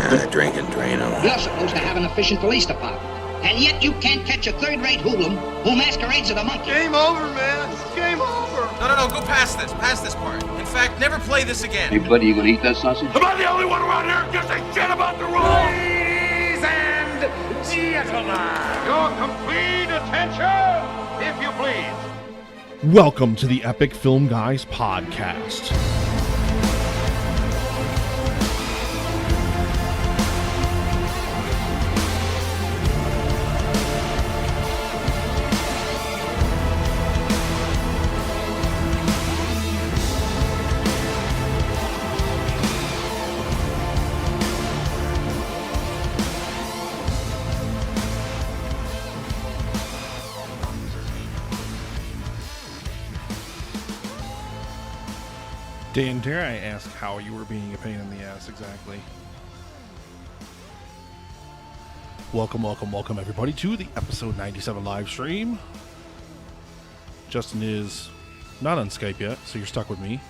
Drink and drain them. You're supposed to have an efficient police department. And yet you can't catch a third-rate hoodlum who masquerades as a monkey. Game over, man. It's game over. No, go past this part. In fact, never play this again. Hey, buddy, you gonna eat that sausage? Am I the only one around here who gives a shit about the rules? Ladies and gentlemen, your complete attention, if you please. Welcome to the Epic Film Guys podcast. Dan, dare I ask how you were being a pain in the ass exactly? Welcome everybody to the episode 97 live stream. Justin is not on Skype yet, so you're stuck with me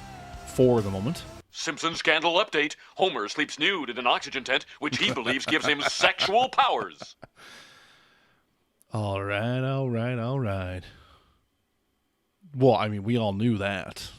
for the moment. Simpson scandal update. Homer sleeps nude in an oxygen tent, which he believes gives him sexual powers. All right. Well, I mean, we all knew that.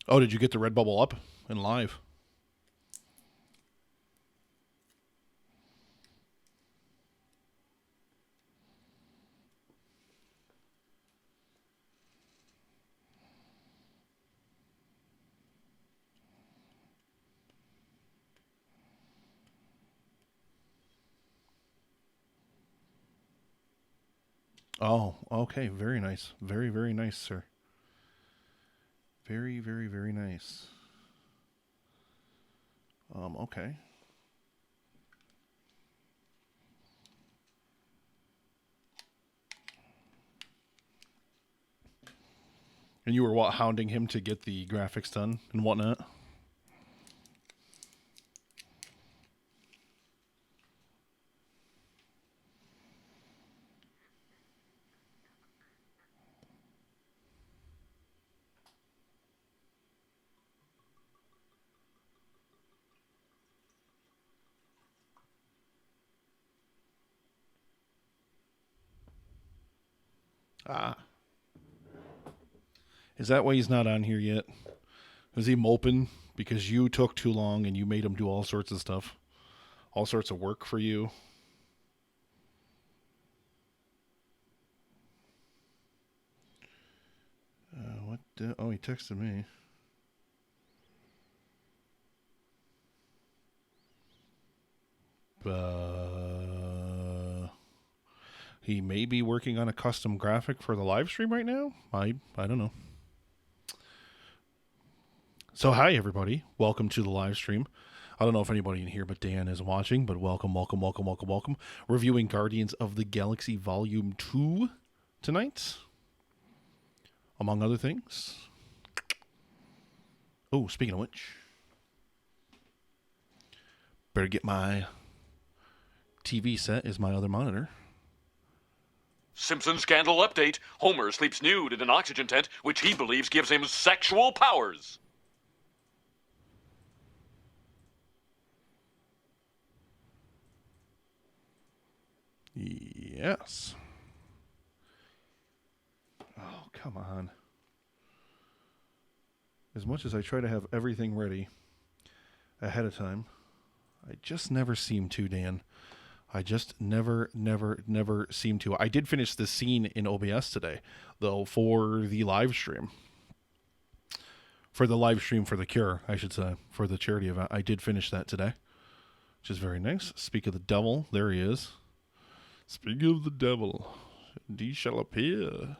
Oh, did you get the red bubble up and live? Oh, okay. Very nice. Very, very nice, sir. Very, very, very nice. Okay. And you were hounding him to get the graphics done and whatnot? Is that why he's not on here yet? Is he moping because you took too long and you made him do all sorts of stuff? All sorts of work for you? Oh, he texted me. He may be working on a custom graphic for the live stream right now. I don't know. So hi everybody, welcome to the live stream. I don't know if anybody in here but Dan is watching, but welcome. Reviewing Guardians of the Galaxy Volume 2 tonight, among other things. Oh, speaking of which, better get my TV set as my other monitor. Simpson scandal update. Homer sleeps nude in an oxygen tent, which he believes gives him sexual powers. Yes. Oh, come on. As much as I try to have everything ready ahead of time, I just never seem to, Dan. I just never seem to. I did finish the scene in OBS today, though, for the live stream. For the live stream for The Cure, I should say, for the charity event. I did finish that today, which is very nice. Speak of the devil, there he is. Speak of the devil, and he shall appear.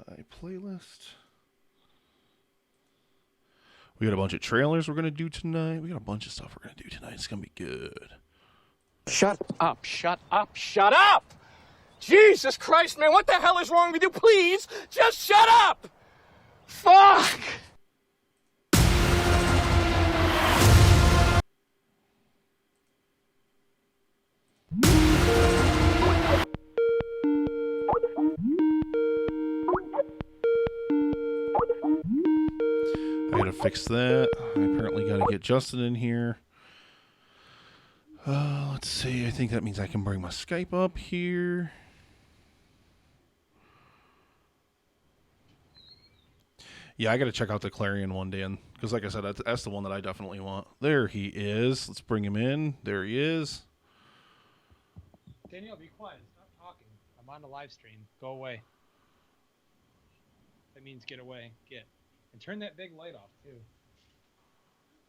my playlist. We got a bunch of trailers we're going to do tonight. We got a bunch of stuff we're going to do tonight. It's going to be good. Shut up, shut up, shut up! Jesus Christ, man, what the hell is wrong with you? Please, just shut up! Fuck! I gotta fix that. I apparently gotta get Justin in here. Let's see. I think that means I can bring my Skype up here. Yeah, I gotta check out the Clarion one, Dan. Because like I said, that's the one that I definitely want. There he is. Let's bring him in. There he is. Danielle, be quiet. Stop talking. I'm on the live stream. Go away. That means get away. Get. And turn that big light off, too.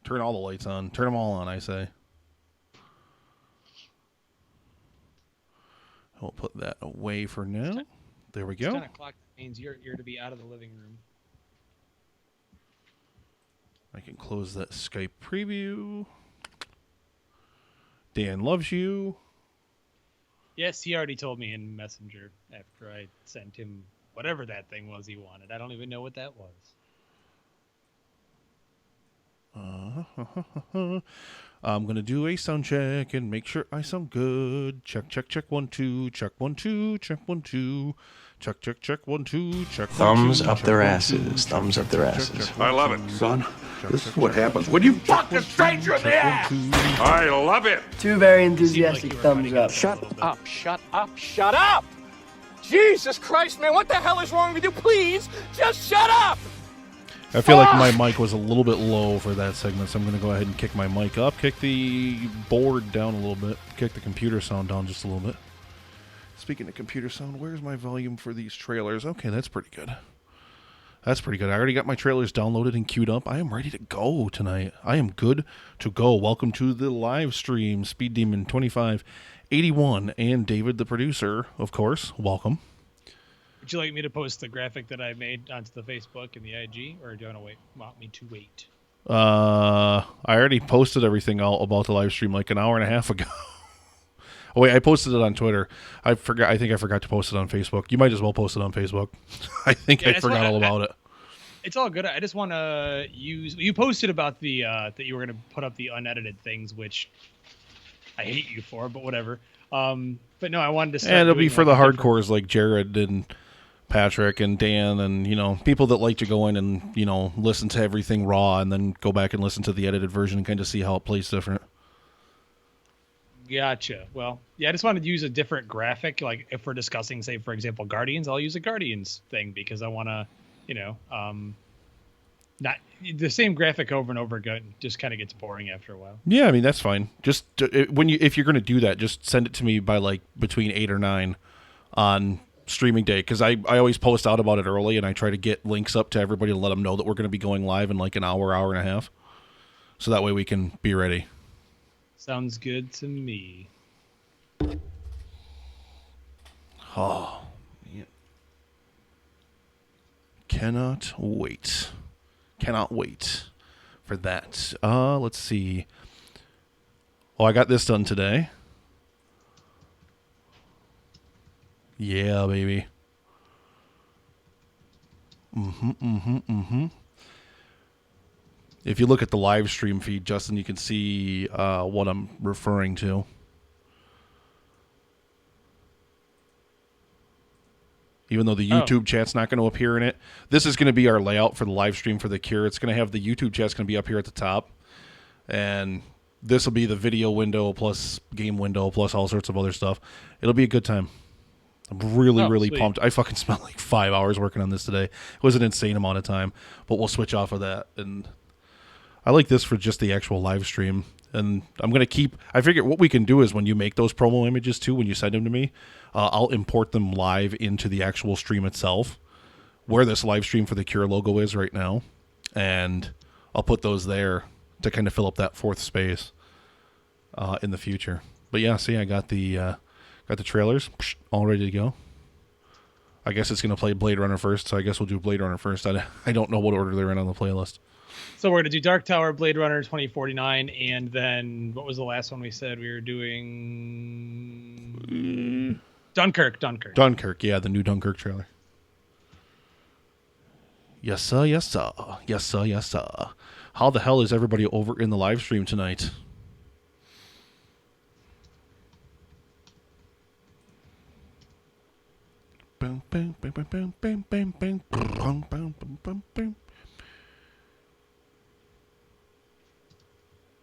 Turn all the lights on. Turn them all on, I say. We'll put that away for now. There we go. It's 10 o'clock. That means you're to be out of the living room. I can close that Skype preview. Dan loves you. Yes, he already told me in Messenger after I sent him whatever that thing was he wanted. I don't even know what that was. I'm going to do a sound check and make sure I sound good. Check, check, check, 1, 2, check, 1, 2, check, 1, 2, check, check, check, 1, 2, check. Thumbs up their asses. Thumbs up their asses. I love it. Son, this is what happens when you fuck a stranger in the ass. I love it. Two very enthusiastic thumbs up. Shut up, shut up, shut up! Jesus Christ, man, what the hell is wrong with you? Please, just shut up! I feel like my mic was a little bit low for that segment, so I'm going to go ahead and kick my mic up, kick the board down a little bit, kick the computer sound down just a little bit. Speaking of computer sound, where's my volume for these trailers? Okay, that's pretty good. That's pretty good. I already got my trailers downloaded and queued up. I am ready to go tonight. I am good to go. Welcome to the live stream, Speed Demon 2581, and David, the producer, of course. Welcome. Would you like me to post the graphic that I made onto the Facebook and the IG, or do you want me to wait? I already posted everything out about the live stream like an hour and a half ago. Oh wait, I posted it on Twitter. I think I forgot to post it on Facebook. You might as well post it on Facebook. I think I forgot all about it. It's all good. I just want to use. You posted about the that you were going to put up the unedited things, which I hate you for, but whatever. But no, I wanted to. Start and it'll be for the hardcore. hardcores like Jared and Patrick and Dan and, people that like to go in and, listen to everything raw and then go back and listen to the edited version and kind of see how it plays different. Gotcha. Well, yeah, I just wanted to use a different graphic. Like if we're discussing, say, for example, Guardians, I'll use a Guardians thing because I want to, not the same graphic over and over again. Just kind of gets boring after a while. Yeah, I mean, that's fine. Just if you're going to do that, just send it to me by like between 8 or 9 on streaming day, because I always post out about it early and I try to get links up to everybody to let them know that we're going to be going live in like an hour and a half, so that way we can be ready. Sounds good to me. Oh, yeah. Cannot wait for that. Let's see. Oh, I got this done today. Yeah, baby. If you look at the live stream feed, Justin, you can see what I'm referring to. Even though the YouTube chat's not going to appear in it. This is going to be our layout for the live stream for The Cure. It's going to have the YouTube chat's going to be up here at the top. And this will be the video window plus game window plus all sorts of other stuff. It'll be a good time. I'm really sweet. pumped. I fucking spent like 5 hours working on this today. It was an insane amount of time, but we'll switch off of that. And I like this for just the actual live stream. And I'm going to I figure what we can do is when you make those promo images too, when you send them to me, I'll import them live into the actual stream itself, where this live stream for the Cure logo is right now. And I'll put those there to kind of fill up that fourth space in the future. But yeah, see, I got the trailers all ready to go. I guess it's going to play Blade Runner first, so I guess we'll do Blade Runner first. I don't know what order they're in on the playlist. So we're going to do Dark Tower, Blade Runner 2049, and then what was the last one we said? We were doing Dunkirk. Dunkirk, yeah, the new Dunkirk trailer. Yes, sir, yes, sir. Yes, sir, yes, sir. How the hell is everybody over in the live stream tonight? Bam, bam, bam, bam, bam, bam, bam, bam, bam, bam, bam, bam.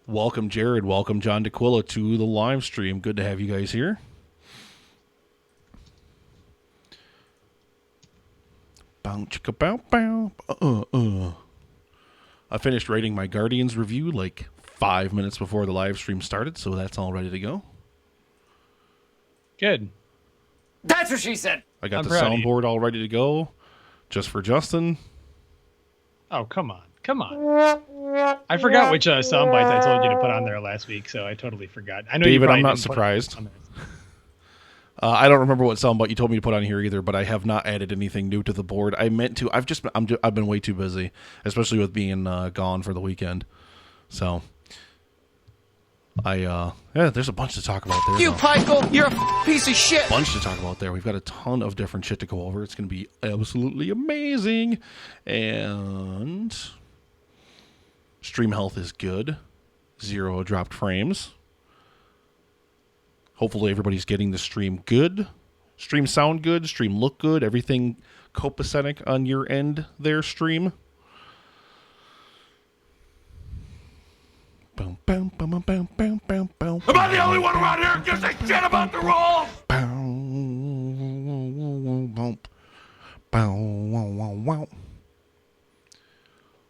Welcome, Jared. Welcome, John DeQuilla, to the live stream. Good to have you guys here. Bow, chicka, bow, bow. I finished writing my Guardians review like 5 minutes before the live stream started, so that's all ready to go. Good. That's what she said. I got the soundboard all ready to go, just for Justin. Oh, come on. I forgot which soundbite I told you to put on there last week, so I totally forgot. I know David, I'm not surprised. I don't remember what soundbite you told me to put on here either, but I have not added anything new to the board. I meant to. I've been way too busy, especially with being gone for the weekend. So, there's a bunch to talk about there. You, Pikel, you're a piece of shit. Bunch to talk about there. We've got a ton of different shit to go over. It's going to be absolutely amazing. And stream health is good. 0 dropped frames. Hopefully everybody's getting the stream good. Stream sound good. Stream look good. Everything copacetic on your end there, stream. Boom, boom, boom, boom, boom, boom, boom, boom. Am I the only one around here who gives a shit about the rules?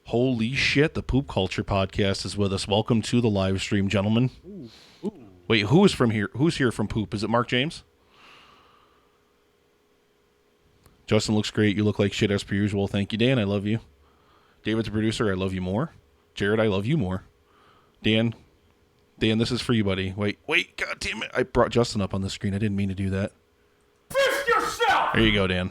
Holy shit, the Poop Culture Podcast is with us. Welcome to the live stream, gentlemen. Ooh. Wait, who is from here? Who's here from Poop? Is it Mark James? Justin looks great. You look like shit as per usual. Thank you, Dan. I love you. David's the producer. I love you more. Jared, I love you more. Dan, this is for you, buddy. Wait, god damn it. I brought Justin up on the screen. I didn't mean to do that. Fist yourself! There you go, Dan.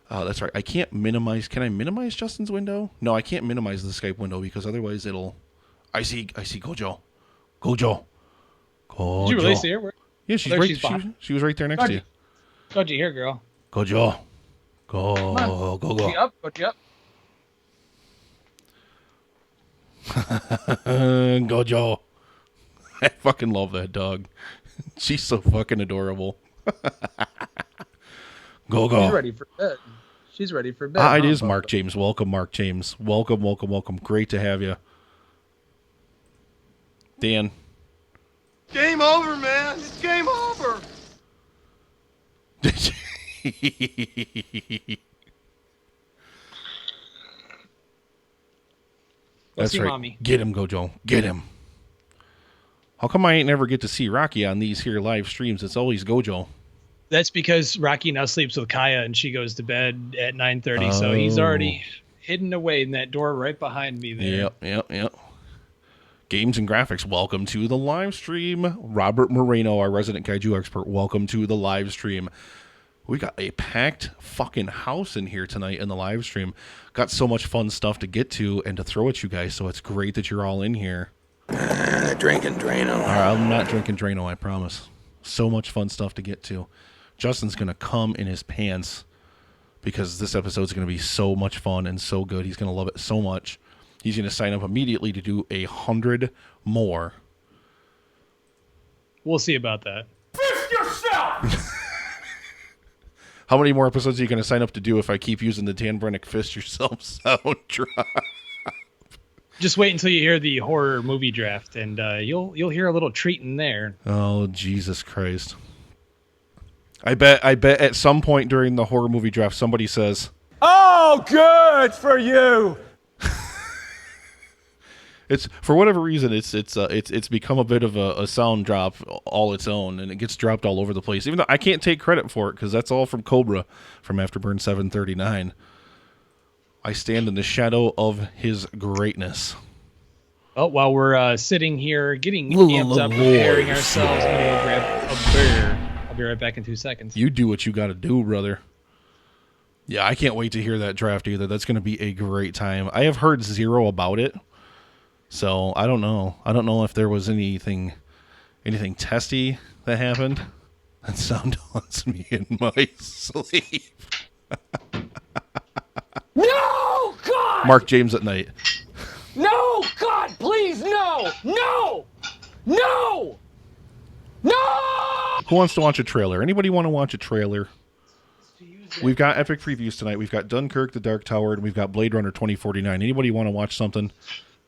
That's right. I can't minimize. Can I minimize Justin's window? No, I can't minimize the Skype window because otherwise it'll... I see Gojo. Did you really see her? Yeah, she's right. She was right there next to you. Gojo, here, girl. Gojo. Go. Go up. Gojo. I fucking love that dog. She's so fucking adorable. Go. She's ready for bed. It is Mark James. Welcome, Mark James. Welcome. Great to have you. Dan. Game over, man. It's game over. That's right. Mommy. Get him, Gojo. Get him. How come I ain't never get to see Rocky on these here live streams? It's always Gojo. That's because Rocky now sleeps with Kaya and she goes to bed at 9:30. So he's already hidden away in that door right behind me there. Yep. Games and graphics, welcome to the live stream. Robert Moreno, our resident kaiju expert, welcome to the live stream. We got a packed fucking house in here tonight in the live stream. Got so much fun stuff to get to and to throw at you guys, so it's great that you're all in here. Drinking Drano. I'm not drinking Drano, I promise. So much fun stuff to get to. Justin's going to come in his pants because this episode's going to be so much fun and so good. He's going to love it so much. He's going to sign up immediately to do 100 more. We'll see about that. Fist yourself! How many more episodes are you going to sign up to do if I keep using the Dan Brennick Fist Yourself sound drop? Just wait until you hear the horror movie draft, and you'll hear a little treat in there. Oh, Jesus Christ. I bet at some point during the horror movie draft somebody says, Oh, good for you. It's for whatever reason it's become a bit of a sound drop all its own, and it gets dropped all over the place. Even though I can't take credit for it because that's all from Cobra from Afterburn 739. I stand in the shadow of his greatness. Oh, while we're sitting here getting amped up, preparing ourselves, I'm gonna go grab a be right back in 2 seconds. You do what you got to do, brother. Yeah, I can't wait to hear that draft either. That's going to be a great time. I have heard zero about it, so I don't know. I don't know if there was anything testy that happened. That sound haunts me in my sleep. No, God! Mark James at night. No, God, please, no! No! No! No! Who wants to watch a trailer? Anybody want to watch a trailer? We've got epic previews tonight. We've got Dunkirk, The Dark Tower, and we've got Blade Runner 2049. Anybody want to watch something?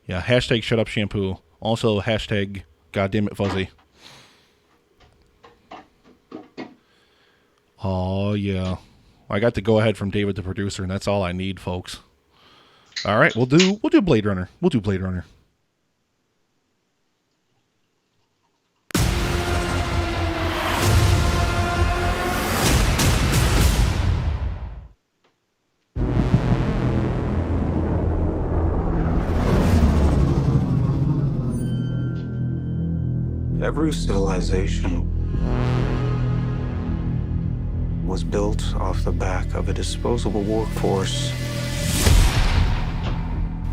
Yeah, hashtag shut up shampoo. Also hashtag goddammit fuzzy. Oh, yeah. I got the go-ahead from David, the producer, and that's all I need, folks. All right, we'll do Blade Runner. We'll do Blade Runner. Every civilization was built off the back of a disposable workforce.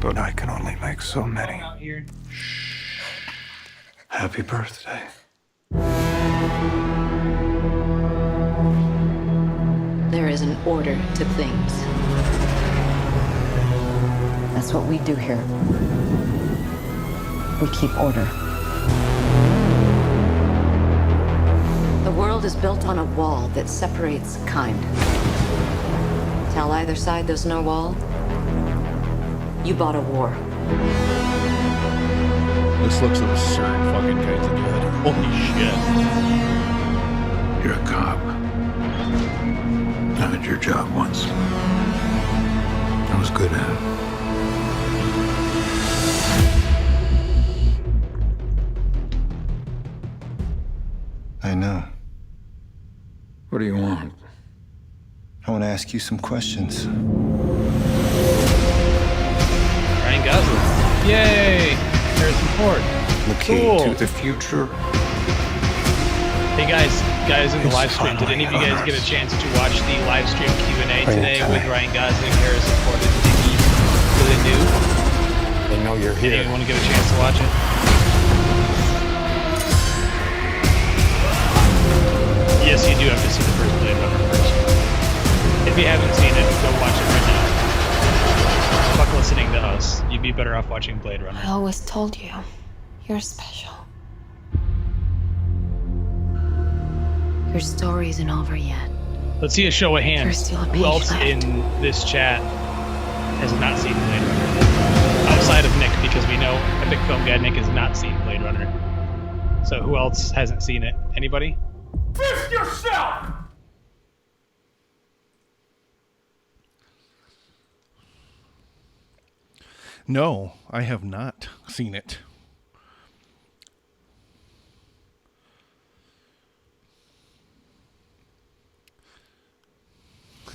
But I can only make so many. Happy birthday. There is an order to things. That's what we do here. We keep order. The world is built on a wall that separates kind. Tell either side there's no wall, you bought a war. This looks absurd fucking kinds of good. Holy shit. You're a cop. I had your job once. I was good at it. I know. What do you want? I want to ask you some questions. Ryan Gosling. Yay! Harrison Ford. The key Cool. to the future. Hey guys in the live stream, did any of you guys get a chance to watch the live stream Q&A today with Ryan Gosling, Harrison Ford, and Nikki Villeneuve? They know you're here. Anyone want to get a chance to watch it? Yes, you do have to see the first Blade Runner first. If you haven't seen it, go watch it right now. Fuck listening to us. You'd be better off watching Blade Runner. I always told you, you're special. Your story isn't over yet. Let's see a show of hands. There's still a Who page else left. in this chat has not seen Blade Runner? Outside of Nick, because we know Epic Film Guy Nick has not seen Blade Runner. So who else hasn't seen it? Anybody? Fist yourself! No, I have not seen it.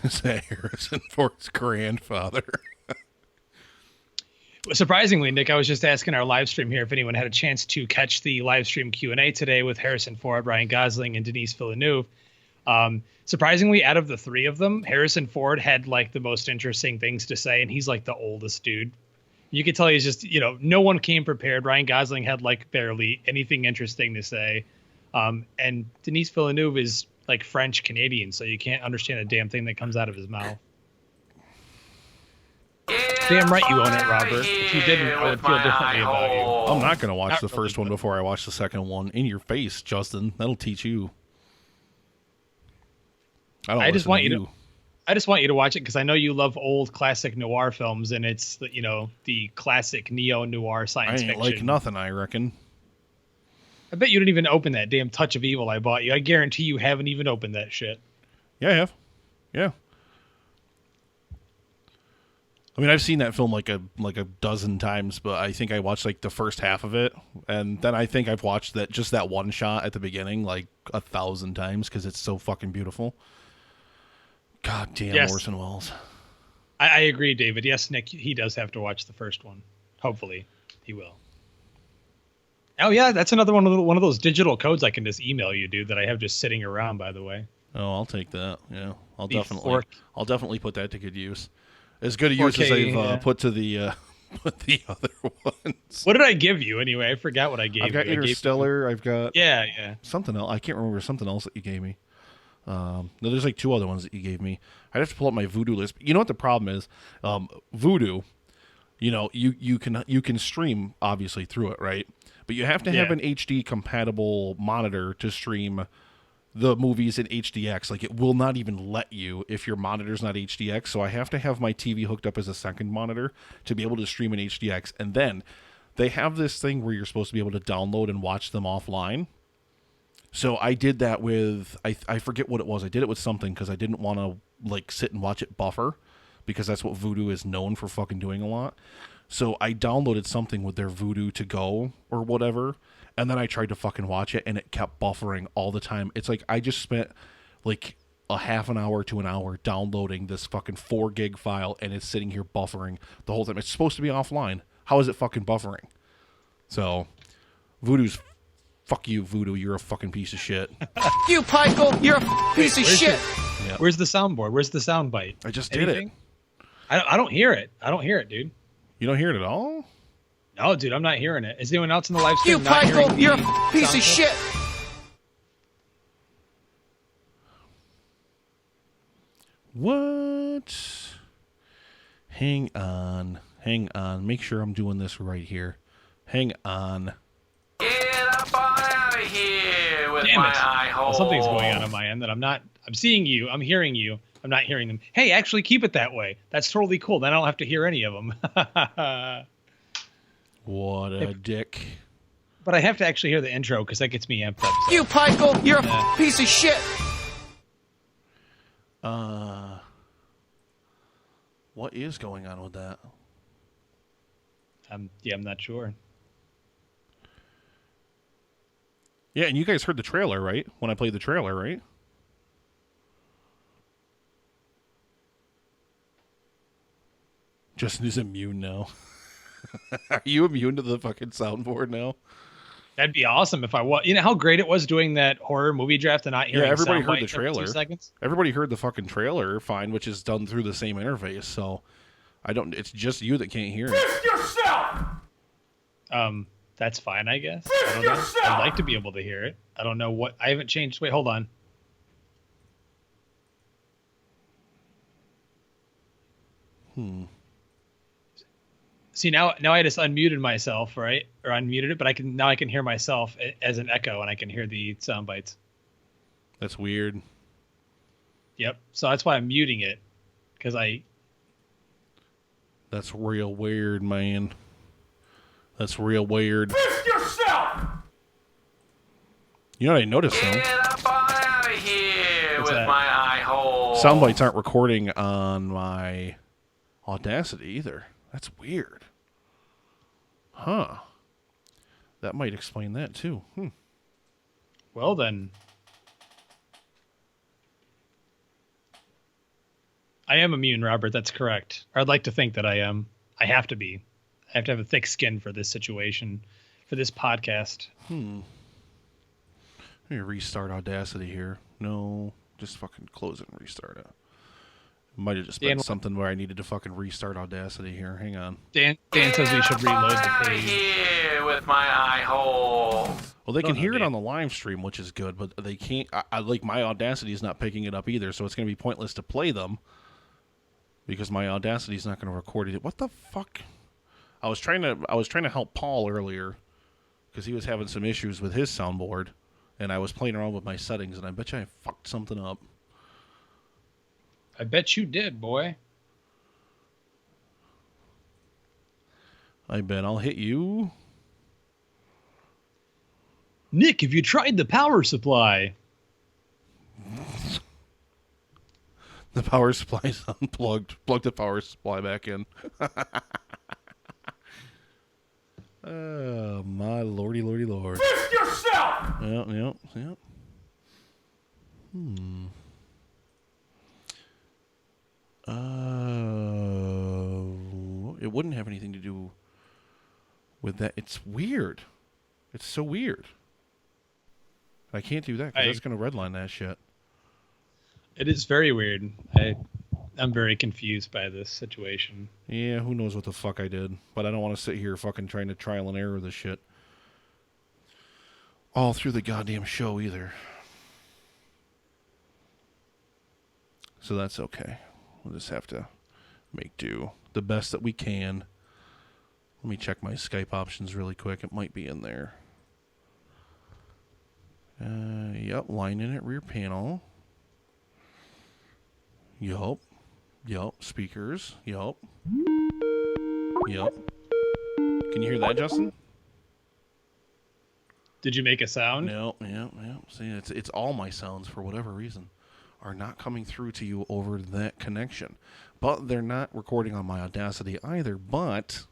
Is that Harrison Ford's grandfather? Surprisingly, Nick, I was just asking our live stream here if anyone had a chance to catch the live stream Q&A today with Harrison Ford, Ryan Gosling, and Denise Villeneuve. Surprisingly, out of the three of them, Harrison Ford had like the most interesting things to say, and he's like the oldest dude. You could tell he's just, no one came prepared. Ryan Gosling had like barely anything interesting to say. And Denise Villeneuve is like French Canadian, so you can't understand a damn thing that comes out of his mouth. Damn right you own it, Robert. If you didn't, I would feel differently about you. I'm not going to watch the first one before I watch the second one. In your face, Justin. That'll teach you. I just want you to watch it because I know you love old classic noir films, and it's the classic neo-noir science fiction. I ain't like nothing, I reckon. I bet you didn't even open that damn Touch of Evil I bought you. I guarantee you haven't even opened that shit. Yeah, I have. Yeah. I mean, I've seen that film like a dozen times, but I think I watched like the first half of it, and then I think I've watched that one shot at the beginning like 1,000 times because it's so fucking beautiful. God damn, yes. Orson Welles. I agree, David. Yes, Nick, he does have to watch the first one. Hopefully, he will. Oh yeah, that's another one of those digital codes I can just email you, dude. That I have just sitting around. By the way. Oh, I'll take that. Yeah, I'll Be definitely put that to good use. As good a use 4K, as I've yeah. put to the put the other ones. What did I give you anyway? I forgot what I gave you. I've got Interstellar. I've got something else. I can't remember something else that you gave me. No, there's like 2 other ones that you gave me. I'd have to pull up my Voodoo list. You know what the problem is? Voodoo, you know, you can stream obviously through it, right? But you have to have an HD compatible monitor to stream the movies in HDX. Like, it will not even let you if your monitor's not HDX. So I have to have my TV hooked up as a second monitor to be able to stream in HDX. And then they have this thing where you're supposed to be able to download and watch them offline. So I did that with, I forget what it was. I did it with something because I didn't want to like sit and watch it buffer, because that's what Voodoo is known for fucking doing a lot. So I downloaded something with their Voodoo to go or whatever, and then I tried to fucking watch it, and it kept buffering all the time. It's like I just spent like a half an hour to an hour downloading this fucking 4 gig file, and it's sitting here buffering the whole time. It's supposed to be offline. How is it fucking buffering? So Voodoo's, fuck you, Voodoo. You're a fucking piece of shit. You, Michael, you're a piece of shit. Yeah. Where's the soundboard? Where's the sound bite? I just did it. I don't hear it. I don't hear it, dude. You don't hear it at all? No, dude, I'm not hearing it. Is anyone else in the live stream You, not Michael, hearing you're the a piece sound of shit. What? Hang on. Make sure I'm doing this right here. Hang on. Get up on out of here with Damn my it. eye hole. Well, something's going on my end that I'm not. I'm seeing you. I'm hearing you. I'm not hearing them. Hey, actually, keep it that way. That's totally cool. Then I don't have to hear any of them. What a dick. But I have to actually hear the intro because that gets me amped up. So. You, Michael, you're a piece of shit. What is going on with that? I'm not sure. Yeah, and you guys heard the trailer, right? When I played the trailer, right? Justin is immune now. Are you immune to the fucking soundboard now? That'd be awesome if I was. You know how great it was doing that horror movie draft and not hearing. Yeah, everybody sound heard the bites every 2 trailer. seconds? Everybody heard the fucking trailer, fine, which is done through the same interface. So I don't. It's just you that can't hear it. Fist yourself! That's fine, I guess. I don't know. I'd like to be able to hear it. I don't know what. I haven't changed. Wait, hold on. See, now I just unmuted myself, right? Or unmuted it, but I can hear myself as an echo, and I can hear the sound bites. That's weird. Yep. So that's why I'm muting it, because That's real weird, man. That's real weird. Fist yourself! You know what I noticed, though? Get up on out of here What's with that? my eye hole. Sound bites aren't recording on my Audacity either. That's weird. Huh. That might explain that, too. Well, then. I am immune, Robert. That's correct. Or I'd like to think that I am. I have to be. I have to have a thick skin for this situation, for this podcast. Let me restart Audacity here. No, just fucking close it and restart it. Might have just been something where I needed to fucking restart Audacity here. Hang on. Dan says we should reload the page. Here with my eye hole. Well, they can hear it on the live stream, which is good, but they can't. I like my Audacity is not picking it up either, so it's going to be pointless to play them because my Audacity is not going to record it. What the fuck? I was trying to help Paul earlier because he was having some issues with his soundboard, and I was playing around with my settings, and I bet you I fucked something up. I bet you did, boy. I bet I'll hit you. Nick, have you tried the power supply? The power supply's unplugged. Plug the power supply back in. Oh, my lordy, lordy, lord. Fist yourself! Yep. It wouldn't have anything to do with that. It's weird. It's so weird. I can't do that because that's going to redline that shit. It is very weird. I'm very confused by this situation. Yeah, who knows what the fuck I did. But I don't want to sit here fucking trying to trial and error this shit. All through the goddamn show either. So that's okay. We'll just have to make do the best that we can. Let me check my Skype options really quick. It might be in there. Yep, line in at rear panel. Yup. Speakers. Yup. Can you hear that, Justin? Did you make a sound? No. See, it's all my sounds for whatever reason are not coming through to you over that connection. But they're not recording on my Audacity either, but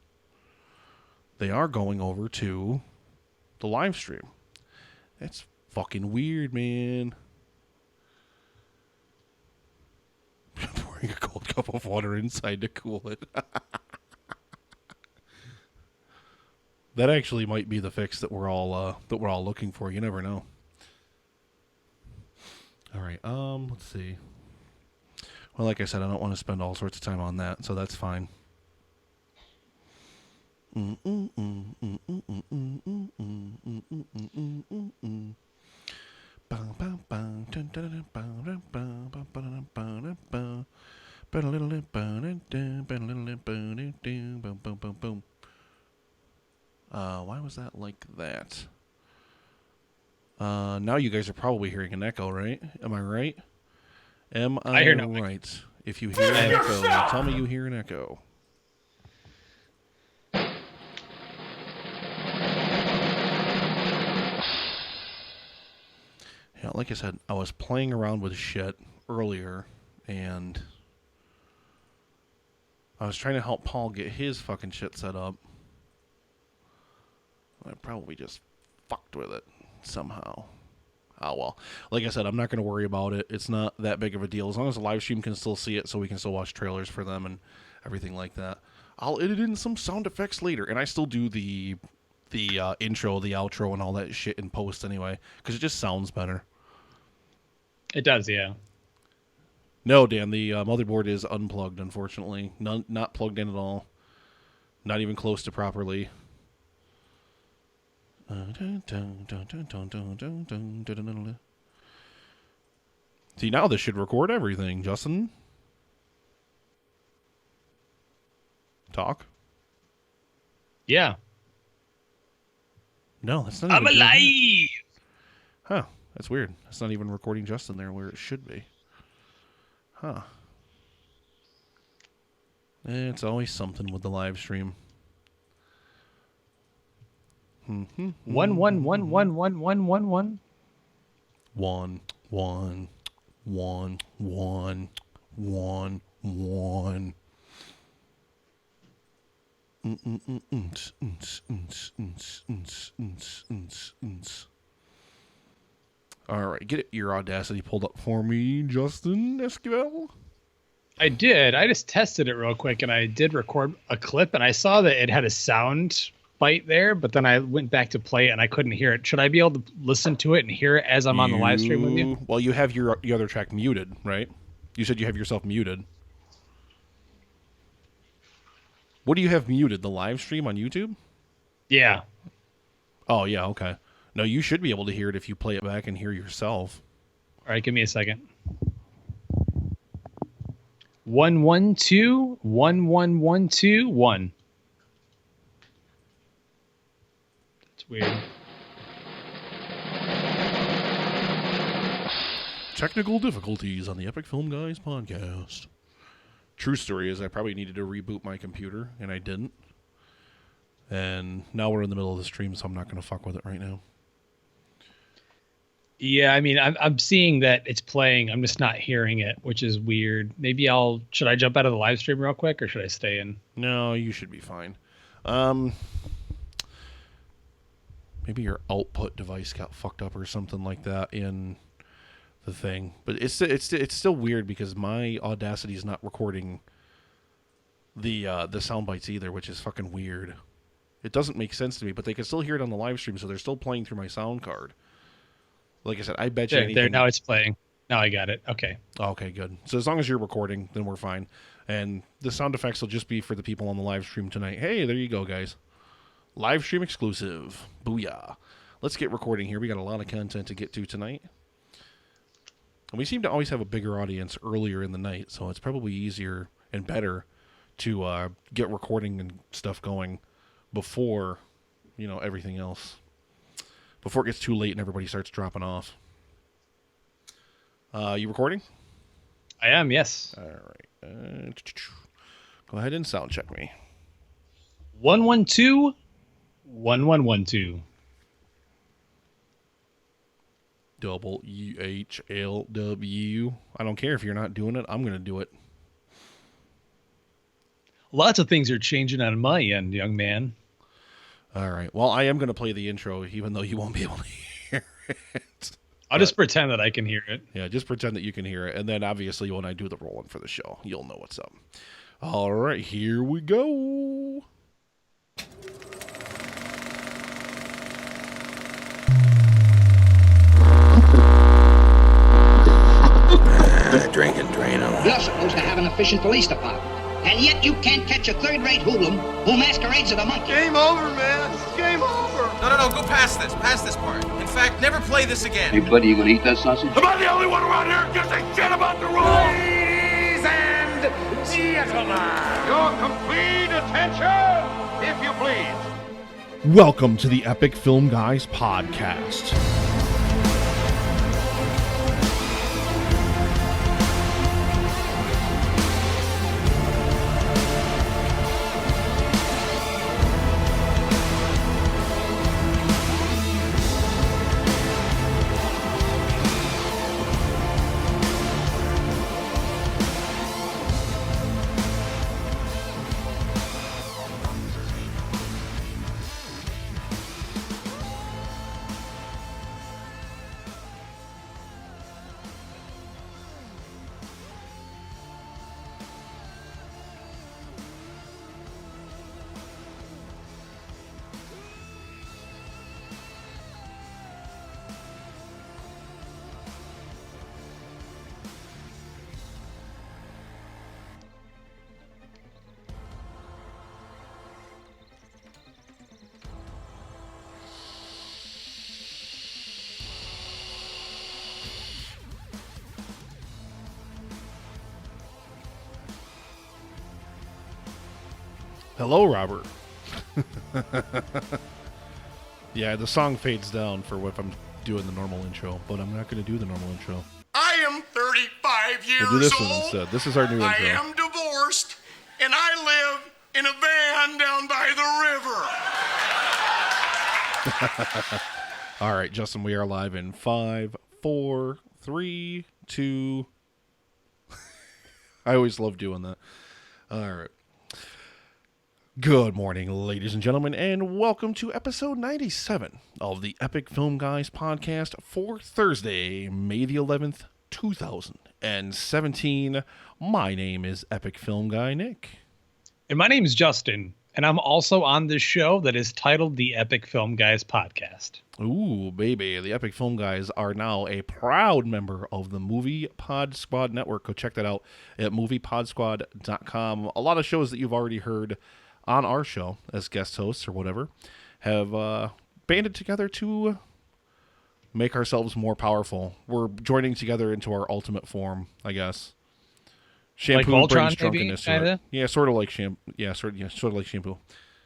they are going over to the live stream. That's fucking weird, man. Pouring a cold cup of water inside to cool it. That actually might be the fix that we're all looking for. You never know. All right. Let's see. Well, like I said, I don't want to spend all sorts of time on that, so that's fine. Why was that like that? Now you guys are probably hearing an echo, right? Am I right? I hear no right? If you hear an echo, tell me you hear an echo. Yeah, like I said, I was playing around with shit earlier, and I was trying to help Paul get his fucking shit set up. I probably just fucked with it somehow. Oh, well. Like I said, I'm not going to worry about it. It's not that big of a deal. As long as the live stream can still see it so we can still watch trailers for them and everything like that. I'll edit in some sound effects later. And I still do the intro, the outro, and all that shit in post anyway. Because it just sounds better. It does, yeah. No, Dan, the motherboard is unplugged, unfortunately. Not plugged in at all. Not even close to properly. See, now this should record everything, Justin. Talk? Yeah. No, that's not I'm even alive! doing that. Huh. That's weird. It's not even recording Justin there where it should be. Huh. It's always something with the live stream. 1111111. 1 1 1 1 1 1. All right, get your Audacity pulled up for me, Justin Esquivel. I did. I just tested it real quick, and I did record a clip, and I saw that it had a sound bite there, but then I went back to play it, and I couldn't hear it. Should I be able to listen to it and hear it as I'm on the live stream with you? Well, you have your other track muted, right? You said you have yourself muted. What do you have muted? The live stream on YouTube? Yeah. Oh, yeah, okay. No, you should be able to hear it if you play it back and hear yourself. All right, give me a second. 112 11121. That's weird. Technical difficulties on the Epic Film Guys podcast. True story is I probably needed to reboot my computer, and I didn't. And now we're in the middle of the stream, so I'm not going to fuck with it right now. Yeah, I mean, I'm seeing that it's playing. I'm just not hearing it, which is weird. Maybe should I jump out of the live stream real quick, or should I stay in? No, you should be fine. Maybe your output device got fucked up or something like that in the thing. But it's still weird because my Audacity is not recording the sound bites either, which is fucking weird. It doesn't make sense to me, but they can still hear it on the live stream, so they're still playing through my sound card. Like I said, I bet you anything. There, now it's playing. Now I got it. Okay. Okay, good. So as long as you're recording, then we're fine. And the sound effects will just be for the people on the live stream tonight. Hey, there you go, guys. Live stream exclusive. Booyah. Let's get recording here. We got a lot of content to get to tonight. And we seem to always have a bigger audience earlier in the night, so it's probably easier and better to get recording and stuff going before, everything else. Before it gets too late and everybody starts dropping off. You recording? I am, yes. All right. Go ahead and sound check me. 112, 1112. WHLW. I don't care if you're not doing it. I'm going to do it. Lots of things are changing on my end, young man. All right. Well, I am going to play the intro, even though you won't be able to hear it. I'll just pretend that I can hear it. Yeah, just pretend that you can hear it. And then, obviously, when I do the rolling for the show, you'll know what's up. All right. Here we go. Drink and drain them. You're supposed to have an efficient police department, and yet you can't catch a third-rate hoodlum who masquerades as a monkey. Game over, man. Game over. No, go past this part. In fact, never play this again. Hey, buddy, you gonna eat that sausage? Am I the only one around here who gives a shit about the rules? Ladies and gentlemen, your complete attention, if you please. Welcome to the Epic Film Guys podcast. Hello, Robert. Yeah, the song fades down for if I'm doing the normal intro, but I'm not going to do the normal intro. I am 35 years We'll do this one instead. This is our new intro. I am divorced, and I live in a van down by the river. All right, Justin, we are live in 5, 4, 3, 2. I always love doing that. All right. Good morning, ladies and gentlemen, and welcome to episode 97 of the Epic Film Guys podcast for Thursday, May the 11th, 2017. My name is Epic Film Guy Nick. And my name is Justin, and I'm also on this show that is titled the Epic Film Guys podcast. Ooh, baby. The Epic Film Guys are now a proud member of the Movie Pod Squad Network. Go check that out at moviepodsquad.com. A lot of shows that you've already heard on our show as guest hosts or whatever have banded together to make ourselves more powerful. We're joining together into our ultimate form, I guess. Shampoo like Voltron, brings drunkenness maybe, to it. Yeah, sort of like shampoo. Yeah, sort of like shampoo.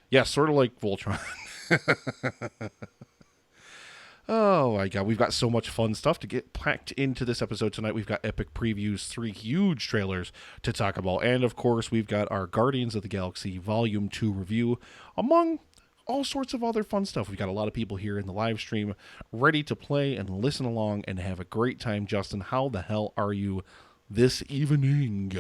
Yeah, sort of like Voltron. Oh my god, we've got so much fun stuff to get packed into this episode tonight. We've got epic previews, 3 huge trailers to talk about, and of course we've got our Guardians of the Galaxy Volume 2 review, among all sorts of other fun stuff. We've got a lot of people here in the live stream ready to play and listen along and have a great time. Justin, how the hell are you this evening?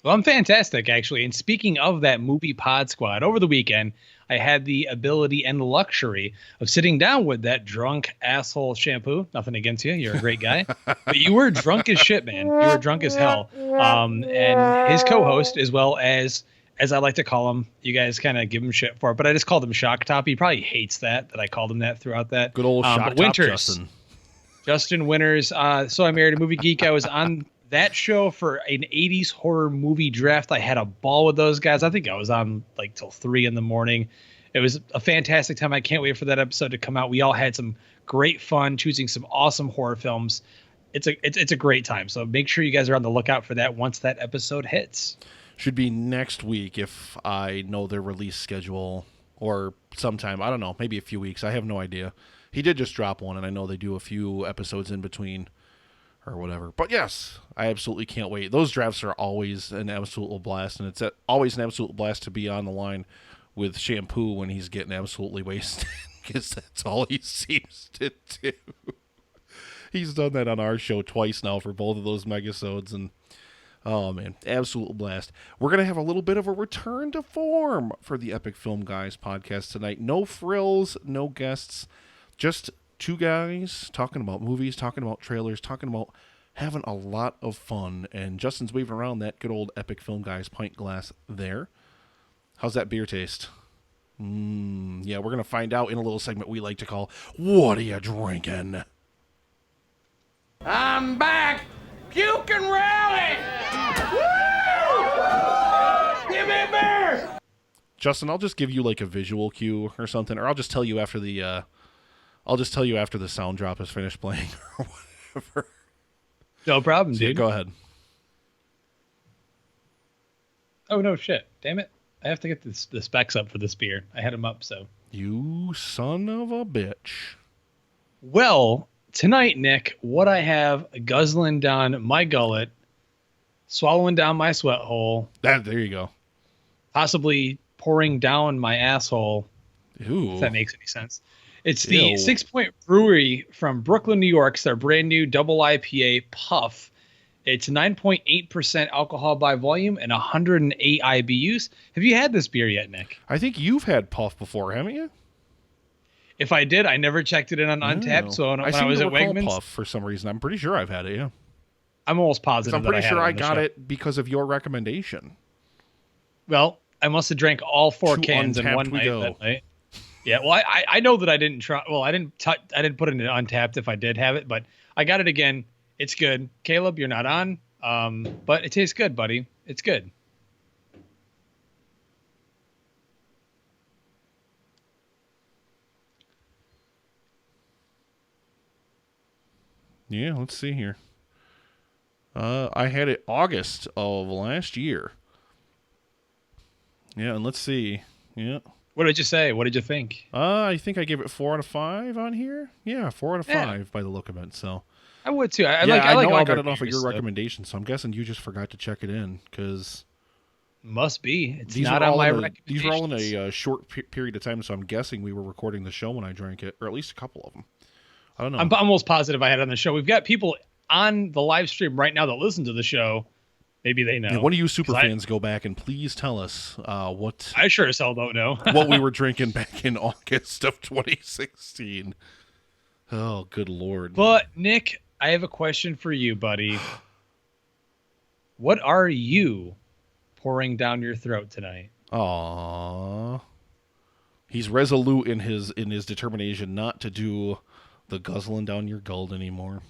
Well, I'm fantastic, actually. And speaking of that Movie Pod Squad, over the weekend, I had the ability and the luxury of sitting down with that drunk asshole Shampoo. Nothing against you. You're a great guy. But you were drunk as shit, man. You were drunk as hell. And his co-host, as well as as I like to call him. You guys kind of give him shit for it, but I just called him Shock Top. He probably hates that I called him that throughout that. Good old Shock Top Winters, Justin Winters. So I Married a Movie Geek. I was on that show for an 80s horror movie draft. I had a ball with those guys. I think I was on like till 3 a.m. It was a fantastic time. I can't wait for that episode to come out. We all had some great fun choosing some awesome horror films. It's a great time. So make sure you guys are on the lookout for that once that episode hits. Should be next week if I know their release schedule, or sometime. I don't know, maybe a few weeks. I have no idea. He did just drop one, and I know they do a few episodes in between or whatever. But yes, I absolutely can't wait. Those drafts are always an absolute blast, and it's always an absolute blast to be on the line with Shampoo when he's getting absolutely wasted, because that's all he seems to do. He's done that on our show twice now for both of those megasodes, and oh man, absolute blast. We're going to have a little bit of a return to form for the Epic Film Guys podcast tonight. No frills, no guests, just two guys talking about movies, talking about trailers, talking about having a lot of fun. And Justin's waving around that good old Epic Film Guys pint glass there. How's that beer taste? Yeah, we're going to find out in a little segment we like to call, What Are You Drinking? I'm back! Puke and rally! Woo! Give me a beer! Justin, I'll just give you like a visual cue or something, or I'll just tell you after the sound drop is finished playing or whatever. No problem, dude. Yeah, go ahead. Oh no, shit! Damn it! I have to get the specs up for this beer. I had them up, so. You son of a bitch. Well, tonight, Nick, what I have guzzling down my gullet, swallowing down my sweat hole. There you go. Possibly pouring down my asshole. Ooh. If that makes any sense. It's the 6 Point Brewery from Brooklyn, New York. It's their brand new double IPA Puff. It's 9.8% alcohol by volume and 108 IBUs. Have you had this beer yet, Nick? I think you've had Puff before, haven't you? If I did, I never checked it in on Untappd. So when I was at Wegmans, Puff for some reason. I'm pretty sure I've had it. Yeah, I'm almost positive. I'm pretty sure I got it because of your recommendation. Well, I must have drank all 4 cans in one night that night. Yeah, well, I know that I didn't try. Well, I didn't put it in Untappd if I did have it, but I got it again. It's good. Caleb, you're not on, but it tastes good, buddy. It's good. Yeah, let's see here. I had it August of last year. Yeah, and let's see. Yeah. What did you say? What did you think? I think I gave it 4 out of 5 on here. Yeah, 4 out of 5 by the look of it. So I would too. I got it off of your recommendation, so I'm guessing you just forgot to check it in because must be. It's not on my recommendations. These were all in a short period of time, so I'm guessing we were recording the show when I drank it, or at least a couple of them. I don't know. I'm almost positive I had it on the show. We've got people on the live stream right now that listen to the show. Maybe they know. Yeah, one of you super fans go back and please tell us what... I sure as hell don't know. what we were drinking back in August of 2016. Oh, good Lord. But, Nick, I have a question for you, buddy. What are you pouring down your throat tonight? Aww. He's resolute in his determination not to do the guzzling down your gullet anymore.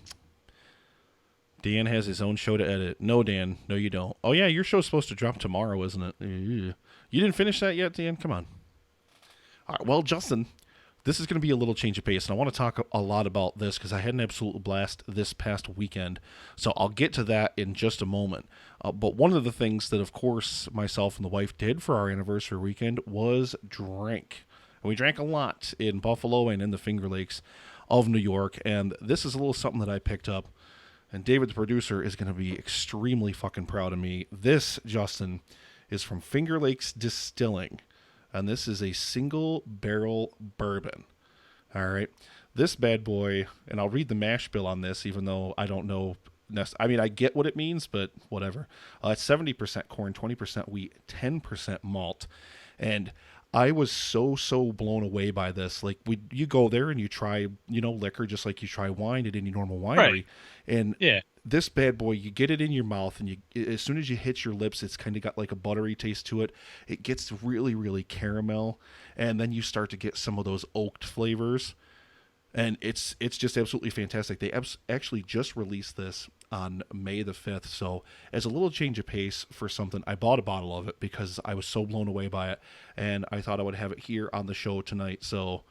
Dan has his own show to edit. No, Dan. No, you don't. Oh, yeah, your show's supposed to drop tomorrow, isn't it? You didn't finish that yet, Dan? Come on. All right, well, Justin, this is going to be a little change of pace, and I want to talk a lot about this because I had an absolute blast this past weekend. So I'll get to that in just a moment. But one of the things that, of course, myself and the wife did for our anniversary weekend was drink. And we drank a lot in Buffalo and in the Finger Lakes of New York, and this is a little something that I picked up. And David, the producer, is going to be extremely fucking proud of me. This, Justin, is from Finger Lakes Distilling. And this is a single barrel bourbon. All right. This bad boy, and I'll read the mash bill on this, even though I don't know. I mean, I get what it means, but whatever. It's 70% corn, 20% wheat, 10% malt. And I was so blown away by this. Like, you go there and you try, liquor just like you try wine at any normal winery. Right. And Yeah. this bad boy, you get it in your mouth, and as soon as you hit your lips, it's kind of got like a buttery taste to it. It gets really, really caramel, and then you start to get some of those oaked flavors. And it's just absolutely fantastic. They actually just released this on May the 5th. So as a little change of pace for something, I bought a bottle of it because I was so blown away by it. And I thought I would have it here on the show tonight. So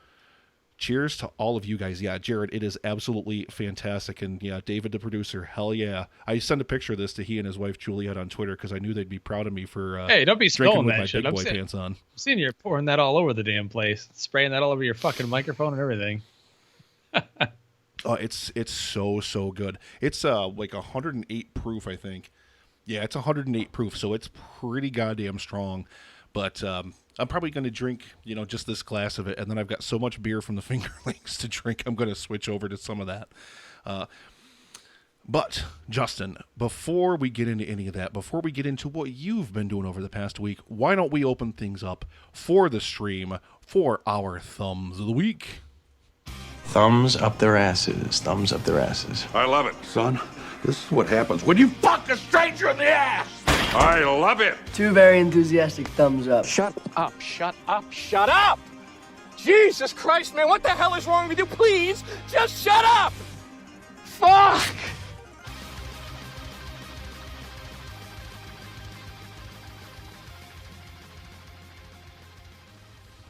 cheers to all of you guys. Yeah, Jared, it is absolutely fantastic. And yeah, David, the producer, hell yeah. I sent a picture of this to he and his wife Juliet on Twitter because I knew they'd be proud of me for hey, don't be drinking with that my shit. big boy pants on. I'm seeing you're pouring that all over the damn place, spraying that all over your fucking microphone and everything. It's so good. It's like 108 proof, I think. Yeah, it's 108 proof, so it's pretty goddamn strong. But I'm probably going to drink, just this glass of it, and then I've got so much beer from the fingerlings to drink, I'm going to switch over to some of that. But, Justin, before we get into any of that, before we get into what you've been doing over the past week, why don't we open things up for the stream for our Thumbs of the Week? Thumbs up their asses. Thumbs up their asses. I love it. Son, this is what happens when you fuck a stranger in the ass. I love it. 2 very enthusiastic thumbs up. Shut up, shut up, shut up! Jesus Christ, man, what the hell is wrong with you? Please, just shut up! Fuck!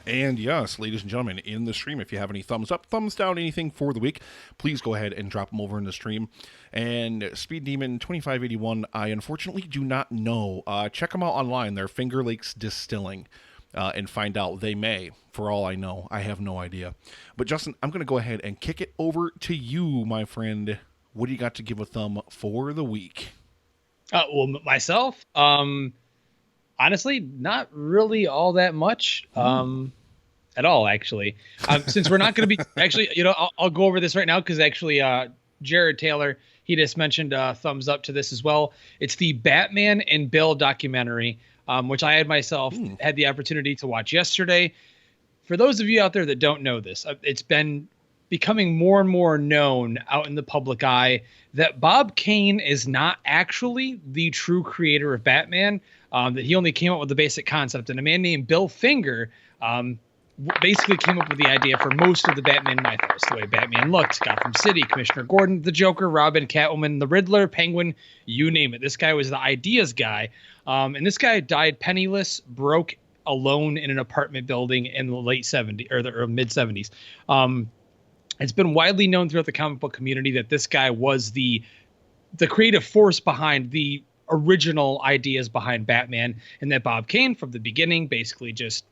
And yes, ladies and gentlemen, in the stream, if you have any thumbs up, thumbs down, anything for the week, please go ahead and drop them over in the stream. And Speed Demon 2581, I unfortunately do not know. Check them out online. They're Finger Lakes Distilling, and find out. They may, for all I know. I have no idea. But Justin, I'm going to go ahead and kick it over to you, my friend. What do you got to give a thumb for the week? Well, myself, honestly, not really all that much at all, actually. Since we're not going to be actually, I'll go over this right now because actually, Jared Taylor, he just mentioned thumbs up to this as well. It's the Batman and Bill documentary, which I had myself had the opportunity to watch yesterday. For those of you out there that don't know this, it's been becoming more and more known out in the public eye that Bob Kane is not actually the true creator of Batman, that he only came up with the basic concept. And a man named Bill Finger basically came up with the idea for most of the Batman mythos, the way Batman looked, Gotham City, Commissioner Gordon, the Joker, Robin, Catwoman, the Riddler, Penguin, you name it. This guy was the ideas guy. And this guy died penniless, broke, alone in an apartment building in the late 70s or the mid 70s. It's been widely known throughout the comic book community that this guy was the creative force behind the original ideas behind Batman, and that Bob Kane from the beginning basically just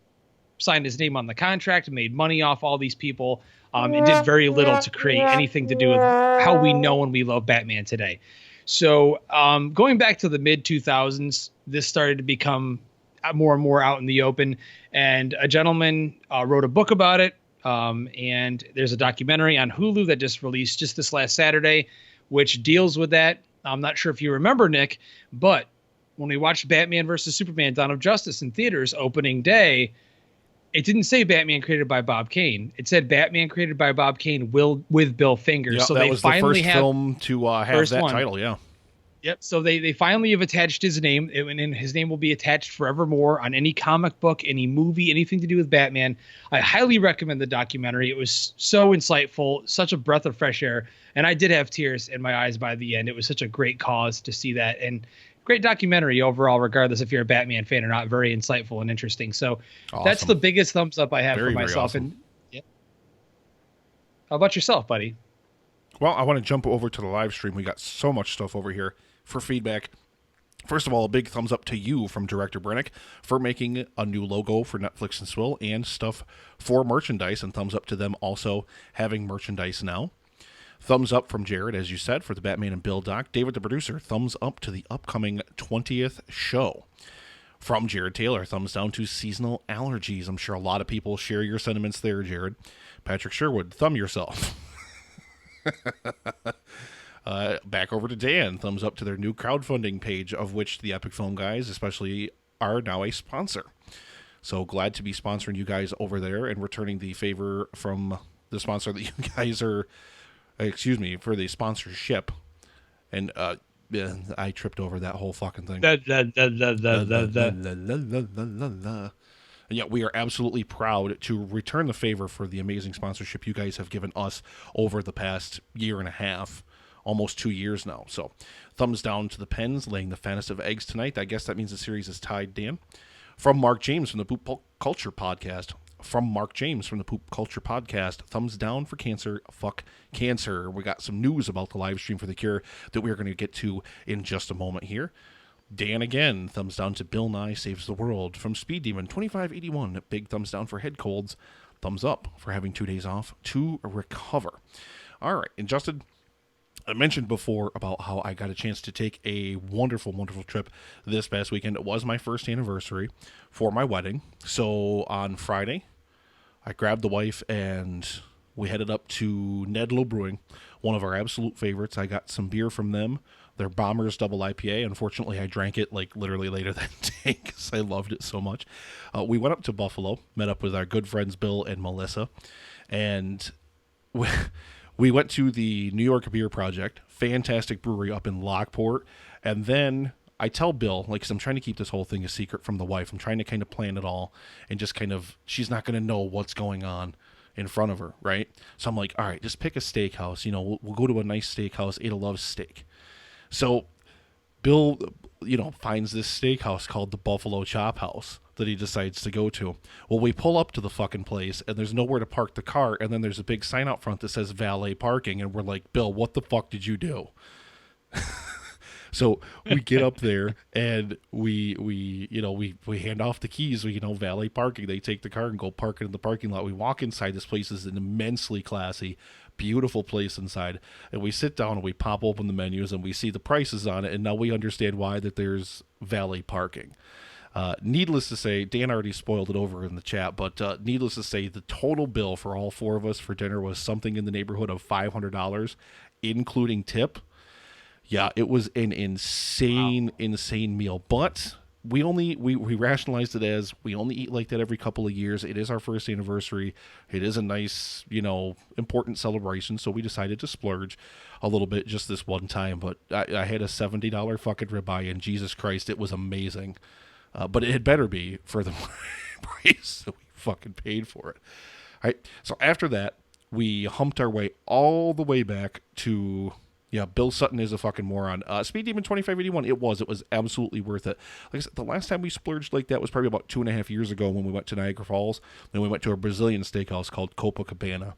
signed his name on the contract, made money off all these people, and did very little to create anything to do with how we know and we love Batman today. So going back to the mid 2000s, this started to become more and more out in the open, and a gentleman wrote a book about it. And there's a documentary on Hulu that just released just this last Saturday, which deals with that. I'm not sure if you remember, Nick, but when we watched Batman versus Superman: Dawn of Justice in theaters opening day, it didn't say Batman created by Bob Kane. It said Batman created by Bob Kane with Bill Finger. Yeah, so that they was finally the first film to have that title, yeah. Yep. So they finally have attached his name, and his name will be attached forevermore on any comic book, any movie, anything to do with Batman. I highly recommend the documentary. It was so insightful, such a breath of fresh air, and I did have tears in my eyes by the end. It was such a great cause to see that, and great documentary overall, regardless if you're a Batman fan or not. Very insightful and interesting. So awesome. That's the biggest thumbs up I have Very, for myself. very awesome. And yeah. How about yourself, buddy? Well, I want to jump over to the live stream. We got so much stuff over here for feedback. First of all, a big thumbs up to you from Director Brennick for making a new logo for Netflix and Swill and stuff for merchandise, and thumbs up to them also having merchandise now. Thumbs up from Jared, as you said, for the Batman and Bill doc. David, the producer, thumbs up to the upcoming 20th show. From Jared Taylor, thumbs down to seasonal allergies. I'm sure a lot of people share your sentiments there, Jared. Patrick Sherwood, thumb yourself. Back over to Dan, thumbs up to their new crowdfunding page, of which the Epic Film Guys especially are now a sponsor. So glad to be sponsoring you guys over there and returning the favor from the sponsor that you guys are, for the sponsorship. And I tripped over that whole fucking thing. And yet we are absolutely proud to return the favor for the amazing sponsorship you guys have given us over the past year and a half, almost 2 years now. So thumbs down to the Pens laying the fattest of eggs tonight. I guess that means the series is tied, Dan. From Mark James from the Poop Culture Podcast. Thumbs down for cancer. Fuck cancer. We got some news about the live stream for the cure that we're going to get to in just a moment here. Dan again, thumbs down to Bill Nye Saves the World. From Speed Demon 2581, big thumbs down for head colds. Thumbs up for having 2 days off to recover. All right, and Justin, I mentioned before about how I got a chance to take a wonderful, wonderful trip this past weekend. It was my first anniversary for my wedding. So on Friday, I grabbed the wife and we headed up to Nedlow Brewing, one of our absolute favorites. I got some beer from them. Their Bombers Double IPA. Unfortunately, I drank it like literally later that day because I loved it so much. We went up to Buffalo, met up with our good friends Bill and Melissa, and we went to the New York Beer Project, fantastic brewery up in Lockport. And then I tell Bill, like, 'cause I'm trying to keep this whole thing a secret from the wife. I'm trying to kind of plan it all and just kind of, she's not going to know what's going on in front of her, right? So I'm like, all right, just pick a steakhouse. You know, we'll go to a nice steakhouse. Ada loves steak. So Bill, finds this steakhouse called the Buffalo Chop House that he decides to go to. Well, we pull up to the fucking place, and there's nowhere to park the car, and then there's a big sign out front that says valet parking, and we're like, Bill, what the fuck did you do? So we get up there, and we hand off the keys. Valet parking. They take the car and go park it in the parking lot. We walk inside. This place is an immensely classy, beautiful place inside. And we sit down and we pop open the menus and we see the prices on it. And now we understand why that there's valet parking. Needless to say, Dan already spoiled it over in the chat, but needless to say, the total bill for all 4 of us for dinner was something in the neighborhood of $500, including tip. Yeah, it was an insane meal. But we rationalized it as we only eat like that every couple of years. It is our first anniversary. It is a nice, important celebration. So we decided to splurge a little bit just this one time. But I had a $70 fucking ribeye, and Jesus Christ, it was amazing. But it had better be for the price that we fucking paid for it. All right. So after that, we humped our way all the way back to... Yeah, Bill Sutton is a fucking moron. Speed Demon 2581, it was absolutely worth it. Like I said, the last time we splurged like that was probably about 2.5 years ago when we went to Niagara Falls. Then we went to a Brazilian steakhouse called Copacabana.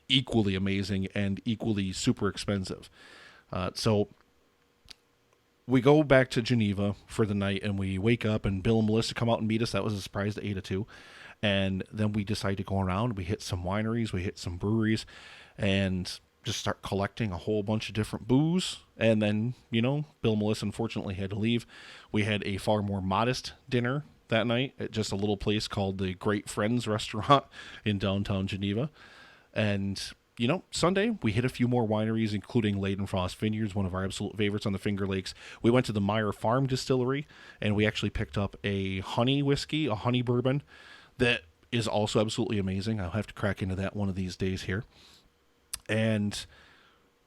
Equally amazing and equally super expensive. So we go back to Geneva for the night, and we wake up, and Bill and Melissa come out and meet us. That was a surprise to Ada too. And then we decide to go around. We hit some wineries, we hit some breweries, and just start collecting a whole bunch of different booze. And then, Bill and Melissa unfortunately had to leave. We had a far more modest dinner that night at just a little place called the Great Friends Restaurant in downtown Geneva. And, Sunday we hit a few more wineries, including Leidenfrost Vineyards, one of our absolute favorites on the Finger Lakes. We went to the Meyer Farm Distillery, and we actually picked up a honey whiskey, a honey bourbon, that is also absolutely amazing. I'll have to crack into that one of these days here. And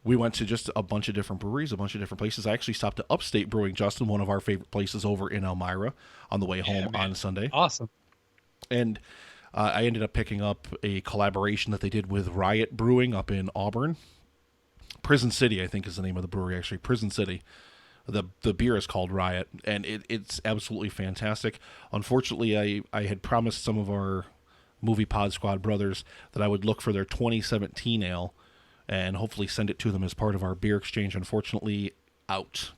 we went to just a bunch of different breweries, a bunch of different places. I actually stopped at Upstate Brewing, Justin, one of our favorite places over in Elmira, on the way home on Sunday. Awesome. And I ended up picking up a collaboration that they did with Riot Brewing up in Auburn. Prison City, I think, is the name of the brewery, actually. Prison City. The beer is called Riot, and it's absolutely fantastic. Unfortunately, I had promised some of our Movie Pod Squad brothers that I would look for their 2017 ale and hopefully send it to them as part of our beer exchange. Unfortunately,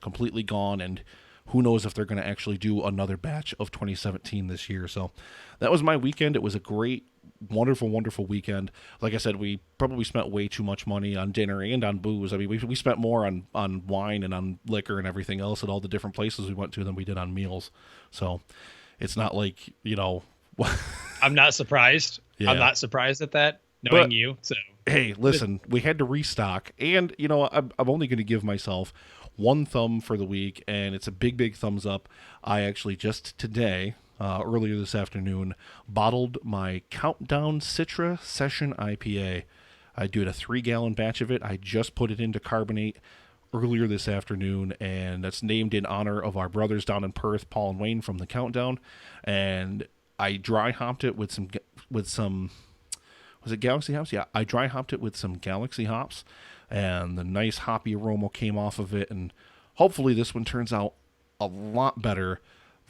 completely gone, and who knows if they're going to actually do another batch of 2017 this year. So that was my weekend. It was a great, wonderful, wonderful weekend. Like I said, we probably spent way too much money on dinner and on booze. I mean, we spent more on wine and on liquor and everything else at all the different places we went to than we did on meals. So it's not like, I'm not surprised. Yeah. I'm not surprised at that, knowing you. So hey, listen, we had to restock, and I'm only going to give myself one thumb for the week, and it's a big thumbs up. I actually just today, earlier this afternoon, bottled my Countdown Citra Session IPA. I did a 3-gallon batch of it. I just put it into carbonate earlier this afternoon, and that's named in honor of our brothers down in Perth, Paul and Wayne from the Countdown. And I dry hopped it with some was it Galaxy hops? Yeah, I dry hopped it with some Galaxy hops, and the nice hoppy aroma came off of it. And hopefully this one turns out a lot better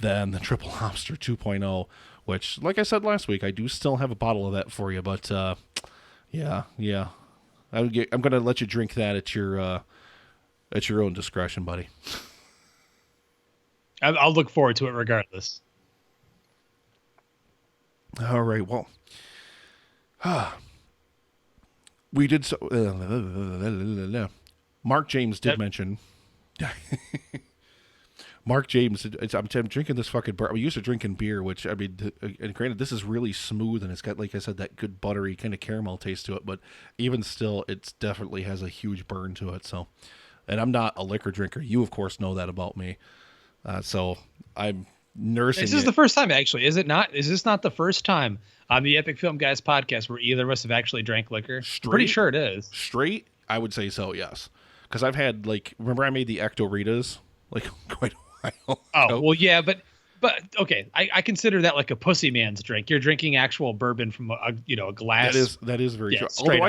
than the Triple Lobster 2.0, which, like I said last week, I do still have a bottle of that for you. But yeah, I'm gonna let you drink that at your own discretion, buddy. I'll look forward to it regardless. All right, well, we did so. Mark James did mention. Mark James, I'm drinking this fucking beer. I'm used to drinking beer, which, I mean, and granted, this is really smooth, and it's got, like I said, that good buttery kind of caramel taste to it, but even still, it definitely has a huge burn to it, so. And I'm not a liquor drinker. You, of course, know that about me. So I'm nursing This is the first time, actually, is it not? Is this not the first time on the Epic Film Guys podcast where either of us have actually drank liquor? I'm pretty sure it is. Straight, I would say so, yes. Because I've had, like, remember I made the Ecto Ritas, like, quite a while ago. Oh, well, yeah, but okay, I consider that like a pussy man's drink. You're drinking actual bourbon from a glass. That is very true. Although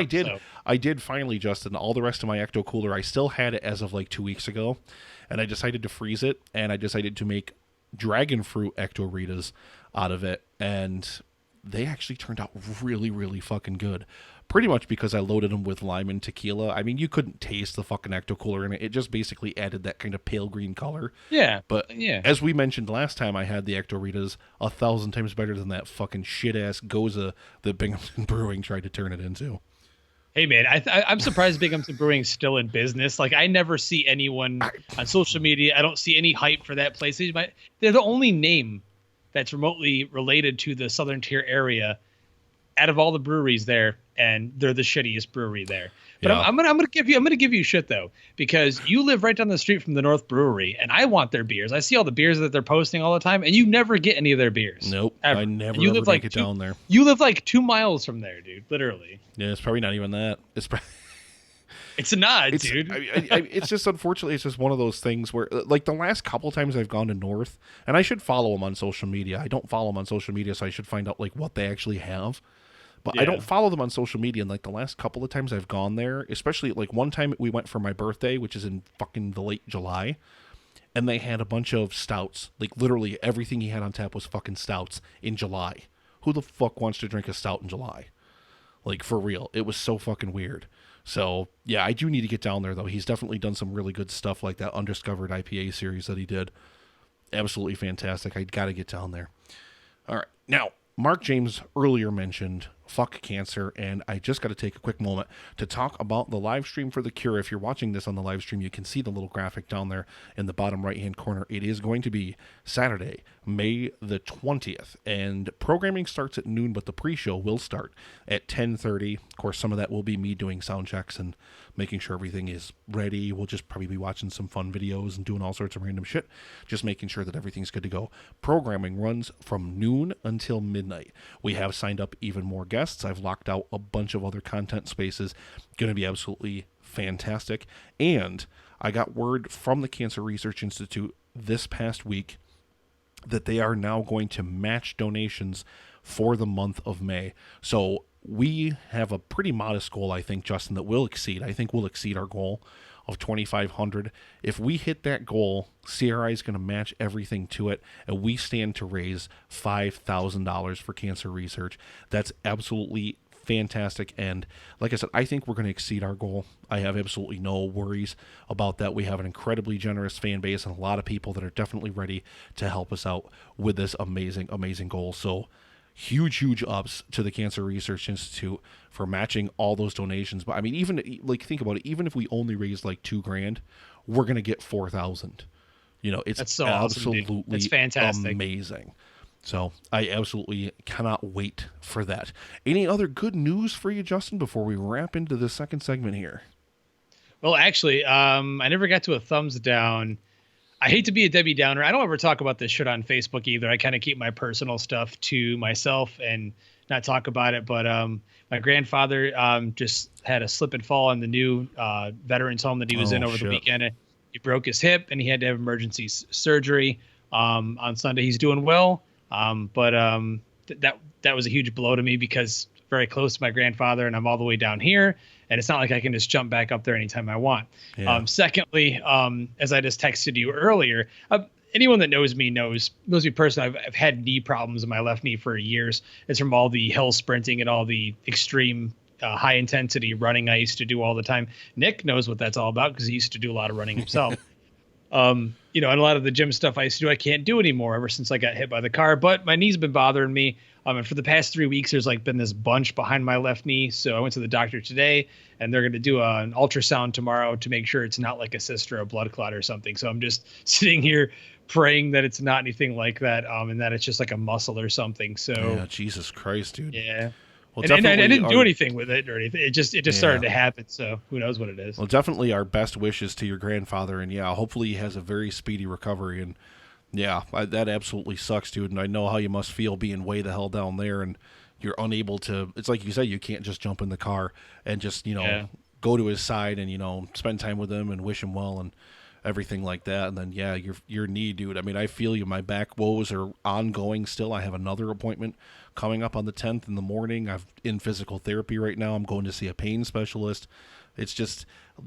I did finally, Justin, all the rest of my Ecto Cooler, I still had it as of like 2 weeks ago, and I decided to freeze it, and I decided to make dragon fruit Ecto Ritas out of it, and they actually turned out really, really fucking good. Pretty much because I loaded them with lime and tequila. I mean, you couldn't taste the fucking Ecto Cooler in it. It just basically added that kind of pale green color. Yeah. But yeah, as we mentioned last time I had the Ecto Ritas, 1,000 times better than that fucking shit-ass Goza that Binghamton Brewing tried to turn it into. Hey, man, I'm surprised Binghamton Brewing's still in business. Like, I never see anyone on social media. I don't see any hype for that place. They're the only name that's remotely related to the Southern Tier area out of all the breweries there, and they're the shittiest brewery there. But yeah. I'm gonna give you shit though, because you live right down the street from the North Brewery, and I want their beers. I see all the beers that they're posting all the time, and you never get any of their beers. Nope, ever. I never you ever live make like it down there. You live like 2 miles from there, dude. Literally. Yeah, it's probably not even that. It's not, dude. It's just, unfortunately, it's just one of those things where, like, the last couple times I've gone to North, and I should follow them on social media. I don't follow them on social media, so I should find out, like, what they actually have. But yeah. I don't follow them on social media, and, like, the last couple of times I've gone there, especially, like, one time we went for my birthday, which is in fucking the late July, and they had a bunch of stouts. Like, literally everything he had on tap was fucking stouts in July. Who the fuck wants to drink a stout in July? Like, for real. It was so fucking weird. So, yeah, I do need to get down there, though. He's definitely done some really good stuff, like that Undiscovered IPA series that he did. Absolutely fantastic. I got to get down there. All right. Now, Mark James earlier mentioned fuck cancer, and I just got to take a quick moment to talk about the live stream for The Cure. If you're watching this on the live stream, you can see the little graphic down there in the bottom right-hand corner. It is going to be Saturday, May the 20th, and programming starts at noon, but the pre-show will start at 10:30. Of course, some of that will be me doing sound checks and making sure everything is ready. We'll just probably be watching some fun videos and doing all sorts of random shit, just making sure that everything's good to go. Programming runs from noon until midnight. We have signed up even more guests. I've locked out a bunch of other content spaces. Going to be absolutely fantastic. And I got word from the Cancer Research Institute this past week that they are now going to match donations for the month of May. So we have a pretty modest goal, I think, Justin, that we'll exceed. I think we'll exceed our goal of $2,500. If we hit that goal, CRI is going to match everything to it, and we stand to raise $5,000 for cancer research. That's absolutely fantastic, and like I said, I think we're going to exceed our goal. I have absolutely no worries about that. We have an incredibly generous fan base and a lot of people that are definitely ready to help us out with this amazing, amazing goal. So huge ups to the Cancer Research Institute for matching all those donations. But I mean, even like, think about it, even if we only raise like $2,000, we're going to get 4,000. You know, it's so absolutely awesome, it's fantastic, amazing. So I absolutely cannot wait for that. Any other good news for you, Justin, before we wrap into the second segment here? Well, actually, I never got to a thumbs down I hate to be a Debbie Downer. I don't ever talk about this shit on Facebook either. I kind of keep my personal stuff to myself and not talk about it. But my grandfather just had a slip and fall in the new veterans home that he was in over the weekend. He broke his hip and he had to have emergency surgery on Sunday. He's doing well, but that was a huge blow to me because very close to my grandfather and I'm all the way down here. And it's not like I can just jump back up there anytime I want. Yeah. Secondly, as I just texted you earlier, anyone that knows me knows me personally. I've had knee problems in my left knee for years. It's from all the hill sprinting and all the extreme high intensity running I used to do all the time. Nick knows what that's all about because he used to do a lot of running himself. And a lot of the gym stuff I used to do, I can't do anymore ever since I got hit by the car. But my knee's been bothering me. And for the past 3 weeks, there's been this bunch behind my left knee. So I went to the doctor today, and they're going to do an ultrasound tomorrow to make sure it's not like a cyst or a blood clot or something. So I'm just sitting here praying that it's not anything like that, and that it's just like a muscle or something. So yeah, Jesus Christ, dude. Yeah. Well, and I didn't do anything with it or anything. It just started to happen. So who knows what it is? Well, definitely our best wishes to your grandfather, and hopefully he has a very speedy recovery. And that absolutely sucks, dude. And I know how you must feel being way the hell down there, and you're unable to. It's like you said, you can't just jump in the car and just go to his side and spend time with him and wish him well and everything like that. And then your knee, dude. I mean, I feel you. My back woes are ongoing still. I have another appointment coming up on the 10th in the morning. I'm in physical therapy right now. I'm going to see a pain specialist. It's just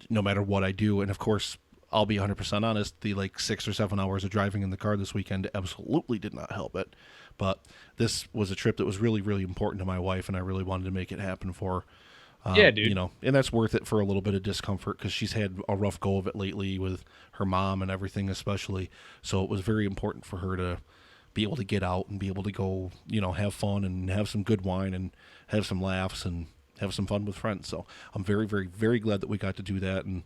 no matter what I do, and of course, I'll be 100% honest, the 6 or 7 hours of driving in the car this weekend absolutely did not help it. But this was a trip that was really, really important to my wife, and I really wanted to make it happen for her. Yeah, dude. And that's worth it for a little bit of discomfort because she's had a rough go of it lately with her mom and everything especially. So it was very important for her to be able to get out and be able to go, have fun and have some good wine and have some laughs and have some fun with friends. So I'm very, very, very glad that we got to do that. And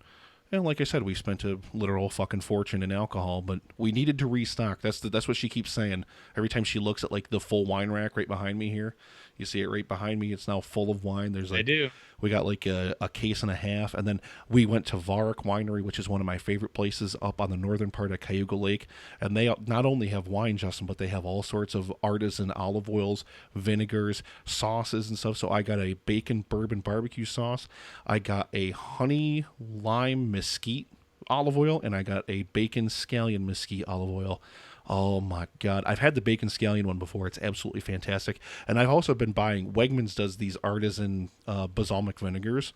like I said, we spent a literal fucking fortune in alcohol, but we needed to restock. That's what she keeps saying. Every time she looks at the full wine rack right behind me here, you see it right behind me. It's now full of wine. There's I do. We got a case and a half, and then we went to Varek Winery, which is one of my favorite places up on the northern part of Cayuga Lake. And they not only have wine, Justin, but they have all sorts of artisan olive oils, vinegars, sauces, and stuff. So I got a bacon bourbon barbecue sauce. I got a honey lime mesquite olive oil, and I got a bacon scallion mesquite olive oil. Oh my God. I've had the bacon scallion one before. It's absolutely fantastic. And I've also been buying, Wegmans does these artisan balsamic vinegars.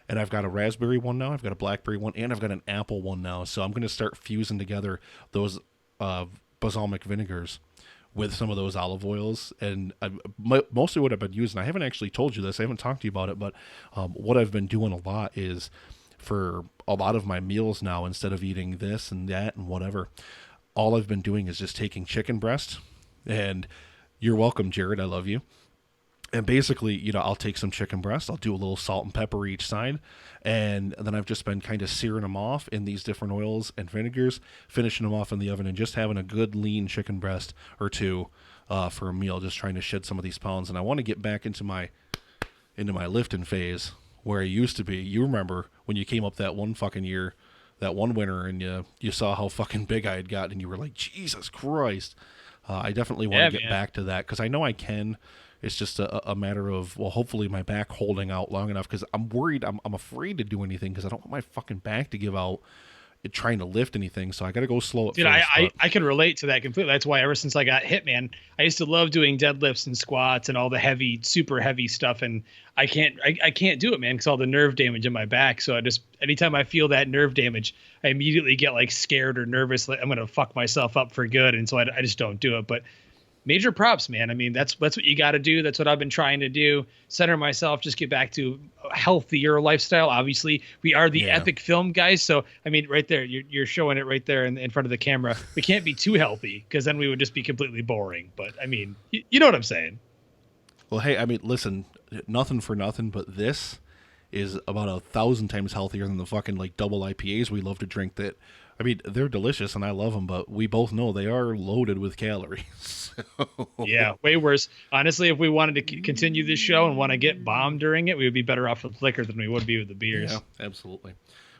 And I've got a raspberry one now. I've got a blackberry one, and I've got an apple one now. So I'm going to start fusing together those balsamic vinegars with some of those olive oils. And mostly what I've been using, I haven't actually told you this. I haven't talked to you about it, but what I've been doing a lot is for a lot of my meals now, instead of eating this and that and whatever, all I've been doing is just taking chicken breast, and you're welcome, Jared. I love you. And basically, I'll take some chicken breast. I'll do a little salt and pepper each side. And then I've just been kind of searing them off in these different oils and vinegars, finishing them off in the oven, and just having a good lean chicken breast or two for a meal, just trying to shed some of these pounds. And I want to get back into my lifting phase where I used to be. You remember when you came up that one fucking year, that one winter, and you saw how fucking big I had gotten, and you were like, Jesus Christ. I definitely want to get back to that, because I know I can. It's just a matter of, well, hopefully my back holding out long enough, because I'm worried, I'm afraid to do anything, because I don't want my fucking back to give out trying to lift anything, so I got to go slow at first. I can relate to that completely. That's why ever since I got hit, man, I used to love doing deadlifts and squats and all the heavy, super heavy stuff, and I can't do it, man, because all the nerve damage in my back. So anytime I feel that nerve damage, I immediately get scared or nervous, like I'm gonna fuck myself up for good, and so I just don't do it. But major props, man. I mean, that's what you got to do. That's what I've been trying to do. Center myself, just get back to a healthier lifestyle. Obviously, we are the epic film guys. So, I mean, right there, you're showing it right there in front of the camera. We can't be too healthy, because then we would just be completely boring. But I mean, you know what I'm saying? Well, hey, I mean, listen, nothing for nothing, but this is about 1,000 times healthier than the fucking double IPAs we love to drink. That, I mean, they're delicious and I love them, but we both know they are loaded with calories. Yeah, way worse. Honestly, if we wanted to continue this show and want to get bombed during it, we would be better off with liquor than we would be with the beers. Yeah, absolutely.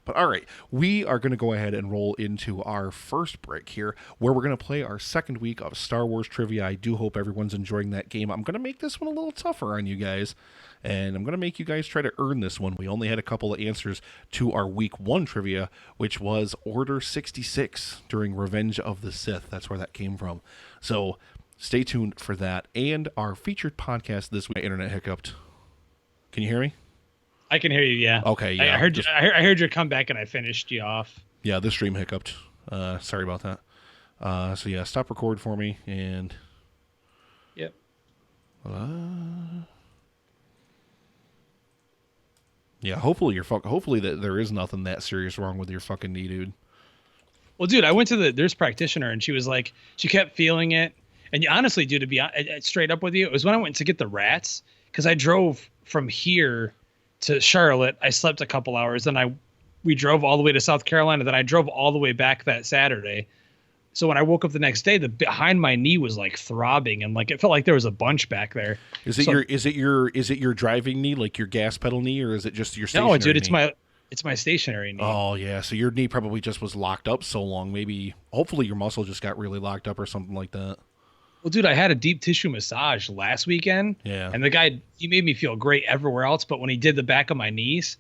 But all right, we are going to go ahead and roll into our first break here, where we're going to play our second week of Star Wars trivia. I do hope everyone's enjoying that game. I'm going to make this one a little tougher on you guys, and I'm going to make you guys try to earn this one. We only had a couple of answers to our week 1 trivia, which was Order 66 during Revenge of the Sith. That's where that came from. So stay tuned for that. And our featured podcast this week. My internet hiccuped. Can you hear me? I can hear you, yeah. Okay, yeah. I heard I heard your comeback and I finished you off. Yeah, the stream hiccuped. Sorry about that. So yeah, stop record for me and. Yep. Yeah, hopefully that there is nothing that serious wrong with your fucking knee, dude. Well, dude, I went to the nurse practitioner and she was like, she kept feeling it. And honestly, dude, to be straight up with you, it was when I went to get the rats, because I drove from here to Charlotte. I slept a couple hours, then we drove all the way to South Carolina. Then I drove all the way back that Saturday. So when I woke up the next day, the behind my knee was like throbbing, and like it felt like there was a bunch back there. Is it your driving knee, like your gas pedal knee, or is it just your stationary knee? No, dude, it's my stationary knee. Oh yeah, so your knee probably just was locked up so long. Hopefully your muscle just got really locked up or something like that. Well, dude, I had a deep tissue massage last weekend. Yeah. And the guy, he made me feel great everywhere else. But when he did the back of my knees,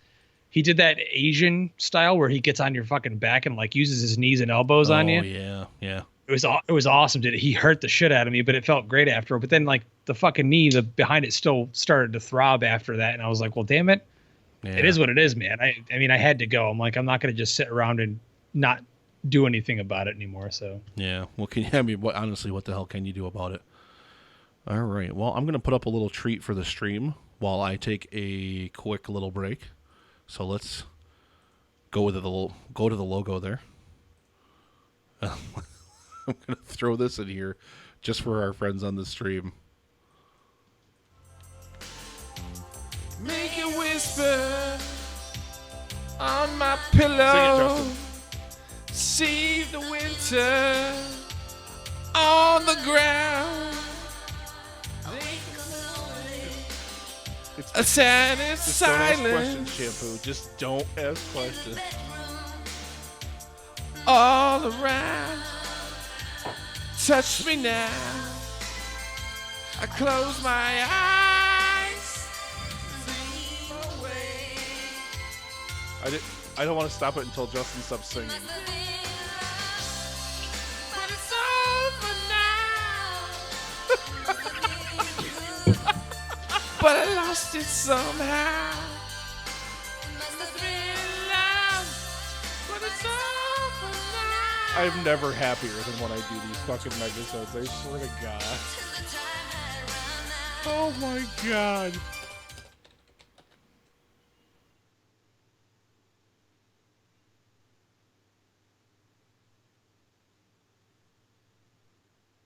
he did that Asian style where he gets on your fucking back and like uses his knees and elbows on you. Oh, yeah. It was awesome, dude. He hurt the shit out of me, but it felt great after. But then like the fucking knee, the behind it still started to throb after that. And I was like, well, damn it. Yeah. It is what it is, man. I mean, I had to go. I'm like, I'm not going to just sit around and not do anything about it anymore. So yeah, well, honestly, what the hell can you do about it? All right, well, I'm gonna put up a little treat for the stream while I take a quick little break. So let's go to the logo there. I'm gonna throw this in here just for our friends on the stream. Make it whisper on my pillow. Sing it, Justin. See the winter on the ground. A sad silence. Don't ask questions, Shampoo. Just don't ask questions. All around. Touch me now. I close my eyes. I don't want to stop it until Justin stops singing. But it's over now. But I lost it somehow. But it's over now. I'm never happier than when I do these fucking megasodes. I swear to God. Oh my God.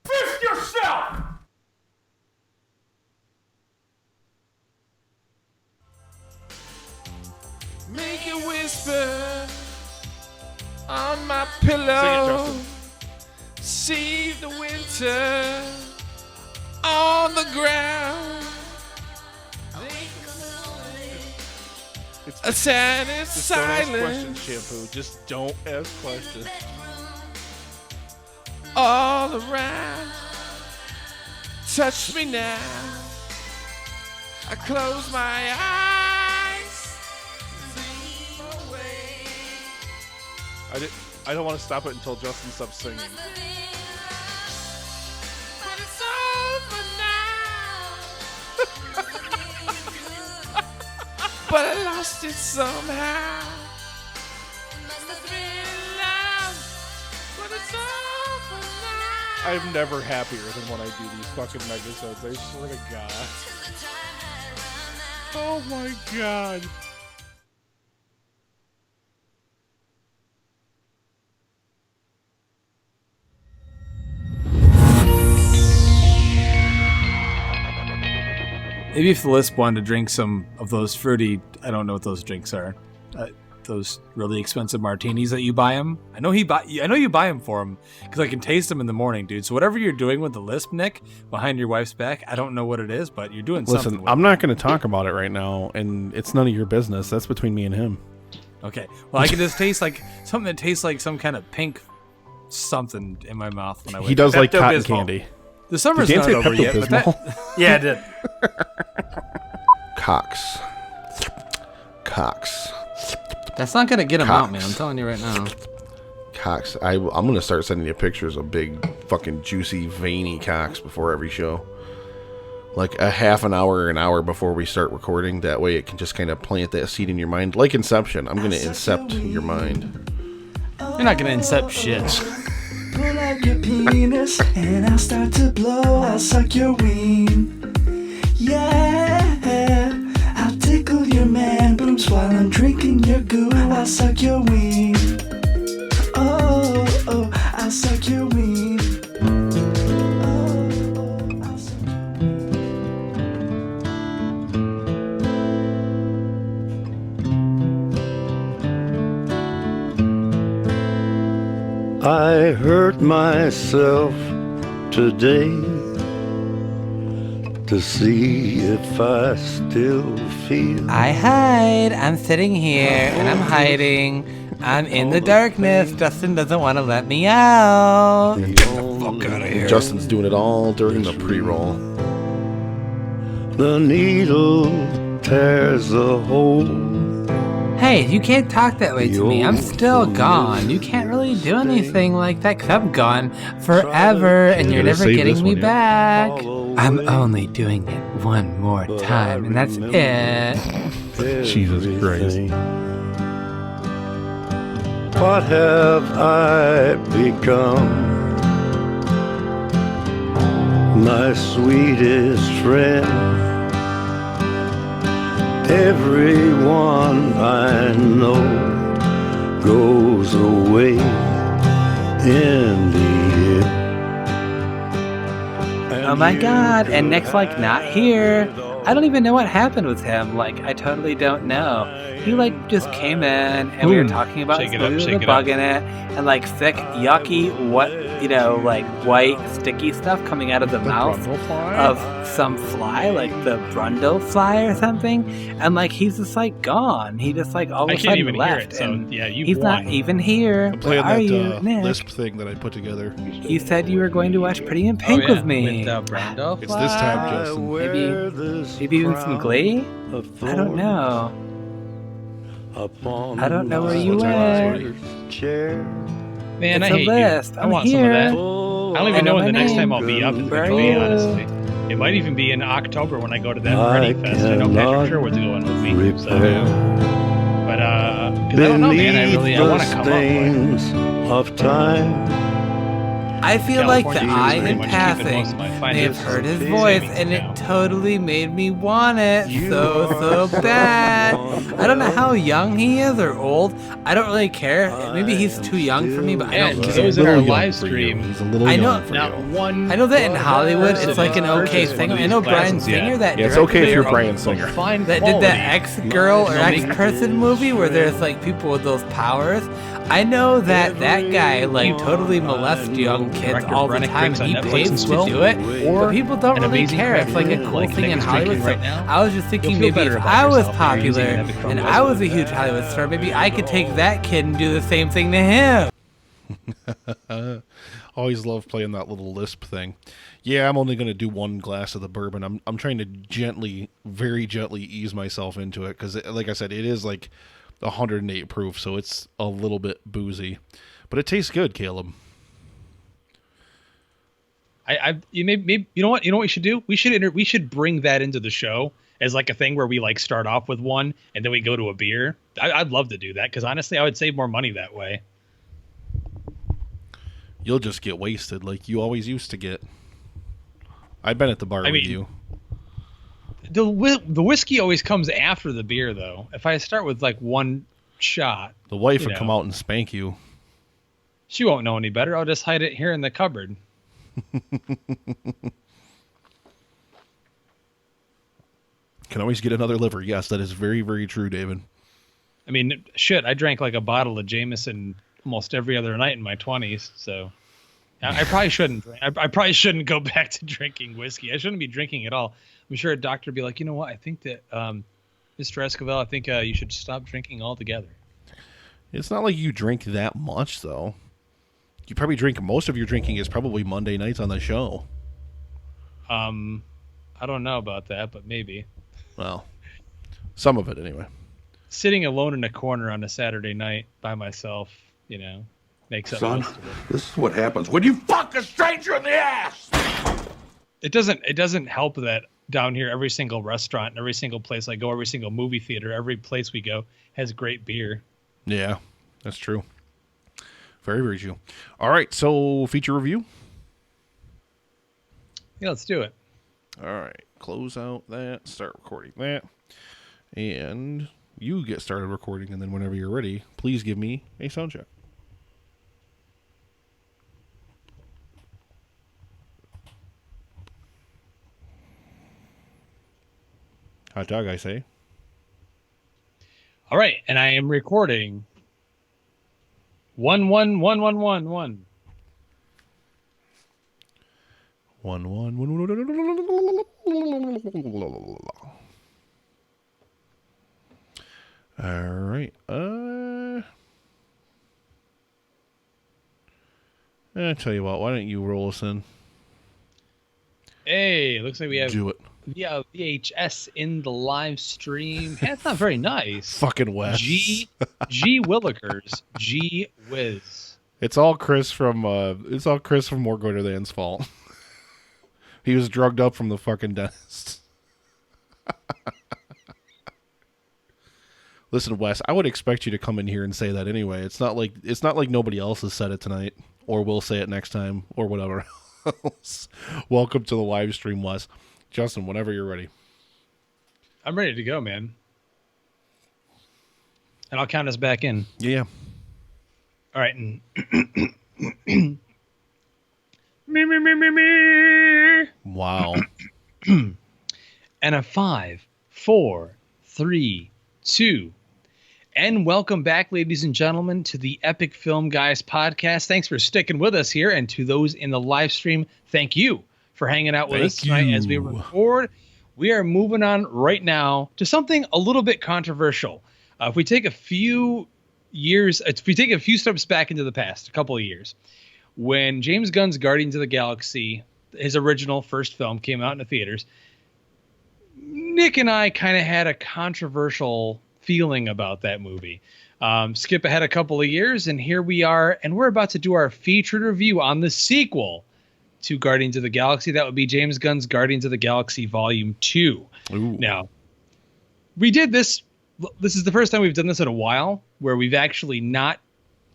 Fist yourself! Make it whisper on my pillow. Sing it, Justin. See the winter on the ground. A sad Just silence. don't ask questions, Shampoo. Just don't ask questions. All around. Touch me now. I close my eyes. I don't want to stop it until Justin stops singing. But it's over now. But I lost it somehow. But it's over now. I'm never happier than when I do these fucking megasodes. I swear to God. Oh my God. Maybe if the list wanted to drink some of those fruity, I don't know what those drinks are, those really expensive martinis that you buy him. I know you buy them for him because I can taste them in the morning, dude. So whatever you're doing with the lisp, Nick, behind your wife's back, I don't know what it is, but you're doing something. Listen, I'm not going to talk about it right now, and it's none of your business. That's between me and him. Okay. Well, I can just taste like something that tastes like some kind of pink something in my mouth when I wake He does up. like cotton Pepto-Bismol. candy. The summer's Did Dan not say over yet, but Pepto-Bismol? yeah, it did. Cox. Cox. That's not gonna get him out, Cox. man. I'm telling you right now. Cox. I'm gonna start sending you pictures of big, fucking juicy, veiny cocks before every show. Like a half an hour or an hour before we start recording. That way it can just kind of plant that seed in your mind. Like Inception. I'm gonna incept your mind. You're not gonna incept shit. Pull out your penis and I'll start to blow. I'll suck your ween. Yeah, I'll tickle your man boobs while I'm drinking your goo. I'll suck your ween. Oh, oh, I'll suck your ween. I hurt myself today to see if I still feel. I hide. I'm sitting here and I'm hiding. I'm in the darkness. Justin doesn't want to let me out. Get the fuck out of here. Justin's doing it all during the pre-roll. The needle tears a hole. Hey, you can't talk that way to me. I'm still gone. You can't really do anything like that because I'm gone forever and you're never getting me back. I'm only doing it one more time and that's it. Jesus Christ. What have I become? My sweetest friend. Everyone I know goes away in the end. Oh my god, and Nick's like not here. I don't even know what happened with him. Like, I totally don't know. He like just came in and we were talking about Shake it up, the shake it bug up. in it and like thick, yucky, what like white sticky stuff coming out of the mouth of some fly, like the Brundle fly or something. And like he's just like gone. He just like all of I a can't sudden even hear left. it, so and yeah, you he's won. not even here. I'm playing Where are you, that Nick? Lisp thing that I put together. You said you were going to watch Pretty in Pink with me. It's this time, Justin. Maybe even some Glee? I don't know. I don't know where you went. Man, It's I a hate list. you. I I'm want here. some of that. I don't even know when the next time I'll be up is Where going to are be, you? honestly. It might even be in October when I go to that Ready Fest. I know Patrick Sherwood's going with me. So, but, because I don't know, man. I want to come up. Of time. I feel like the California eye is pretty in much keeping passing most of my may have finances heard his savings voice and now. it totally made me want it so bad. I don't know how young he is or old. I don't really care. Maybe he's too young for me, but I don't And care. those in our live stream, He's a little I know- young for not you. one. I know that in Hollywood it's person like an has okay purchased thing. one of I know these Bryan glasses yet. Singer, that Yeah, it's okay if you're director Bryan Singer. Fine that did that quality. ex-girl or They'll make- ex-person movie where there's like people with those powers. I know that guy like totally molests young kids Director all the Brenna time Craig's and he on Netflix pays as to well, do it, or but people don't an really amazing care. It's like a director cool like thing Nick in is Hollywood. drinking So right now. I was just thinking You'll feel maybe better if about I was yourself for using popular an Epic Chrome and West I was a like huge Hollywood star, maybe I could take that kid and do the same thing to him. Always love playing that little Lisp thing. Yeah, I'm only going to do one glass of the bourbon. I'm trying to very gently ease myself into it because, like I said, it is like 108 proof, so it's a little bit boozy, but it tastes good, Caleb. You know what we should do? We should bring that into the show as like a thing where we like start off with one and then we go to a beer. I'd love to do that because honestly, I would save more money that way. You'll just get wasted like you always used to get. I've been at the bar with you. The whiskey always comes after the beer, though. If I start with like one shot, the wife would come out and spank you. She won't know any better. I'll just hide it here in the cupboard. Can always get another liver. Yes, that is very, very true, David. I mean, shit, I drank like a bottle of Jameson almost every other night in my 20s, so I probably shouldn't. I probably shouldn't go back to drinking whiskey. I shouldn't be drinking at all. I'm sure a doctor would be like, you know what? I think that, Mr. Escovel, I think you should stop drinking altogether. It's not like you drink that much, though. You probably drink, most of your drinking is probably Monday nights on the show. I don't know about that, but maybe. Well, some of it anyway. Sitting alone in a corner on a Saturday night by myself, makes up Son, most of it. this is what happens when you fuck a stranger in the ass! It doesn't help that down here every single restaurant, every single place I go, every single movie theater, every place we go has great beer. Yeah, that's true. Very, very true. All right, so feature review? Yeah, let's do it. All right, close out that, start recording that, and you get started recording, and then whenever you're ready, please give me a sound check. Hot dog, I say. All right, and I am recording 1111111. 1-1. All right. I tell you what. Why don't you roll us in? Hey, looks like we have Do it. VHS in the live stream. Hey, that's not very nice. Fucking Wes. G Willikers. G Wiz. It's all Chris from More Gooder Than's fault. He was drugged up from the fucking dentist. Listen, Wes, I would expect you to come in here and say that anyway. It's not like nobody else has said it tonight, or will say it next time, or whatever else. Welcome to the live stream, Wes. Justin, whenever you're ready. I'm ready to go, man. And I'll count us back in. Yeah. All right. And Wow. And a 5, 4, 3, 2. And welcome back, ladies and gentlemen, to the Epic Film Guys podcast. Thanks for sticking with us here. And to those in the live stream, thank you for hanging out with us tonight as we record. We are moving on right now to something a little bit controversial. If we take a few steps back into the past, a couple of years, when James Gunn's Guardians of the Galaxy, his original first film, came out in the theaters, Nick and I kind of had a controversial feeling about that movie. Skip ahead a couple of years, and here we are, and we're about to do our featured review on the sequel to Guardians of the Galaxy. That would be James Gunn's Guardians of the Galaxy Volume 2. Ooh. Now, we did this. This is the first time we've done this in a while, where we've actually not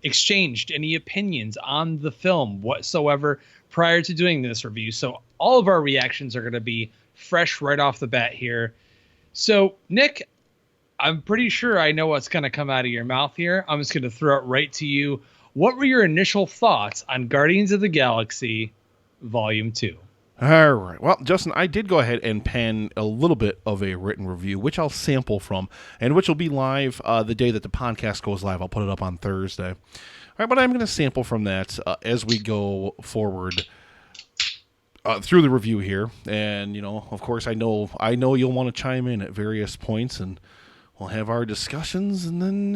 exchanged any opinions on the film whatsoever prior to doing this review. So all of our reactions are going to be fresh right off the bat here. So, Nick, I'm pretty sure I know what's going to come out of your mouth here. I'm just going to throw it right to you. What were your initial thoughts on Guardians of the Galaxy Volume 2? All right. Well, Justin, I did go ahead and pen a little bit of a written review, which I'll sample from, and which will be live the day that the podcast goes live. I'll put it up on Thursday. All right, but I'm going to sample from that as we go forward through the review here. And, of course, I know you'll want to chime in at various points, and we'll have our discussions, and then,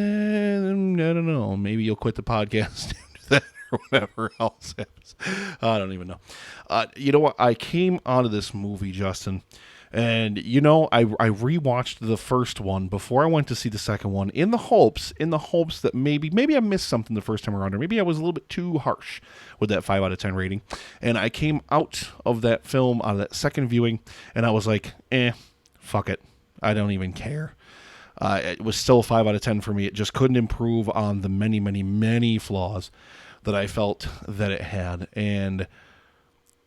I don't know, maybe you'll quit the podcast that or whatever else happens. I don't even know. You know what? I came out of this movie, Justin, and I rewatched the first one before I went to see the second one in the hopes that maybe I missed something the first time around, or maybe I was a little bit too harsh with that 5 out of 10 rating. And I came out of that film, out of that second viewing, and I was like, fuck it. I don't even care. It was still a 5 out of 10 for me. It just couldn't improve on the many, many, many flaws that I felt that it had. And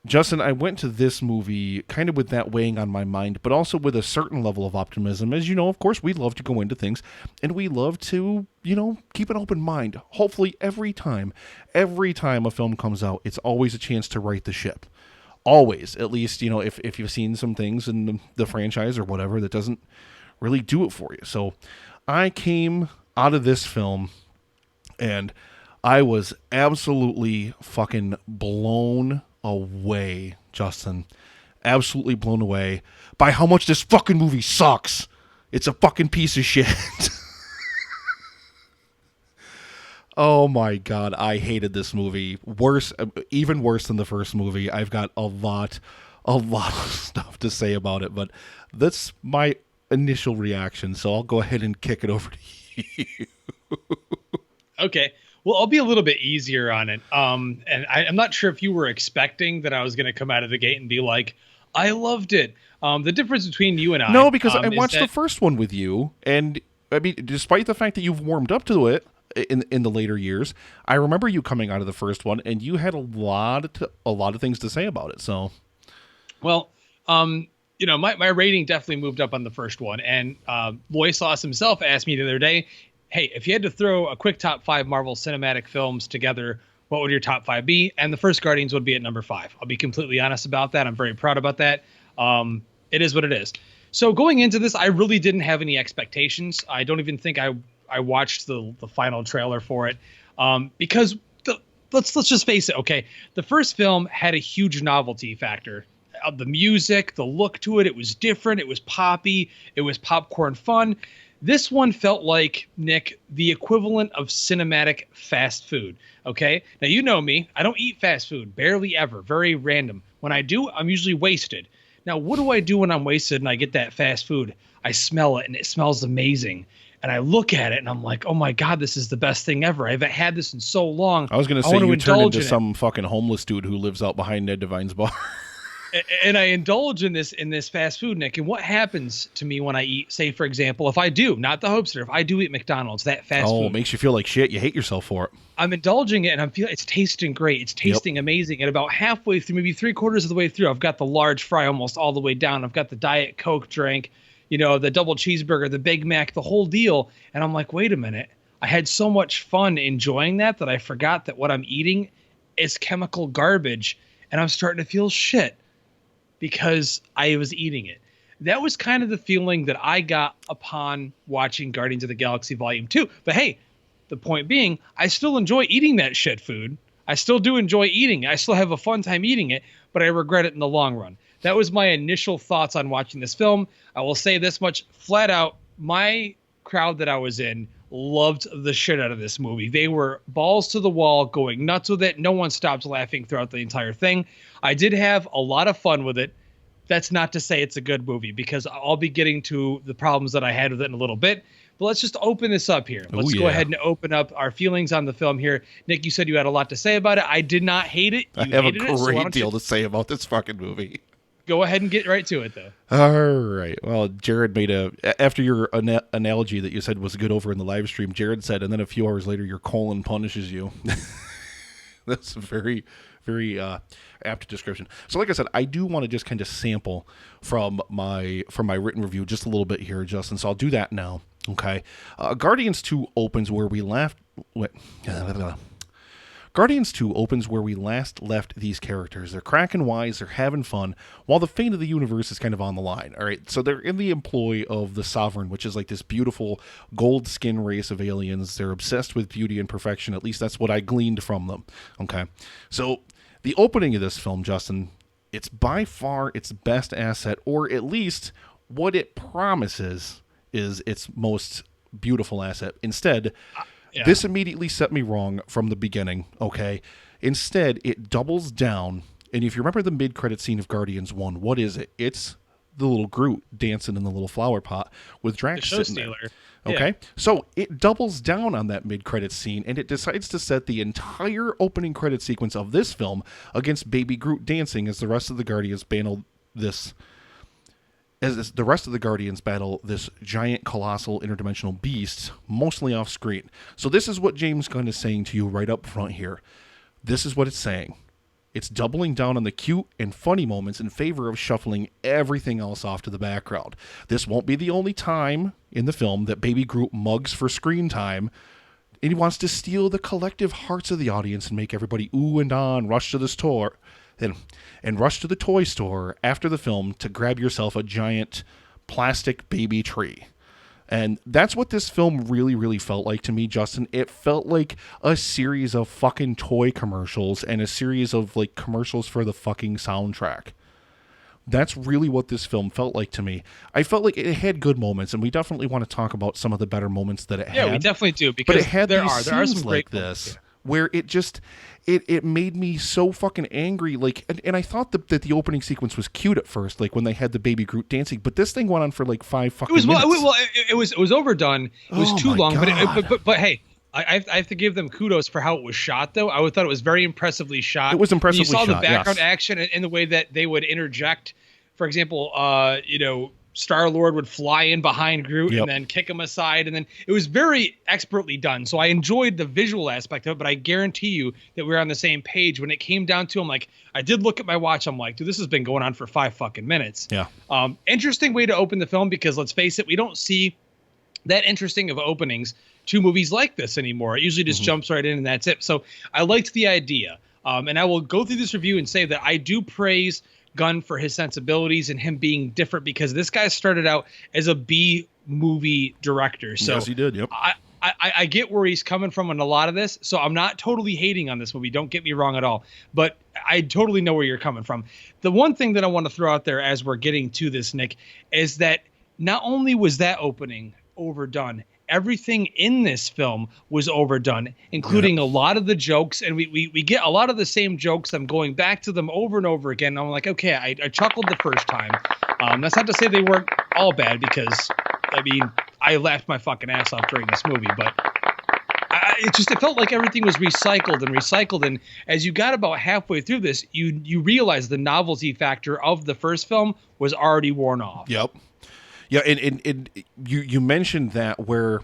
Justin, I went to this movie kind of with that weighing on my mind, but also with a certain level of optimism. As you know, of course, we love to go into things, and we love to, keep an open mind. Hopefully every time a film comes out, it's always a chance to right the ship. Always, at least, if you've seen some things in the franchise or whatever that doesn't really do it for you. So I came out of this film, and I was absolutely fucking blown away, Justin. Absolutely blown away by how much this fucking movie sucks. It's a fucking piece of shit. Oh my God, I hated this movie. Worse, even worse than the first movie. I've got a lot of stuff to say about it, but that's my initial reaction. So I'll go ahead and kick it over to you. Okay. Well, I'll be a little bit easier on it. And I'm not sure if you were expecting that I was going to come out of the gate and be like, I loved it. The difference between you and I. No, because I watched the first one with you, and I mean, despite the fact that you've warmed up to it in the later years, I remember you coming out of the first one, and you had a lot of things to say about it. So, well, my rating definitely moved up on the first one, and Loisos himself asked me the other day, hey, if you had to throw a quick top 5 Marvel Cinematic films together, what would your top 5 be? And the first Guardians would be at number 5. I'll be completely honest about that. I'm very proud about that. It is what it is. So going into this, I really didn't have any expectations. I don't even think I watched the final trailer for it, because let's just face it. Okay, the first film had a huge novelty factor. The music, the look to it, it was different. It was poppy. It was popcorn fun. This one felt like, Nick, the equivalent of cinematic fast food. Okay, now you know me. I don't eat fast food, barely ever, very random. When I do, I'm usually wasted. Now, what do I do when I'm wasted and I get that fast food? I smell it, and it smells amazing. And I look at it, and I'm like, oh my God, this is the best thing ever. I haven't had this in so long. I was going to say you turned into some fucking homeless dude who lives out behind Ned Devine's bar. And I indulge in this fast food, Nick. And what happens to me when I eat, say, for example, if I do, not the Hopester, if I do eat McDonald's, that fast food. Oh, it makes you feel like shit. You hate yourself for it. I'm indulging it, and I'm feeling it's tasting great. It's tasting amazing. And about halfway through, maybe 3/4 of the way through, I've got the large fry almost all the way down. I've got the Diet Coke drink, the double cheeseburger, the Big Mac, the whole deal. And I'm like, wait a minute. I had so much fun enjoying that I forgot that what I'm eating is chemical garbage, and I'm starting to feel shit because I was eating it. That was kind of the feeling that I got upon watching Guardians of the Galaxy Volume 2. But hey, the point being, I still enjoy eating that shit food. I still do enjoy eating it. I still have a fun time eating it, but I regret it in the long run. That was my initial thoughts on watching this film. I will say this much flat out. My crowd that I was in loved the shit out of this movie. They were balls to the wall, going nuts with it. No one stopped laughing throughout the entire thing. I did have a lot of fun with it. That's not to say it's a good movie, because I'll be getting to the problems that I had with it in a little bit. But let's just open this up here. Let's go ahead and open up our feelings on the film here. Nick, you said you had a lot to say about it. I did not hate it. I have a great deal to say about this fucking movie. Go ahead and get right to it, though. All right. Well, Jared made after your analogy that you said was good over in the live stream, Jared said, and then a few hours later, your colon punishes you. That's a very, very apt description. So like I said, I do want to just kind of sample from my written review just a little bit here, Justin. So I'll do that now. Okay. Guardians 2 opens where we left. Guardians 2 opens where we last left these characters. They're cracking wise, they're having fun, while the fate of the universe is kind of on the line. All right, so they're in the employ of the Sovereign, which is like this beautiful gold skin race of aliens. They're obsessed with beauty and perfection. At least that's what I gleaned from them. Okay, so the opening of this film, Justin, it's by far its best asset, or at least what it promises is its most beautiful asset. Instead, this immediately set me wrong from the beginning, okay? Instead, it doubles down, and if you remember the mid-credit scene of Guardians 1, what is it? It's the little Groot dancing in the little flower pot with Drax sitting there. Okay? So it doubles down on that mid-credit scene, and it decides to set the entire opening credit sequence of this film against Baby Groot dancing as the rest of the Guardians battle this giant, colossal, interdimensional beast, mostly off screen. So this is what James Gunn is saying to you right up front here. This is what it's saying. It's doubling down on the cute and funny moments in favor of shuffling everything else off to the background. This won't be the only time in the film that Baby Groot mugs for screen time, and he wants to steal the collective hearts of the audience and make everybody ooh and ah and rush to the store. And rush to the toy store after the film to grab yourself a giant plastic baby tree. And that's what this film really, really felt like to me, Justin. It felt like a series of fucking toy commercials and a series of like commercials for the fucking soundtrack. That's really what this film felt like to me. I felt like it had good moments, and we definitely want to talk about some of the better moments that it had. Yeah, we definitely do, because but it had there these are scenes some great like this where it just it made me so fucking angry. Like, and I thought that the opening sequence was cute at first, like when they had the baby Groot dancing, but this thing went on for like 5 fucking minutes. It was overdone. It was too long, but hey. I have to give them kudos for how it was shot, though. I thought it was very impressively shot. It was impressively shot. You saw shot, the background yes. action and the way that they would interject. For example, Star-Lord would fly in behind Groot and then kick him aside. And then it was very expertly done. So I enjoyed the visual aspect of it, but I guarantee you that we're on the same page. When it came down to, I'm like, I did look at my watch. I'm like, dude, this has been going on for 5 fucking minutes. Yeah. Interesting way to open the film, because let's face it, we don't see that interesting of openings to movies like this anymore. It usually just jumps right in and that's it. So I liked the idea. And I will go through this review and say that I do praise Gunn for his sensibilities and him being different, because this guy started out as a B movie director. So yes, he did. Yep. I get where he's coming from in a lot of this. So I'm not totally hating on this movie. Don't get me wrong at all. But I totally know where you're coming from. The one thing that I want to throw out there as we're getting to this, Nick, is that not only was that opening overdone, everything in this film was overdone, including a lot of the jokes. And we get a lot of the same jokes. I'm going back to them over and over again. I'm like, okay, I chuckled the first time. That's not to say they weren't all bad, because, I mean, I laughed my fucking ass off during this movie. But it felt like everything was recycled. And as you got about halfway through this, you realize the novelty factor of the first film was already worn off. Yep. Yeah, and you mentioned that where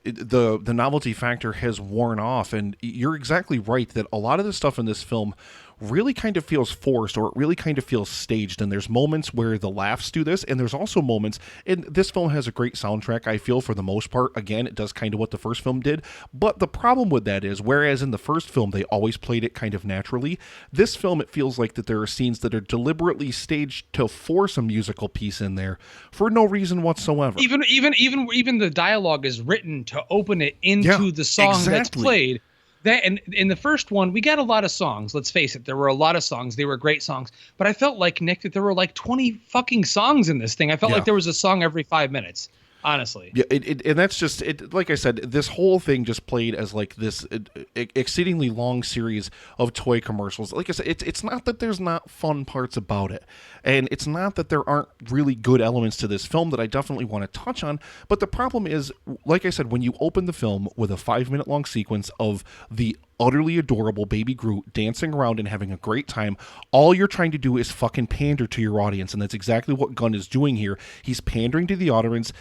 the novelty factor has worn off, and you're exactly right that a lot of the stuff in this film really kind of feels forced, or it really kind of feels staged. And there's moments where the laughs do this, and there's also moments, and this film has a great soundtrack, I feel, for the most part. Again, it does kind of what the first film did, but the problem with that is, whereas in the first film they always played it kind of naturally, this film it feels like that there are scenes that are deliberately staged to force a musical piece in there for no reason whatsoever. Even the dialogue is written to open it into the song that's played. That, and in the first one, we got a lot of songs. Let's face it, there were a lot of songs. They were great songs. But I felt like, Nick, that there were like 20 fucking songs in this thing. I felt like there was a song every 5 minutes, honestly. Yeah, and that's just it. Like I said, this whole thing just played as like this exceedingly long series of toy commercials. Like I said, it's not that there's not fun parts about it, and it's not that there aren't really good elements to this film that I definitely want to touch on. But the problem is, like I said, when you open the film with a 5-minute long sequence of the utterly adorable baby Groot dancing around and having a great time, all you're trying to do is fucking pander to your audience, and that's exactly what Gunn is doing here. He's pandering to the audience.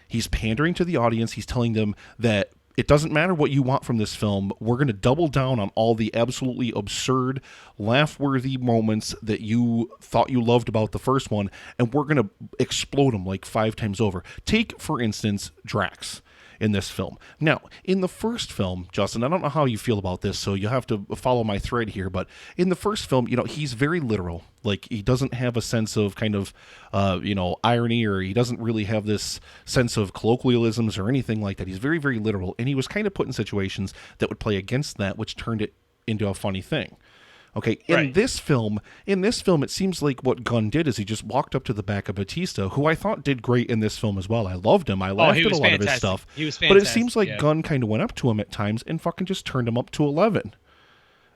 He's pandering to the audience. He's telling them that it doesn't matter what you want from this film. We're going to double down on all the absolutely absurd, laugh-worthy moments that you thought you loved about the first one, and we're going to explode them like 5 times over. Take, for instance, Drax in this film. Now, in the first film, Justin, I don't know how you feel about this, so you'll have to follow my thread here, but in the first film, he's very literal. Like, he doesn't have a sense of kind of, irony, or he doesn't really have this sense of colloquialisms or anything like that. He's very, very literal, and he was kind of put in situations that would play against that, which turned it into a funny thing. Okay, in this film, it seems like what Gunn did is he just walked up to the back of Batista, who I thought did great in this film as well. I loved him. I laughed at a lot of his stuff. He was fantastic. But it seems like Gunn kind of went up to him at times and fucking just turned him up to 11.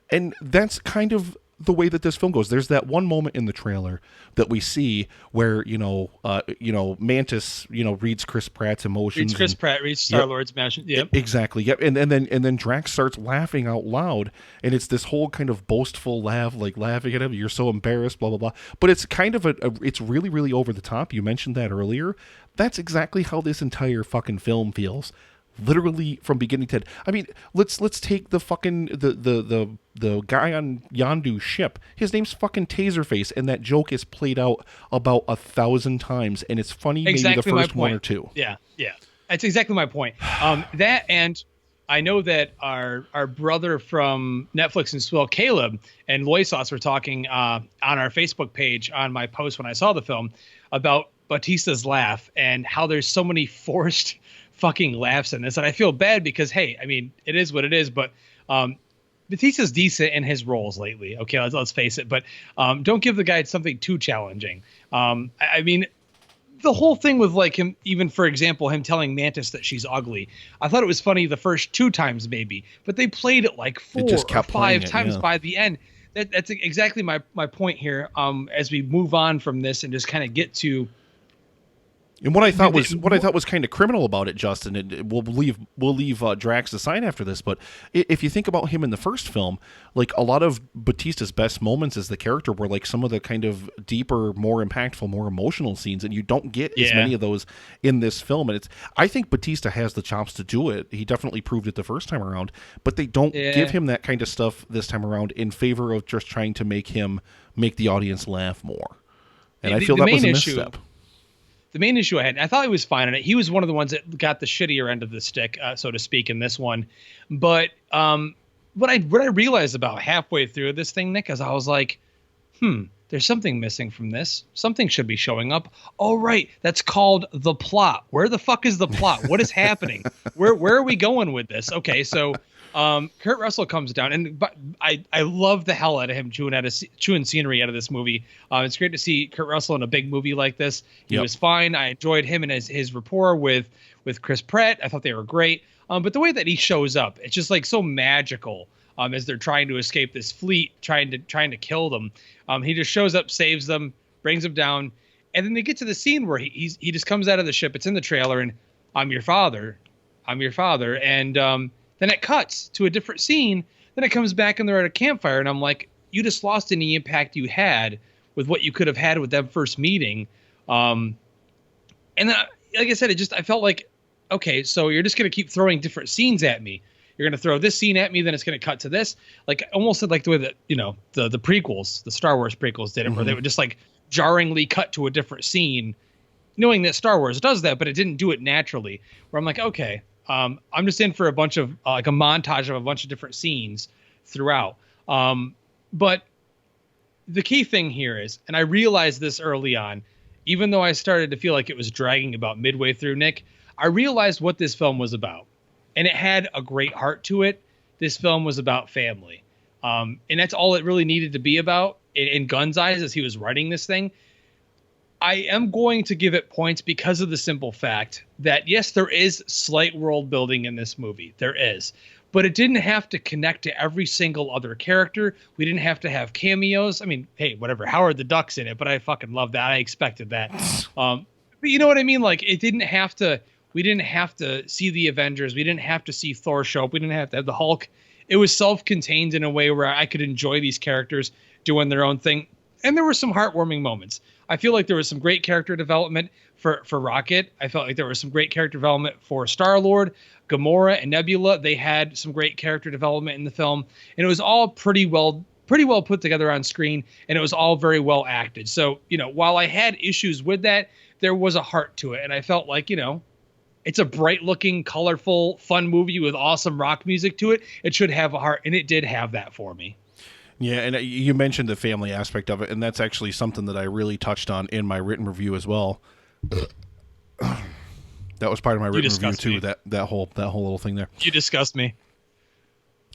And that's kind of the way that this film goes. There's that one moment in the trailer that we see where, Mantis, reads Chris Pratt's emotions. Reads Star-Lord's emotions. Yep. Exactly. Yep. And then Drax starts laughing out loud, and it's this whole kind of boastful laugh, like laughing at him. You're so embarrassed, blah, blah, blah. But it's kind of it's really, really over the top. You mentioned that earlier. That's exactly how this entire fucking film feels. Literally from beginning to end. I mean, let's take the fucking the guy on Yondu's ship. His name's fucking Taserface, and that joke is played out about 1,000 times, and it's funny maybe the first one or two. Yeah, that's exactly my point. That, and I know that our brother from Netflix and Swill, Caleb, and Loisos were talking on our Facebook page on my post when I saw the film about Batista's laugh and how there's so many forced fucking laughs in this, and I feel bad because, hey, I mean, it is what it is, but Batista's decent in his roles lately. Okay, let's face it. But don't give the guy something too challenging. I mean, the whole thing with like him, even for example, him telling Mantis that she's ugly. I thought it was funny the first 2 times maybe, but they played it like 4 or 5 times by the end. That's exactly my point here. As we move on from this and just kind of get to. And what I thought was kind of criminal about it, Justin, and we'll leave Drax aside after this, but if you think about him in the first film, like a lot of Batista's best moments as the character were like some of the kind of deeper, more impactful, more emotional scenes, and you don't get as many of those in this film. And I think Batista has the chops to do it. He definitely proved it the first time around, but they don't give him that kind of stuff this time around in favor of just trying to make the audience laugh more. And I feel that was a misstep. The main issue I had, I thought he was fine in it. He was one of the ones that got the shittier end of the stick, so to speak, in this one. But what I realized about halfway through this thing, Nick, is I was like, there's something missing from this. Something should be showing up. Oh, right. That's called the plot. Where the fuck is the plot? What is happening? Where are we going with this? Okay, so Kurt Russell comes down, but I love the hell out of him chewing scenery out of this movie. It's great to see Kurt Russell in a big movie like this. He was fine. I enjoyed him and his rapport with Chris Pratt. I thought they were great. But the way that he shows up, it's just like so magical. As they're trying to escape this fleet, trying to kill them, he just shows up, saves them, brings them down, and then they get to the scene where he just comes out of the ship. It's in the trailer, and I'm your father, and then it cuts to a different scene. Then it comes back and they're at a campfire. And I'm like, you just lost any impact you had with what you could have had with them first meeting. And then, like I said, I felt like, okay, so you're just going to keep throwing different scenes at me. You're going to throw this scene at me, then it's going to cut to this. Like almost like the way that, the prequels, the Star Wars prequels did it, where they would just like jarringly cut to a different scene, knowing that Star Wars does that, but it didn't do it naturally. Where I'm like, okay, I'm just in for a bunch of like a montage of a bunch of different scenes throughout. But the key thing here is, and I realized this early on, even though I started to feel like it was dragging about midway through, Nick, I realized what this film was about. And it had a great heart to it. This film was about family. And that's all it really needed to be about in Gunn's eyes as he was writing this thing. I am going to give it points because of the simple fact that, yes, there is slight world building in this movie. There is. But it didn't have to connect to every single other character. We didn't have to have cameos. I mean, hey, whatever. Howard the Duck's in it, but I fucking love that. I expected that. But you know what I mean? Like, it didn't have to... We didn't have to see the Avengers. We didn't have to see Thor show up. We didn't have to have the Hulk. It was self-contained in a way where I could enjoy these characters doing their own thing. And there were some heartwarming moments. I feel like there was some great character development for Rocket. I felt like there was some great character development for Star-Lord, Gamora, and Nebula. They had some great character development in the film. And it was all pretty well put together on screen. And it was all very well acted. So, while I had issues with that, there was a heart to it. And I felt like, it's a bright-looking, colorful, fun movie with awesome rock music to it. It should have a heart, and it did have that for me. Yeah, and you mentioned the family aspect of it, and that's actually something that I really touched on in my written review as well. That was part of my written review too. That whole little thing there. You disgust me.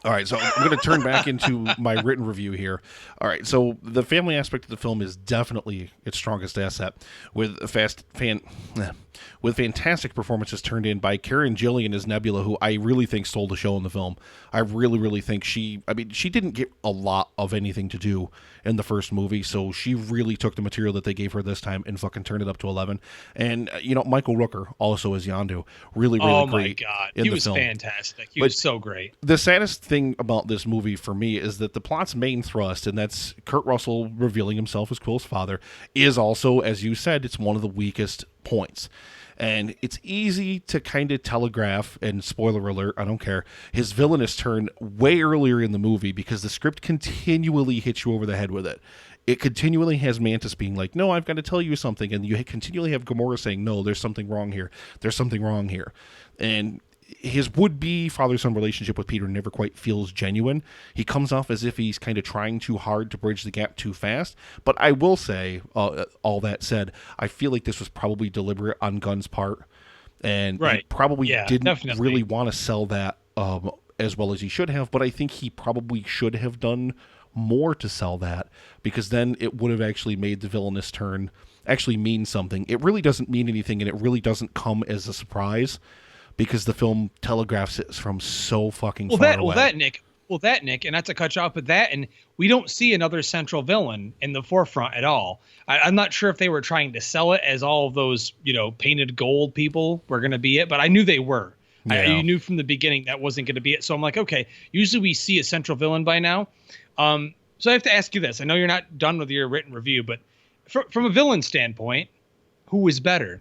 All right, so I'm going to turn back into my written review here. All right, so the family aspect of the film is definitely its strongest asset, with fantastic performances turned in by Karen Gillian as Nebula, who I really think stole the show in the film. I really, really think she didn't get a lot of anything to do in the first movie, so she really took the material that they gave her this time and fucking turned it up to 11. And, Michael Rooker, also as Yondu, really, really great. Oh, my God. He was fantastic. He was so great. The saddest thing about this movie for me is that the plot's main thrust, and that's Kurt Russell revealing himself as Quill's father, is also, as you said, it's one of the weakest points. And it's easy to kind of telegraph, and spoiler alert, I don't care, his villainous turn way earlier in the movie because the script continually hits you over the head with it. It continually has Mantis being like, no, I've got to tell you something. And you continually have Gamora saying, no, there's something wrong here. There's something wrong here. And his would-be father-son relationship with Peter never quite feels genuine. He comes off as if he's kind of trying too hard to bridge the gap too fast. But I will say, all that said, I feel like this was probably deliberate on Gunn's part. And he probably didn't really want to sell that as well as he should have, but I think he probably should have done more to sell that, because then it would have actually made the villainous turn actually mean something. It really doesn't mean anything, and it really doesn't come as a surprise, because the film telegraphs it from so fucking far away. Well, that, Nick, and not to cut you off, but that, and we don't see another central villain in the forefront at all. I'm not sure if they were trying to sell it as all of those, painted gold people were going to be it, but I knew they were. Yeah. You knew from the beginning that wasn't going to be it. So I'm like, okay, usually we see a central villain by now. So I have to ask you this. I know you're not done with your written review, but from a villain standpoint, who was better?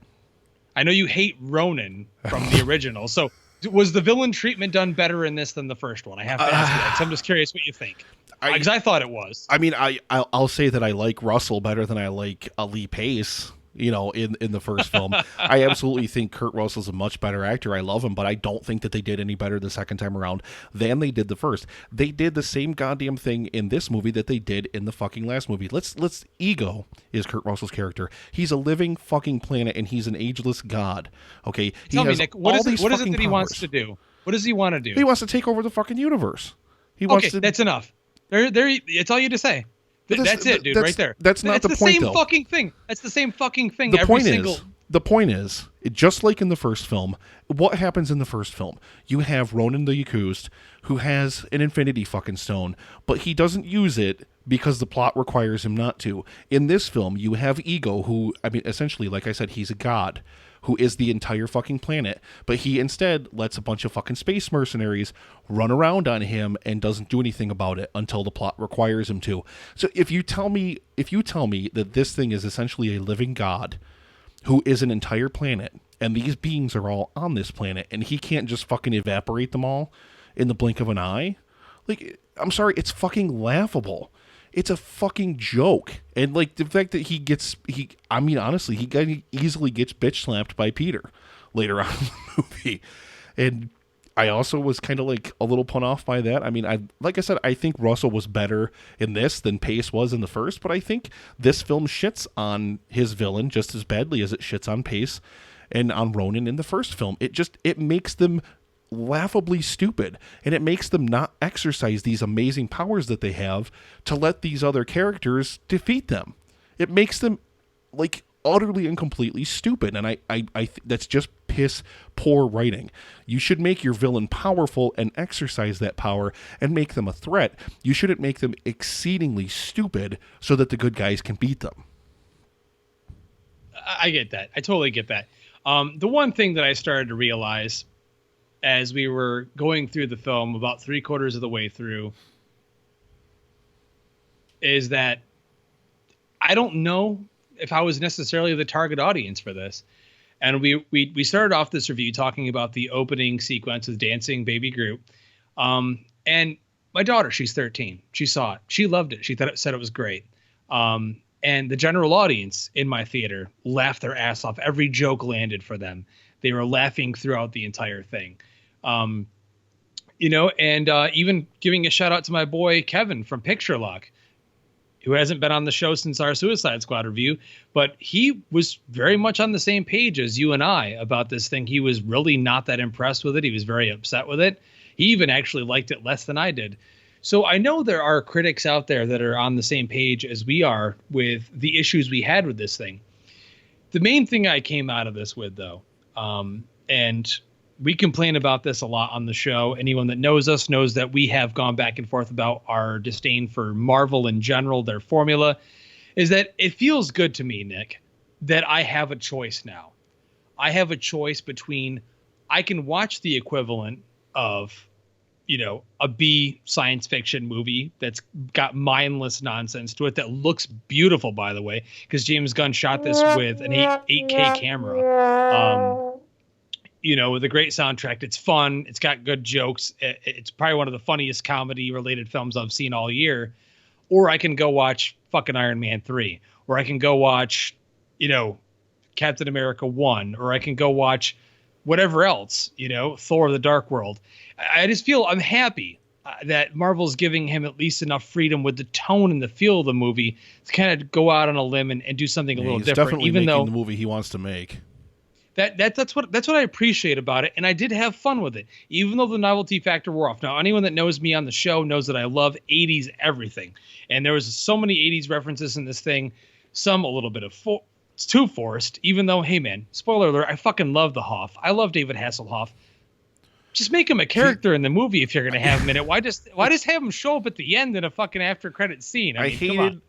I know you hate Ronan from the original. So was the villain treatment done better in this than the first one? I have to ask you that, 'cause I'm just curious what you think. Because I thought it was. I mean, I'll say that I like Russell better than I like Lee Pace, in the first film. I absolutely think Kurt Russell's a much better actor. I love him, but I don't think that they did any better the second time around than they did the first. They did the same goddamn thing in this movie that they did in the fucking last movie. Ego is Kurt Russell's character. He's a living fucking planet, and he's an ageless god. Okay? Tell me, Nick, what is it that he wants to do? What does he want to do? He wants to take over the fucking universe. He wants to... that's enough. There, it's all you to say. That's it, dude, right there. That's not the point, though. Fucking thing. That's the same fucking thing. The point is, just like in the first film, what happens in the first film? You have Ronan the Accused, who has an infinity fucking stone, but he doesn't use it because the plot requires him not to. In this film, you have Ego, who, I mean, essentially, like I said, he's a god who is the entire fucking planet, but he instead lets a bunch of fucking space mercenaries run around on him and doesn't do anything about it until the plot requires him to. So if you tell me that this thing is essentially a living god who is an entire planet, and these beings are all on this planet, and he can't just fucking evaporate them all in the blink of an eye, like, I'm sorry, it's fucking laughable. It's a fucking joke. And like the fact that he honestly, he easily gets bitch slapped by Peter later on in the movie. And I also was kind of like a little put off by that. I mean, like I said, I think Russell was better in this than Pace was in the first, but I think this film shits on his villain just as badly as it shits on Pace and on Ronan in the first film. It makes them laughably stupid, and it makes them not exercise these amazing powers that they have to let these other characters defeat them. It makes them like utterly and completely stupid, and I that's just piss poor writing. You should make your villain powerful and exercise that power and make them a threat. You shouldn't make them exceedingly stupid so that the good guys can beat them. I get that. I totally get that. The one thing that I started to realize as we were going through the film, about 3/4 of the way through, is that I don't know if I was necessarily the target audience for this. And we started off this review talking about the opening sequence with dancing baby Groot. And my daughter, she's 13. She saw it. She loved it. She said it was great. And the general audience in my theater laughed their ass off. Every joke landed for them. They were laughing throughout the entire thing. And even giving a shout out to my boy Kevin from Picture Lock, who hasn't been on the show since our Suicide Squad review, but he was very much on the same page as you and I about this thing. He was really not that impressed with it. He was very upset with it. He even actually liked it less than I did. So I know there are critics out there that are on the same page as we are with the issues we had with this thing. The main thing I came out of this with, though, and we complain about this a lot on the show. Anyone that knows us knows that we have gone back and forth about our disdain for Marvel in general, their formula, is that it feels good to me, Nick, that I have a choice now. I have a choice between, I can watch the equivalent of, a B science fiction movie that's got mindless nonsense to it that looks beautiful, by the way, because James Gunn shot this with an 8K camera. With a great soundtrack. It's fun. It's got good jokes. It's probably one of the funniest comedy-related films I've seen all year. Or I can go watch fucking Iron Man 3. Or I can go watch, Captain America 1. Or I can go watch whatever else, Thor: The Dark World. I just feel I'm happy that Marvel's giving him at least enough freedom with the tone and the feel of the movie to kind of go out on a limb and do something a little different. Definitely even making the movie he wants to make. That's what I appreciate about it, and I did have fun with it, even though the novelty factor wore off. Now, anyone that knows me on the show knows that I love 80s everything, and there was so many 80s references in this thing, some a little bit of it's too forced, even though, hey man, spoiler alert, I fucking love the Hoff. I love David Hasselhoff. Just make him a character in the movie if you're going to have him in it. Why just have him show up at the end in a fucking after credit scene? I hated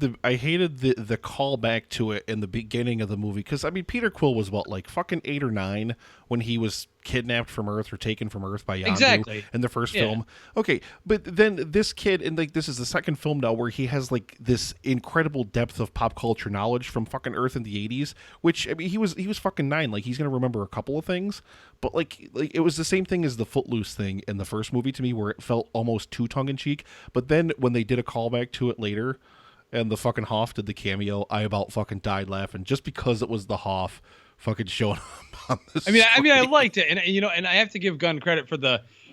the callback to it in the beginning of the movie, because I mean Peter Quill was what, like fucking 8 or 9 when he was kidnapped from Earth or taken from Earth by Yondu in the first film. Okay, but then this kid, and like this is the second film now where he has like this incredible depth of pop culture knowledge from fucking Earth in the 80s, which I mean he was fucking 9, like he's gonna remember a couple of things, but like it was the same thing as the Footloose thing in the first movie to me, where it felt almost too tongue-in-cheek. But then when they did a callback to it later and the fucking Hoff did the cameo, I about fucking died laughing just because it was the Hoff fucking showing up on the I mean, I liked it, and and I have to give Gunn credit for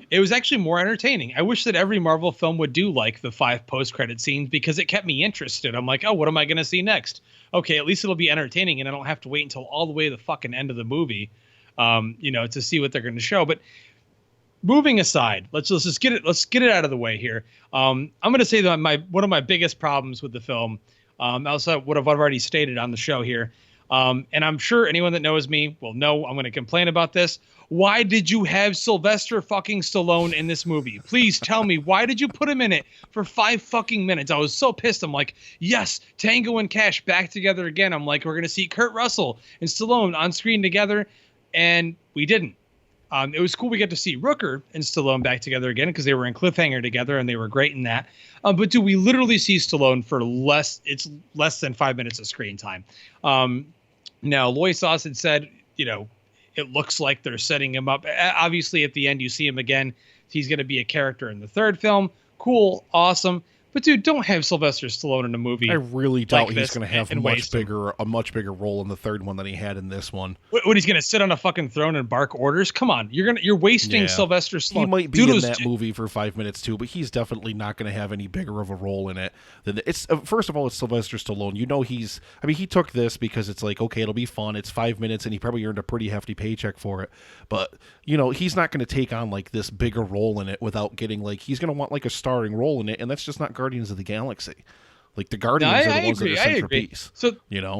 it was actually more entertaining. I wish that every Marvel film would do like the 5 post-credit scenes, because it kept me interested. I'm like, oh, what am I going to see next? Okay, at least it'll be entertaining, and I don't have to wait until all the way to the fucking end of the movie, to see what they're going to show. But moving aside, let's just get it out of the way here. I'm going to say that one of my biggest problems with the film, also what I've already stated on the show here, and I'm sure anyone that knows me will know I'm going to complain about this. Why did you have Sylvester fucking Stallone in this movie? Please tell me, why did you put him in it for 5 fucking minutes? I was so pissed. I'm like, yes, Tango and Cash back together again. I'm like, we're going to see Kurt Russell and Stallone on screen together, and we didn't. It was cool we got to see Rooker and Stallone back together again, because they were in Cliffhanger together and they were great in that. But do we literally see Stallone for less than 5 minutes of screen time? Now, Loy Sauce had said, it looks like they're setting him up. Obviously, at the end, you see him again. He's going to be a character in the third film. Cool. Awesome. But dude, don't have Sylvester Stallone in a movie. I really doubt he's going to have a much bigger bigger role in the third one than he had in this one. What, he's going to sit on a fucking throne and bark orders? Come on, you're wasting Sylvester Stallone. He might be in that movie for 5 minutes too, but he's definitely not going to have any bigger of a role in it than it's. First of all, it's Sylvester Stallone. He took this because it's like, okay, it'll be fun. It's 5 minutes, and he probably earned a pretty hefty paycheck for it. But he's not going to take on like this bigger role in it without getting he's going to want like a starring role in it, and that's just not Guardians of the Galaxy. Like the Guardians are the ones that are centerpiece. So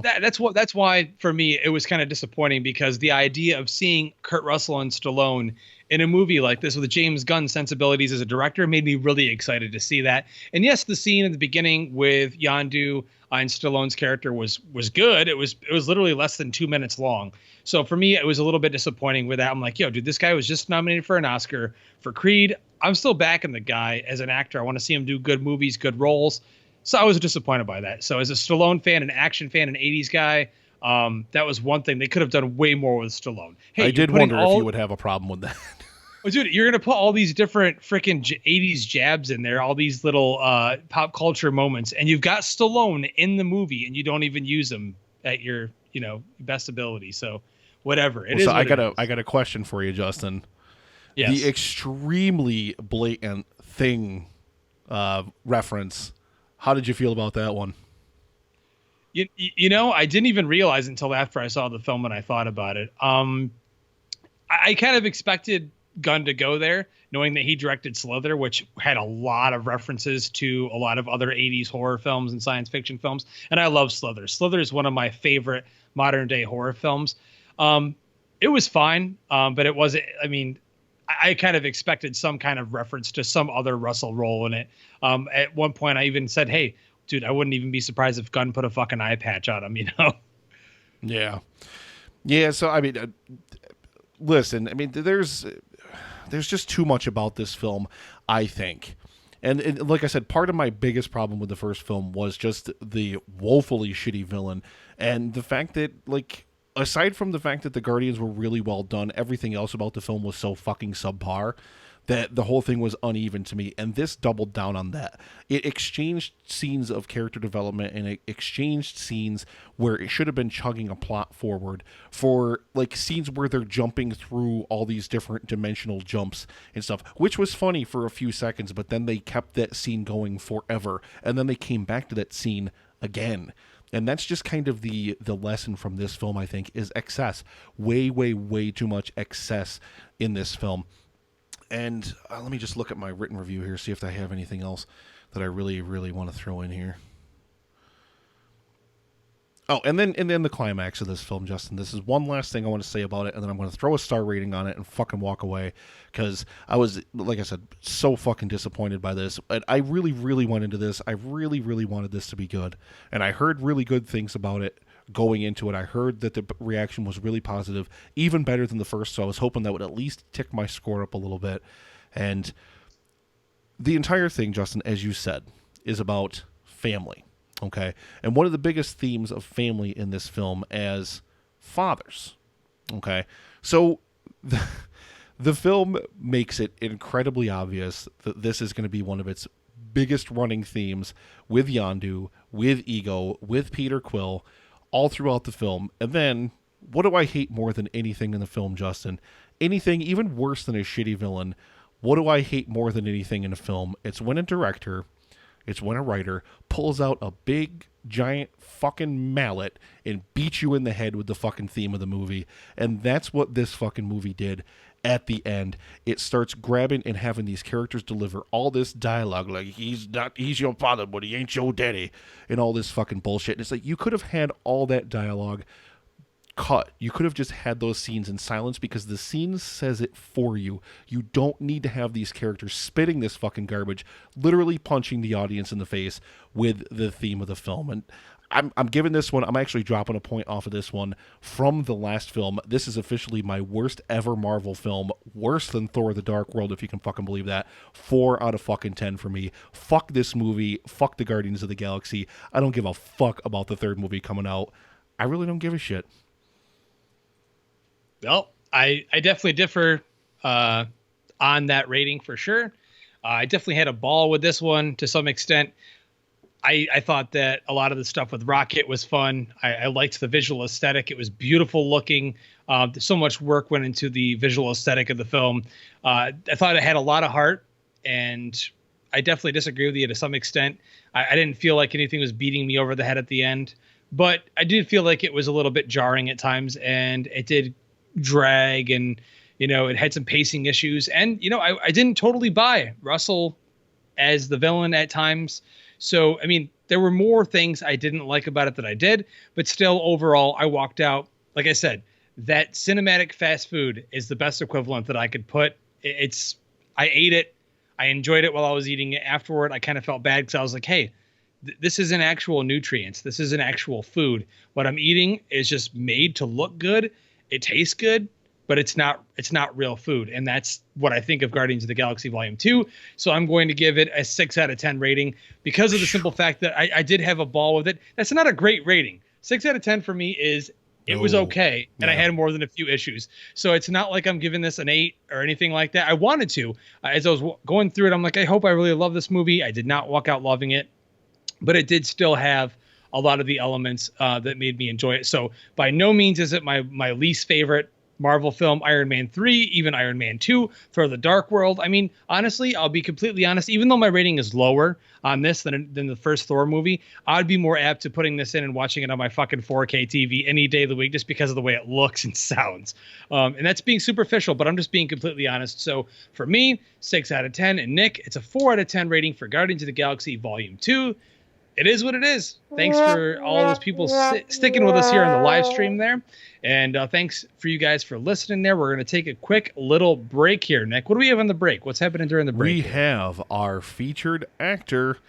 that's why for me it was kind of disappointing, because the idea of seeing Kurt Russell and Stallone in a movie like this with James Gunn's sensibilities as a director made me really excited to see that. And yes, the scene in the beginning with Yondu and Stallone's character was good. It was literally less than 2 minutes long. So for me, it was a little bit disappointing with that. I'm like, yo, dude, this guy was just nominated for an Oscar for Creed. I'm still backing the guy as an actor. I want to see him do good movies, good roles. So I was disappointed by that. So as a Stallone fan, an action fan, an 80s guy, that was one thing. They could have done way more with Stallone. Hey, I did wonder if you would have a problem with that. Oh, dude, you're going to put all these different freaking 80s jabs in there, all these little pop culture moments, and you've got Stallone in the movie, and you don't even use him at your best ability. So whatever. So I got a question for you, Justin. Yes. The extremely blatant Thing reference. How did you feel about that one? I didn't even realize until after I saw the film and I thought about it. I kind of expected Gunn to go there, knowing that he directed Slither, which had a lot of references to a lot of other 80s horror films and science fiction films. And I love Slither. Slither is one of my favorite modern day horror films. It was fine, but it wasn't, I kind of expected some kind of reference to some other Russell role in it. At one point I even said, hey, dude, I wouldn't even be surprised if Gunn put a fucking eye patch on him, Yeah. Yeah. So, listen, there's just too much about this film, I think. And like I said, part of my biggest problem with the first film was just the woefully shitty villain. And the fact that, aside from the fact that the Guardians were really well done, everything else about the film was so fucking subpar that the whole thing was uneven to me. And this doubled down on that. It exchanged scenes of character development, and it exchanged scenes where it should have been chugging a plot forward for scenes where they're jumping through all these different dimensional jumps and stuff, which was funny for a few seconds, but then they kept that scene going forever. And then they came back to that scene again. And that's just kind of the lesson from this film, I think, is excess. Way, way, way too much excess in this film. And let me just look at my written review here, see if I have anything else that I really, really want to throw in here. Oh, and then the climax of this film, Justin. This is one last thing I want to say about it, and then I'm going to throw a star rating on it and fucking walk away, because I was, like I said, so fucking disappointed by this. But I really, really went into this. I really, really wanted this to be good, and I heard really good things about it going into it. I heard that the reaction was really positive, even better than the first, so I was hoping that would at least tick my score up a little bit. And the entire thing, Justin, as you said, is about family. Okay, and one of the biggest themes of family in this film as fathers. Okay, so the film makes it incredibly obvious that this is going to be one of its biggest running themes with Yondu, with Ego, with Peter Quill, all throughout the film. And then, what do I hate more than anything in the film, Justin? Anything even worse than a shitty villain. What do I hate more than anything in a film? It's when a director... It's when a writer pulls out a big, giant fucking mallet and beats you in the head with the fucking theme of the movie. And that's what this fucking movie did at the end. It starts grabbing and having these characters deliver all this dialogue, like, he's your father, but he ain't your daddy, and all this fucking bullshit. And it's like, you could have had all that dialogue cut. You could have just had those scenes in silence, because the scene says it for you. You don't need to have these characters spitting this fucking garbage, literally punching the audience in the face with the theme of the film. And I'm giving this one, I'm actually dropping a point off of this one from the last film. This is officially my worst ever Marvel film, worse than Thor: The Dark World, if you can fucking believe that. 4 out of fucking 10 for me. Fuck this movie. Fuck the Guardians of the Galaxy. I don't give a fuck about the third movie coming out. I really don't give a shit. Well, I definitely differ on that rating for sure. I definitely had a ball with this one to some extent. I thought that a lot of the stuff with Rocket was fun. I liked the visual aesthetic. It was beautiful looking. So much work went into the visual aesthetic of the film. I thought it had a lot of heart, and I definitely disagree with you to some extent. I didn't feel like anything was beating me over the head at the end, but I did feel like it was a little bit jarring at times, and it did drag, and it had some pacing issues, and I didn't totally buy Russell as the villain at times. So I mean, there were more things I didn't like about it than I did, but still overall I walked out, like I said, that cinematic fast food is the best equivalent that I could put. I ate it, I enjoyed it while I was eating it. Afterward I kind of felt bad, because I was like, hey, this isn't actual nutrients, this isn't actual food. What I'm eating is just made to look good. It tastes good, but it's not real food. And that's what I think of Guardians of the Galaxy Volume 2. So I'm going to give it a 6 out of 10 rating, because of the simple fact that I did have a ball with it. That's not a great rating. 6 out of 10 for me is, it was okay. And I had more than a few issues. So it's not like I'm giving this an 8 or anything like that. I wanted to. As I was going through it, I'm like, I hope I really love this movie. I did not walk out loving it, but it did still have a lot of the elements that made me enjoy it. So by no means is it my least favorite Marvel film. Iron Man 3, even Iron Man 2, Thor: The Dark World. I mean, honestly, I'll be completely honest, even though my rating is lower on this than the first Thor movie, I'd be more apt to putting this in and watching it on my fucking 4K TV any day of the week, just because of the way it looks and sounds. And that's being superficial, but I'm just being completely honest. So for me, 6 out of 10. And Nick, it's a 4 out of 10 rating for Guardians of the Galaxy Volume 2. It is what it is. Thanks for all those people sticking with us here on the live stream there. And thanks for you guys for listening there. We're going to take a quick little break here, Nick. What do we have on the break? What's happening during the break? We have our featured actor,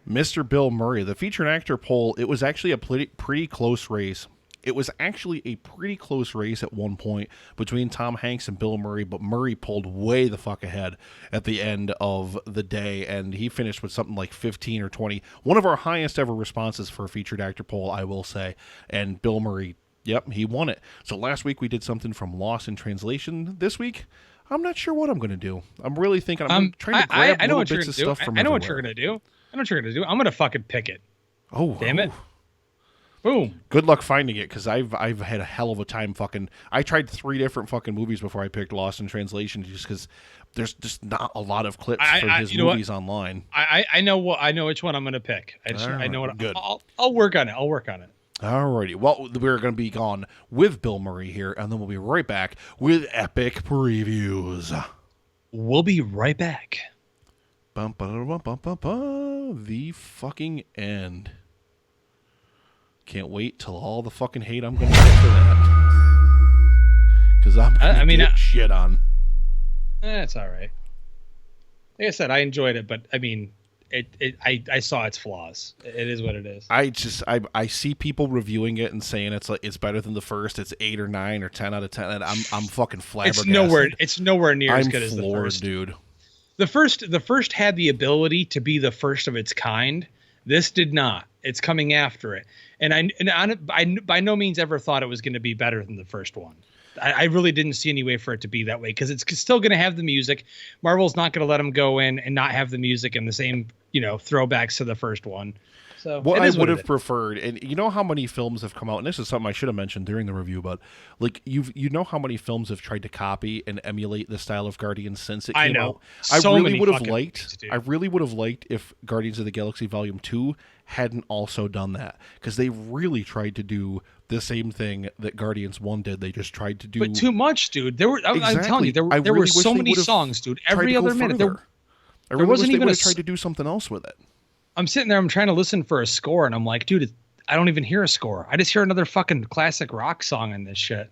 Mr. Bill Murray. The featured actor poll, it was actually a pretty close race. It was actually a pretty close race at one point between Tom Hanks and Bill Murray, but Murray pulled way the fuck ahead at the end of the day, and he finished with something like 15 or 20. One of our highest ever responses for a featured actor poll, I will say, and Bill Murray, yep, he won it. So last week we did something from Lost in Translation. This week, I'm not sure what I'm going to do. I'm really thinking I'm trying to grab little bits of stuff from I know everywhere. what you're going to do. I know what you're going to do. I'm going to fucking pick it. Oh, damn it. Boom. Good luck finding it, because I've had a hell of a time fucking. I tried 3 different fucking movies before I picked Lost in Translation, just because there's just not a lot of clips for his movies online. I know which one I'm gonna pick. I know what. Good. I'll work on it. Alrighty. Well, we're going to be gone with Bill Murray here, and then we'll be right back with epic previews. We'll be right back. The fucking end. Can't wait till all the fucking hate I'm going to get for that. Because I'm going to get shit on. That's all right. Like I said, I enjoyed it, but I mean, I saw its flaws. It is what it is. I see people reviewing it and saying it's better than the first. It's 8 or 9 or 10 out of 10, and I'm fucking flabbergasted. It's nowhere near as good as the first, dude. The first had the ability to be the first of its kind. This did not. It's coming after it, and I by no means ever thought it was going to be better than the first one. I really didn't see any way for it to be that way, because it's still going to have the music. Marvel's not going to let them go in and not have the music and the same, throwbacks to the first one. So what I would have preferred, and you know how many films have come out, and this is something I should have mentioned during the review, but like you know how many films have tried to copy and emulate the style of Guardians since it came out. I really would have liked if Guardians of the Galaxy Volume 2 hadn't also done that, because they really tried to do the same thing that Guardians 1 did. They just tried to do, but too much, dude. I'm telling you, there were so many songs, dude. Every other minute, there wasn't even tried to do something else with it. I'm sitting there, I'm trying to listen for a score, and I'm like, dude, I don't even hear a score. I just hear another fucking classic rock song in this shit.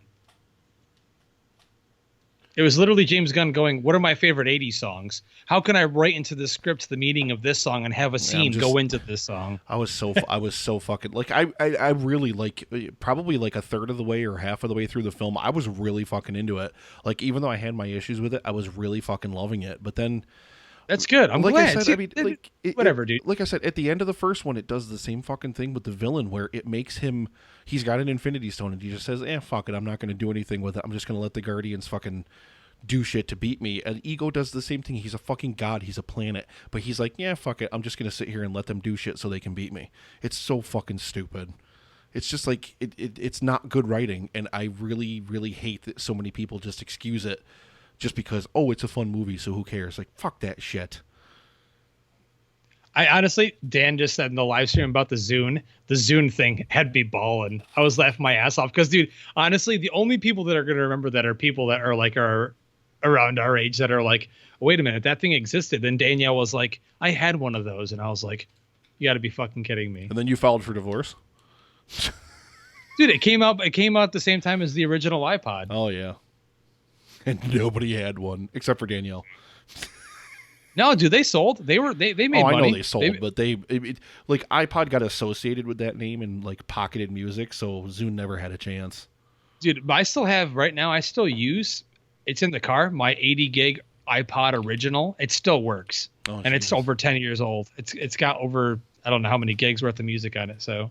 It was literally James Gunn going, what are my favorite 80s songs? How can I write into the script the meaning of this song and have a scene go into this song? I was so fucking, like, I really, like, probably like a third of the way or half of the way through the film, I was really fucking into it. Like, even though I had my issues with it, I was really fucking loving it. But then... That's good. I'm glad. I said, whatever, dude. Like I said, at the end of the first one, it does the same fucking thing with the villain, where it makes him... He's got an Infinity Stone, and he just says, fuck it, I'm not going to do anything with it. I'm just going to let the Guardians fucking do shit to beat me. And Ego does the same thing. He's a fucking god. He's a planet. But he's like, fuck it. I'm just going to sit here and let them do shit so they can beat me. It's so fucking stupid. It's just like, it's not good writing, and I really, really hate that so many people just excuse it just because, it's a fun movie, so who cares? Like, fuck that shit. I honestly, Dan just said in the live stream about the Zune thing had me balling. I was laughing my ass off because, dude, honestly, the only people that are going to remember that are people that are around our age that are like, wait a minute, that thing existed. Then Danielle was like, I had one of those, and I was like, you got to be fucking kidding me. And then you filed for divorce. Dude, it came out at the same time as the original iPod. Oh yeah. And nobody had one except for Danielle. No, dude, they sold. They made money. I know they sold, but like iPod got associated with that name and like pocketed music, so Zune never had a chance. Dude, I still have right now. I still use. It's in the car. My 80 gig iPod original. It still works, and it's over 10 years old. It's got over I don't know how many gigs worth of music on it. So,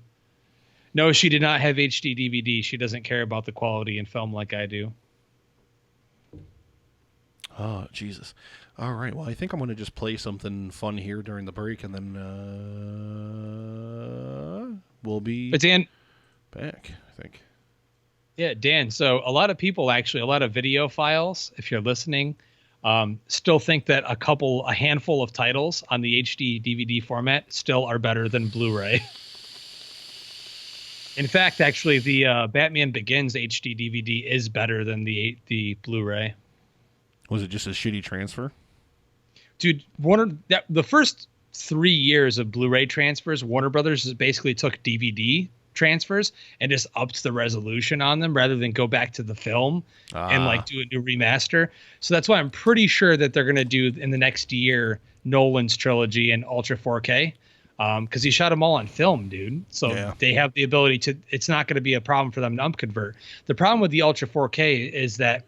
no, she did not have HD DVD. She doesn't care about the quality in film like I do. Oh, Jesus. All right. Well, I think I'm going to just play something fun here during the break, and then we'll be Dan, back, I think. Yeah, Dan. So a lot of people, a lot of video files, if you're listening, still think that a handful of titles on the HD DVD format still are better than Blu-ray. In fact, actually, the Batman Begins HD DVD is better than the Blu-ray. Was it just a shitty transfer? Dude, the first 3 years of Blu-ray transfers, Warner Brothers basically took DVD transfers and just upped the resolution on them rather than go back to the film and like do a new remaster. So that's why I'm pretty sure that they're going to do in the next year Nolan's trilogy in Ultra 4K because he shot them all on film, dude. So they have the ability to. It's not going to be a problem for them to convert. The problem with the Ultra 4K is that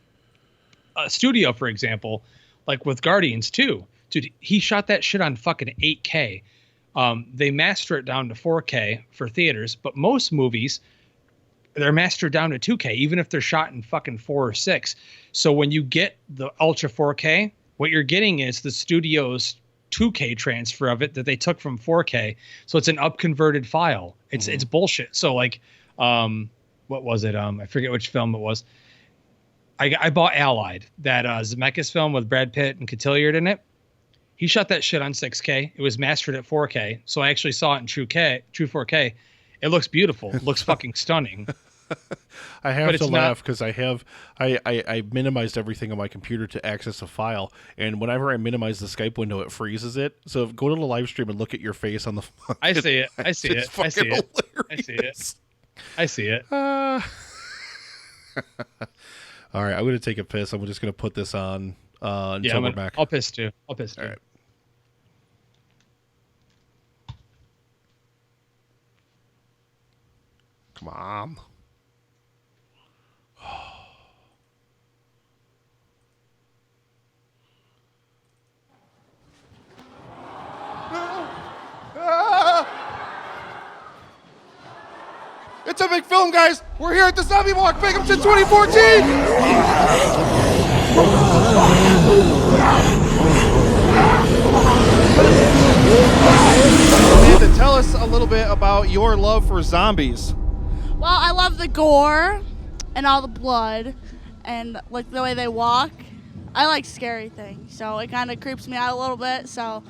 a studio, for example, like with Guardians 2, dude, he shot that shit on fucking 8K. They master it down to 4K for theaters, but most movies, they're mastered down to 2K, even if they're shot in fucking 4 or 6. So when you get the Ultra 4K, what you're getting is the studio's 2K transfer of it that they took from 4K. So it's an upconverted file. It's bullshit. So like, what was it? I forget which film it was. I bought Allied, that Zemeckis film with Brad Pitt and Cotilliard in it. He shot that shit on 6K. It was mastered at 4K, so I actually saw it in true 4K. It looks beautiful. It looks fucking stunning. I have to laugh because I minimized everything on my computer to access a file, and whenever I minimize the Skype window, it freezes it. So go to the live stream and look at your face on the phone. I see it. I see it. I see it. I see it. I see it. All right, I'm going to take a piss. I'm just going to put this on until we're back. I'll piss too. All right. Come on. It's a big film, guys. We're here at the Zombie Walk Binghamton 2014. Amanda, tell us a little bit about your love for zombies. Well, I love the gore and all the blood and like the way they walk. I like scary things, so it kind of creeps me out a little bit. So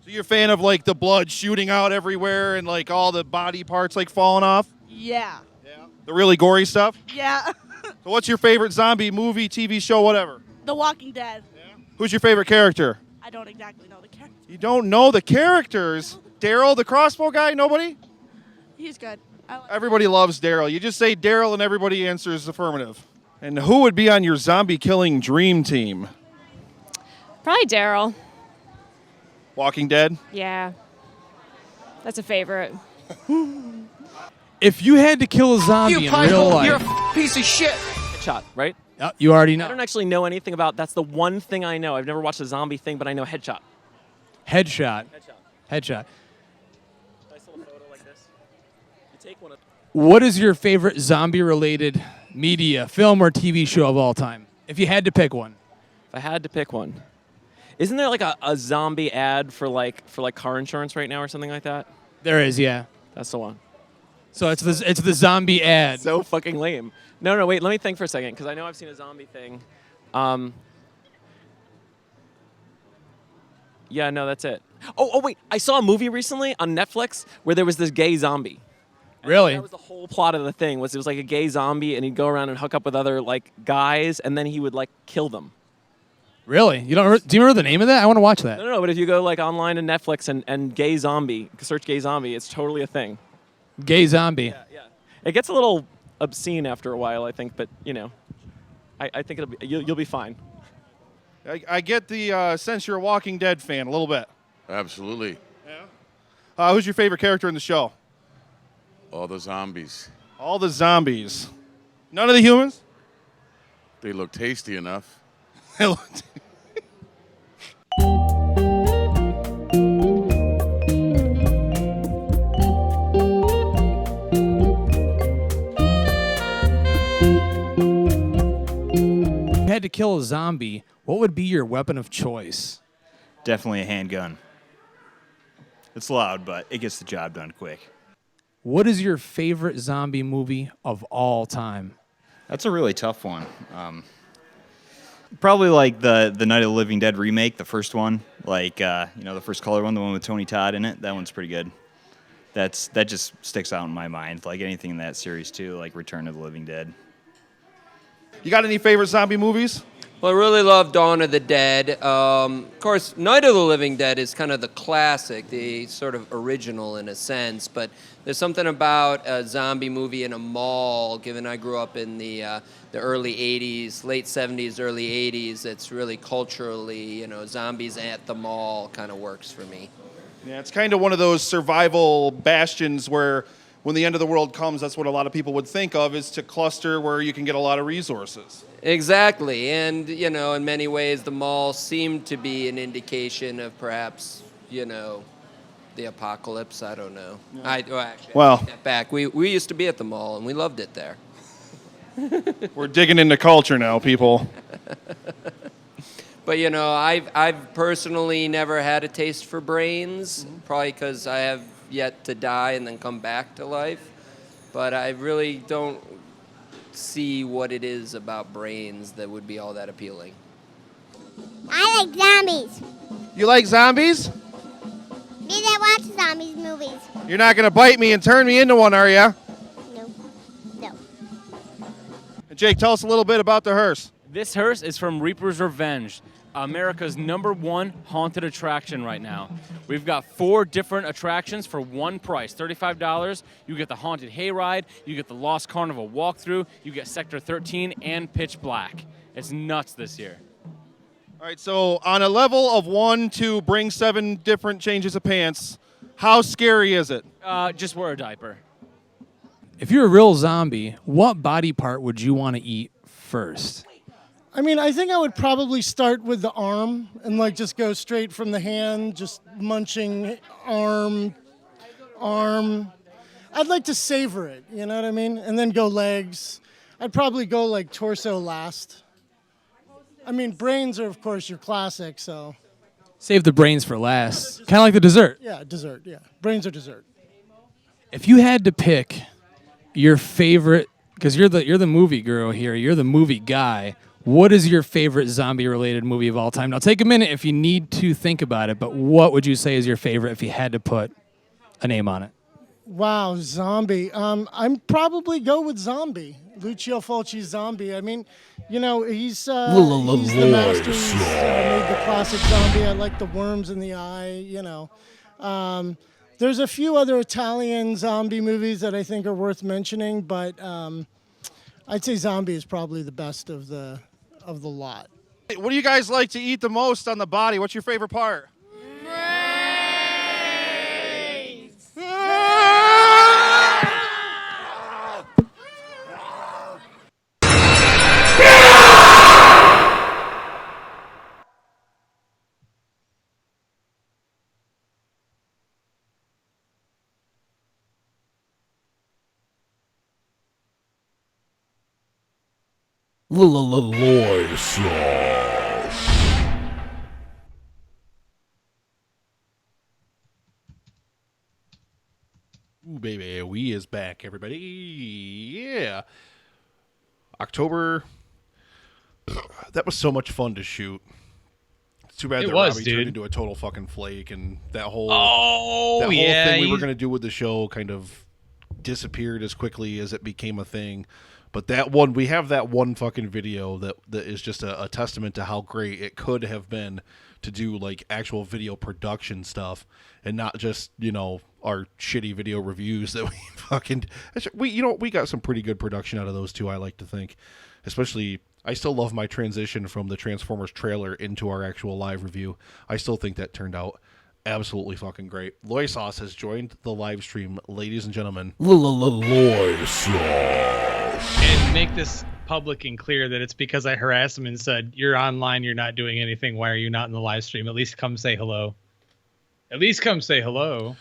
you're a fan of like the blood shooting out everywhere and like all the body parts like falling off? Yeah. The really gory stuff? Yeah. So what's your favorite zombie movie, TV show, whatever? The Walking Dead. Who's your favorite character? I don't exactly know the character. You don't know the characters? Daryl, the crossbow guy? Nobody? He's good. Everybody loves Daryl. You just say Daryl and everybody answers affirmative. And who would be on your zombie killing dream team? Probably Daryl. Walking Dead? Yeah. That's a favorite. If you had to kill a zombie in real life, you're a piece of shit. Headshot, right? You already know. I don't actually know anything about. That's the one thing I know. I've never watched a zombie thing, but I know headshot. Headshot. Nice little photo like this. You take one of. What is your favorite zombie-related media, film, or TV show of all time? If you had to pick one. If I had to pick one, isn't there like a zombie ad for car insurance right now or something like that? There is, yeah. That's the one. So it's the zombie ad. So fucking lame. No, wait. Let me think for a second because I know I've seen a zombie thing. Yeah, no, that's it. Oh, wait. I saw a movie recently on Netflix where there was this gay zombie. And really? That was the whole plot of the thing. It was like a gay zombie, and he'd go around and hook up with other like guys, and then he would like kill them. Really? Do you remember the name of that? I want to watch that. No. But if you go like online to Netflix and gay zombie, search gay zombie, it's totally a thing. Gay zombie. Yeah. It gets a little obscene after a while, I think, but I think you'll be fine. I get the sense you're a Walking Dead fan a little bit. Absolutely. Yeah. Who's your favorite character in the show? All the zombies. All the zombies. None of the humans? They look tasty enough. Had to kill a zombie, what would be your weapon of choice? Definitely a handgun. It's loud, but it gets the job done quick. What is your favorite zombie movie of all time? That's a really tough one. Probably like the Night of the Living Dead remake, the first one. Like, the first color one, the one with Tony Todd in it. That one's pretty good. That just sticks out in my mind. Like anything in that series too, like Return of the Living Dead. You got any favorite zombie movies? Well, I really love Dawn of the Dead. Of course, Night of the Living Dead is kind of the classic, the sort of original in a sense, but there's something about a zombie movie in a mall, given I grew up in the early 80s, late 70s, early 80s, it's really culturally, zombies at the mall kind of works for me. Yeah, it's kind of one of those survival bastions where when the end of the world comes, that's what a lot of people would think of, is to cluster where you can get a lot of resources. Exactly, and, in many ways, the mall seemed to be an indication of perhaps, the apocalypse. I don't know. Yeah. I take that back. We used to be at the mall, and we loved it there. We're digging into culture now, people. But, I've personally never had a taste for brains, probably because I have yet to die and then come back to life. But I really don't see what it is about brains that would be all that appealing. I like zombies. You like zombies? Me that watch zombies movies. You're not gonna bite me and turn me into one, are ya? No. No. Jake, tell us a little bit about the hearse. This hearse is from Reaper's Revenge, America's #1 haunted attraction right now. We've got 4 different attractions for one price, $35. You get the Haunted Hayride, you get the Lost Carnival walkthrough, you get Sector 13 and Pitch Black. It's nuts this year. All right, so on a level of 1 to bring 7 different changes of pants, how scary is it? Just wear a diaper. If you're a real zombie, what body part would you want to eat first? I mean, I think I would probably start with the arm and like just go straight from the hand, just munching arm. I'd like to savor it, you know what I mean? And then go legs. I'd probably go like torso last. I mean, brains are of course your classic, so. Save the brains for last. Kind of like the dessert. Yeah, dessert, yeah. Brains are dessert. If you had to pick your favorite, because you're the movie girl here, you're the movie guy, what is your favorite zombie-related movie of all time? Now, take a minute if you need to think about it, but what would you say is your favorite if you had to put a name on it? Wow, Zombie. I'm probably go with Zombie. Lucio Fulci's Zombie. I mean, you know, he's the master. He's made the classic Zombie. I like the worms in the eye, you know. There's a few other Italian zombie movies that I think are worth mentioning, but I'd say Zombie is probably the best of the lot. What do you guys like to eat the most on the body? What's your favorite part? Loy sauce. Ooh, baby, we is back, everybody. Yeah. October. That was so much fun to shoot. It's too bad that Robbie turned into a total fucking flake, and that whole thing we were going to do with the show kind of disappeared as quickly as it became a thing. But that one, we have that one fucking video that is just a testament to how great it could have been to do like actual video production stuff and not just, you know, our shitty video reviews that we fucking, we got some pretty good production out of those too, I like to think. Especially, I still love my transition from the Transformers trailer into our actual live review. I still think that turned out absolutely fucking great. Loy Sauce has joined the live stream, ladies and gentlemen. Loy sauce. And make this public and clear that it's because I harassed him and said, you're online, you're not doing anything. Why are you not in the live stream? At least come say hello. At least come say hello.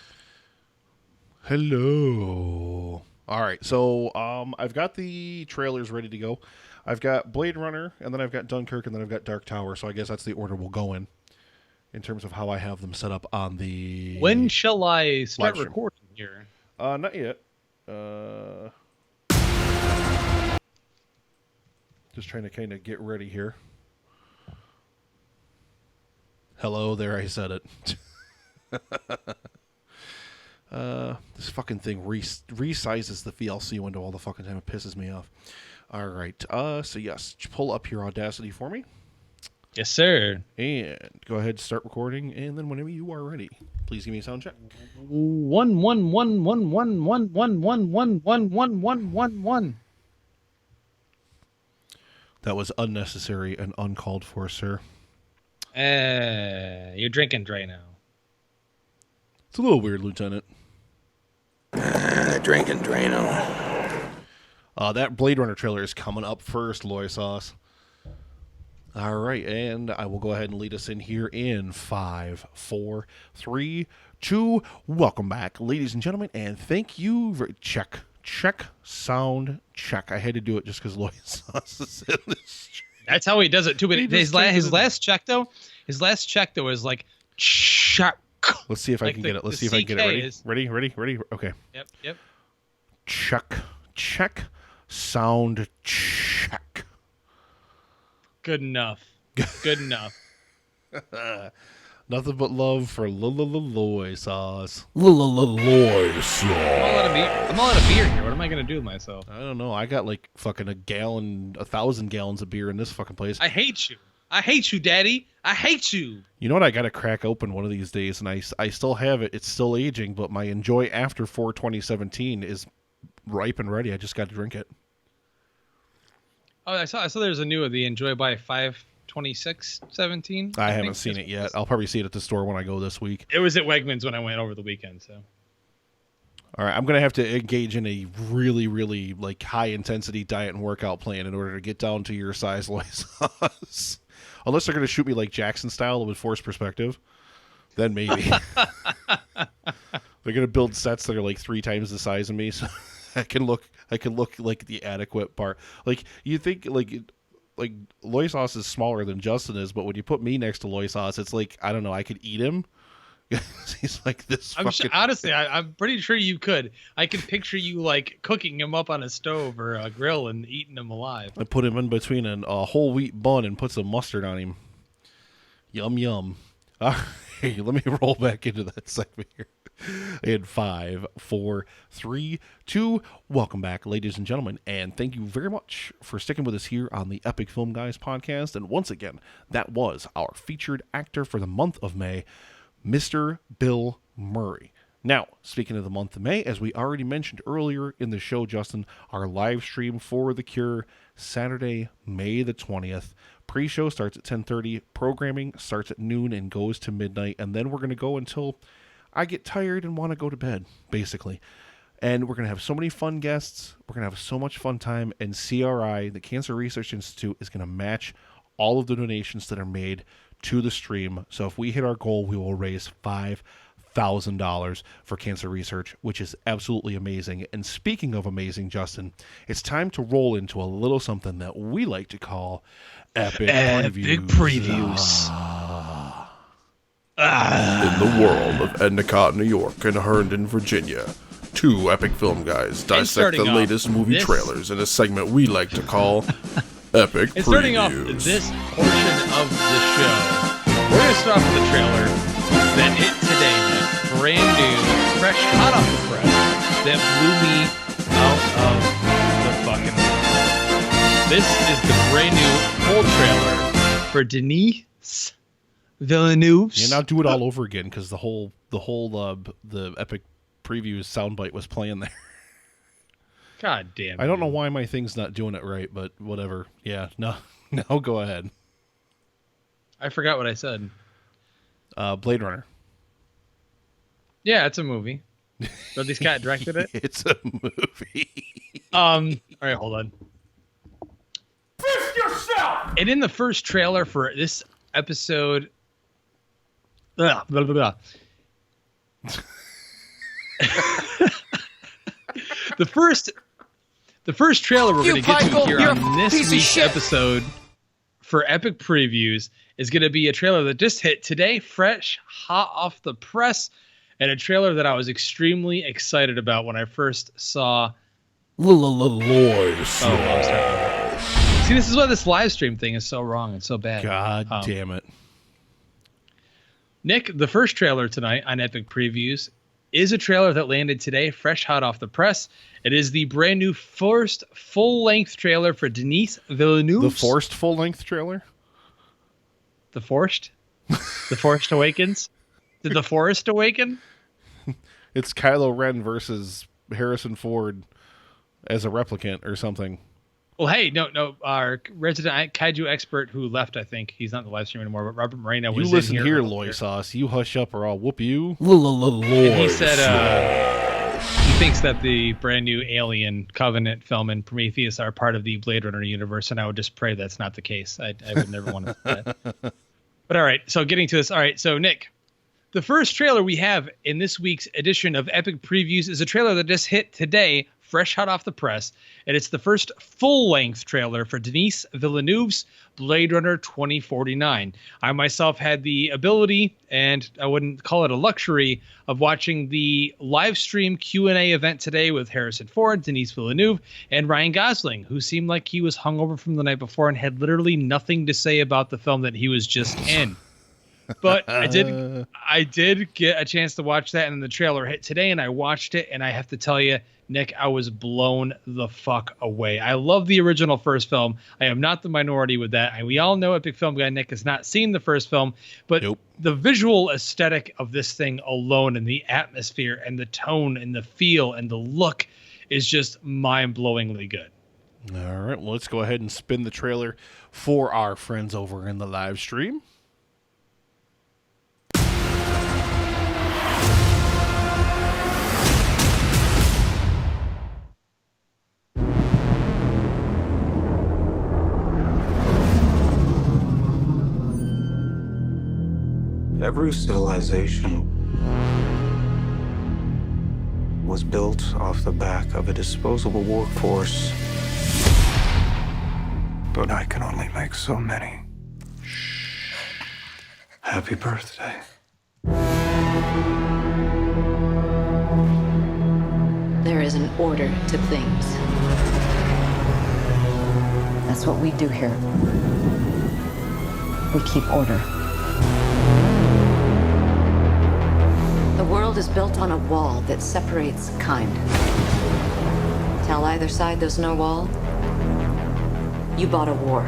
Hello. All right, so I've got the trailers ready to go. I've got Blade Runner, and then I've got Dunkirk, and then I've got Dark Tower. So I guess that's the order we'll go in terms of how I have them set up on the. When shall I start recording here? Not yet. Just trying to kind of get ready here. Hello, there, I said it. This fucking thing resizes the VLC window all the fucking time. It pisses me off. All right. So yes, pull up your Audacity for me. Yes, sir. And go ahead, start recording, and then whenever you are ready, please give me a sound check. 1 1 1 1 1 1 1 1 1 1 1 1 1. That was unnecessary and uncalled for, sir. You're drinking Dre now. It's a little weird, Lieutenant. Drinking Drano. That Blade Runner trailer is coming up first, Loy Sauce. All right, and I will go ahead and lead us in here in 5, 4, 3, 2. Welcome back, ladies and gentlemen, and thank you for check, sound check. I had to do it just because Loy Sauce is in this. That's how he does it too. But his last check though is like check. Let's see if I Like can the- get it. Let's the see if I can get it. CK Ready? is- Ready? Okay. Yep. Check. Sound check. Good enough. Good enough. Nothing but love for loy sauce. Loy sauce. I'm all out of beer here. What am I gonna do with myself? I don't know. I got like fucking 1,000 gallons of beer in this fucking place. I hate you. I hate you, Daddy. I hate you. You know what? I got to crack open one of these days, and I still have it. It's still aging, but my Enjoy After 4 2017 is ripe and ready. I just got to drink it. Oh, I saw there's a new of the Enjoy by 5/26/17. I haven't seen it yet. I'll probably see it at the store when I go this week. It was at Wegmans when I went over the weekend. So. All right, I'm gonna have to engage in a really, really like high intensity diet and workout plan in order to get down to your size loy sauce. Unless they're gonna shoot me like Jackson style with forced perspective, then maybe. They're gonna build sets that are like 3 times the size of me, so I can look like the adequate part. Like you think like loy sauce is smaller than Justin is, but when you put me next to loy sauce, it's like I don't know. I could eat him. He's like this. Honestly, I'm pretty sure you could. I can picture you like cooking him up on a stove or a grill and eating him alive. I put him in between a whole wheat bun and put some mustard on him. Yum yum. Hey, let me roll back into that segment here. In 5, 4, 3, 2. Welcome back, ladies and gentlemen, and thank you very much for sticking with us here on the Epic Film Guys podcast. And once again, that was our featured actor for the month of May, Mr. Bill Murray. Now, speaking of the month of May, as we already mentioned earlier in the show, Justin, our live stream for The Cure, Saturday, May the 20th. Pre-show starts at 10:30. Programming starts at noon and goes to midnight. And then we're going to go until I get tired and want to go to bed, basically. And we're going to have so many fun guests. We're going to have so much fun time. And CRI, the Cancer Research Institute, is going to match all of the donations that are made to the stream. So if we hit our goal, we will raise $5,000 for cancer research, which is absolutely amazing. And speaking of amazing, Justin, it's time to roll into a little something that we like to call Epic Previews. In the world of Endicott, New York, and Herndon, Virginia, 2 Epic Film Guys dissect the latest movie trailers in a segment we like to call Epic Previews. Starting off this portion of the show, we're going to start off with a trailer that hit today, Nick. Brand new, fresh, hot off the press, that blew me out of the fucking world. This is the brand new full trailer for Denis Villeneuve. Yeah, now do it all over again because the Epic Previews soundbite was playing there. God damn. I don't know why my thing's not doing it right, but whatever. Yeah, no, go ahead. I forgot what I said. Blade Runner. Yeah, it's a movie. Ridley Scott directed it. It's a movie. All right, hold on. Fist yourself! And in the first trailer for this episode, blah, blah, blah, blah. The first trailer we're going to get to here on this week's episode for Epic Previews is going to be a trailer that just hit today, fresh, hot off the press, and a trailer that I was extremely excited about when I first saw. See, this is why this live stream thing is so wrong and so bad. God damn it. Nick, the first trailer tonight on Epic Previews is a trailer that landed today, fresh hot off the press. It is the brand new first full-length trailer for Denis Villeneuve. The forced full-length trailer? The Forced? The Forest Awakens? Did the Forest awaken? It's Kylo Ren versus Harrison Ford as a replicant or something. Well, hey, no. Our resident kaiju expert who left, I think. He's not in the live stream anymore, but Robert Moreno was You listen in here, Loy Sauce. You hush up or I'll whoop you. And he said he thinks that the brand new Alien, Covenant film and Prometheus are part of the Blade Runner universe, and I would just pray that's not the case. I would never want to say that. But all right, so getting to this. All right, so Nick, the first trailer we have in this week's edition of Epic Previews is a trailer that just hit today, fresh hot off the press, and it's the first full-length trailer for Denis Villeneuve's Blade Runner 2049. I myself had the ability, and I wouldn't call it a luxury, of watching the live stream Q&A event today with Harrison Ford, Denis Villeneuve, and Ryan Gosling, who seemed like he was hungover from the night before and had literally nothing to say about the film that he was just in. But I did get a chance to watch that, and the trailer hit today, and I watched it, and I have to tell you, Nick, I was blown the fuck away. I love the original first film. I am not the minority with that. We all know Epic Film Guy Nick has not seen the first film, but the visual aesthetic of this thing alone, and the atmosphere and the tone and the feel and the look is just mind-blowingly good. All right, well, let's go ahead and spin the trailer for our friends over in the live stream. Every civilization was built off the back of a disposable workforce. But I can only make so many. Happy birthday. There is an order to things. That's what we do here. We keep order. The world is built on a wall that separates kind. Tell either side there's no wall, you bought a war.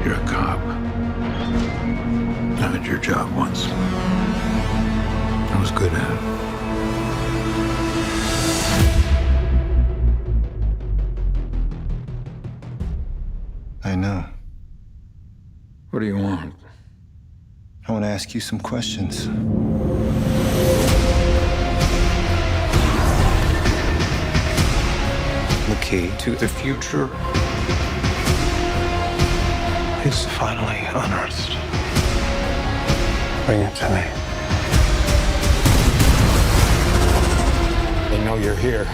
You're a cop. I did your job once. I was good at it. I know. What do you want? I want to ask you some questions. The key To the future is finally unearthed. Bring it to me. They know you're here.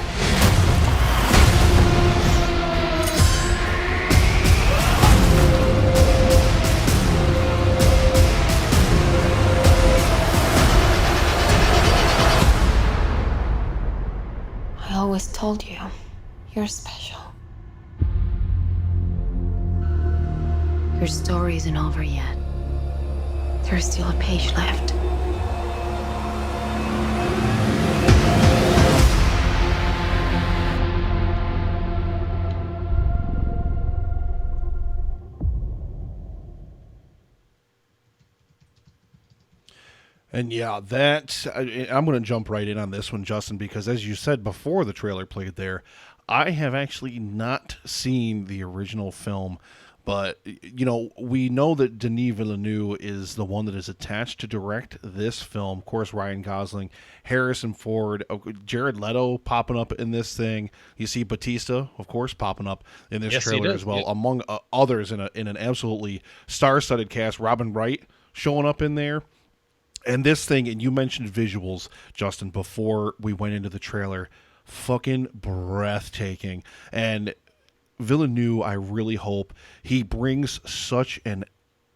I always told you, you're special. Your story isn't over yet. There's still a page left. And yeah, I'm going to jump right in on this one, Justin, because as you said before the trailer played there, I have actually not seen the original film. But, you know, we know that Denis Villeneuve is the one that is attached to direct this film. Of course, Ryan Gosling, Harrison Ford, Jared Leto popping up in this thing. You see Batista, of course, popping up in this trailer as well, among others in an absolutely star-studded cast. Robin Wright showing up in there. And this thing, and you mentioned visuals, Justin, before we went into the trailer, fucking breathtaking. And Villeneuve, I really hope he brings such an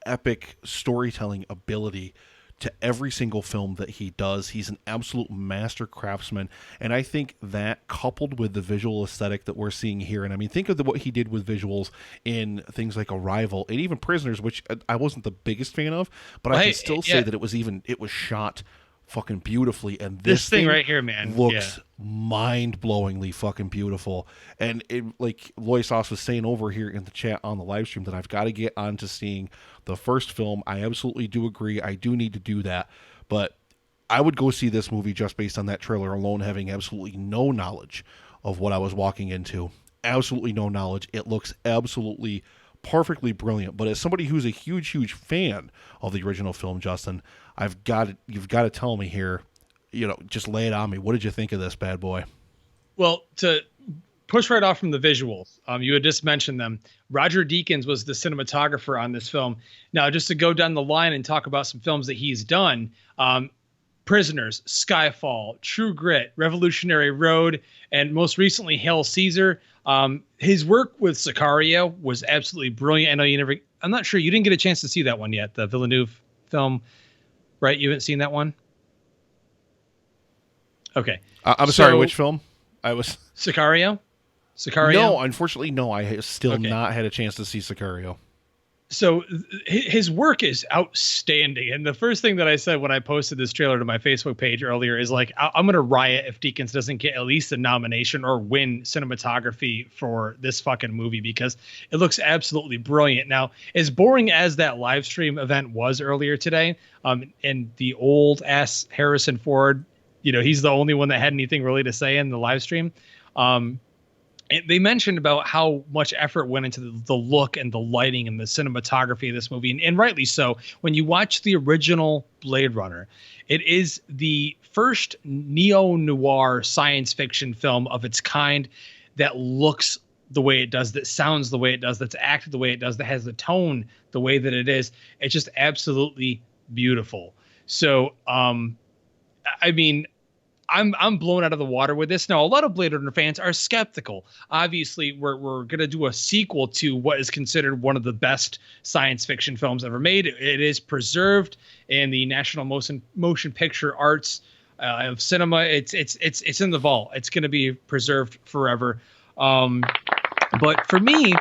epic storytelling ability to every single film that he does. He's an absolute master craftsman, and I think that coupled with the visual aesthetic that we're seeing here, and I mean, think of what he did with visuals in things like Arrival and even Prisoners, which I wasn't the biggest fan of, but I can still say that it was shot fucking beautifully, and this thing right here, man, looks mind-blowingly fucking beautiful. And it, like Loisos was saying over here in the chat on the live stream, that I've got to get on to seeing the first film. I absolutely do agree. I do need to do that, but I would go see this movie just based on that trailer alone, having absolutely no knowledge of what I was walking into. Absolutely no knowledge. It looks absolutely perfectly brilliant. But as somebody who's a huge fan of the original film, Justin, you've got to tell me here, just lay it on me. What did you think of this bad boy? Well, to push right off from the visuals. You had just mentioned them. Roger Deakins was the cinematographer on this film. Now, just to go down the line and talk about some films that he's done, Prisoners, Skyfall, True Grit, Revolutionary Road, and most recently, Hail Caesar. His work with Sicario was absolutely brilliant. I know I'm not sure, you didn't get a chance to see that one yet, the Villeneuve film, right? You haven't seen that one? Okay. I'm sorry, which film? Sicario? No, unfortunately, no. I have still not had a chance to see Sicario. So his work is outstanding. And the first thing that I said when I posted this trailer to my Facebook page earlier is like, I'm going to riot if Deakins doesn't get at least a nomination or win cinematography for this fucking movie, because it looks absolutely brilliant. Now, as boring as that live stream event was earlier today, and the old ass Harrison Ford, he's the only one that had anything really to say in the live stream. They mentioned about how much effort went into the look and the lighting and the cinematography of this movie. And rightly so. When you watch the original Blade Runner, it is the first neo-noir science fiction film of its kind that looks the way it does, that sounds the way it does, that's acted the way it does, that has the tone the way that it is. It's just absolutely beautiful. So, I mean, I'm blown out of the water with this. Now, a lot of Blade Runner fans are skeptical. Obviously, we're going to do a sequel to what is considered one of the best science fiction films ever made. It is preserved in the National Motion Picture Arts of cinema. It's in the vault. It's going to be preserved forever. But for me,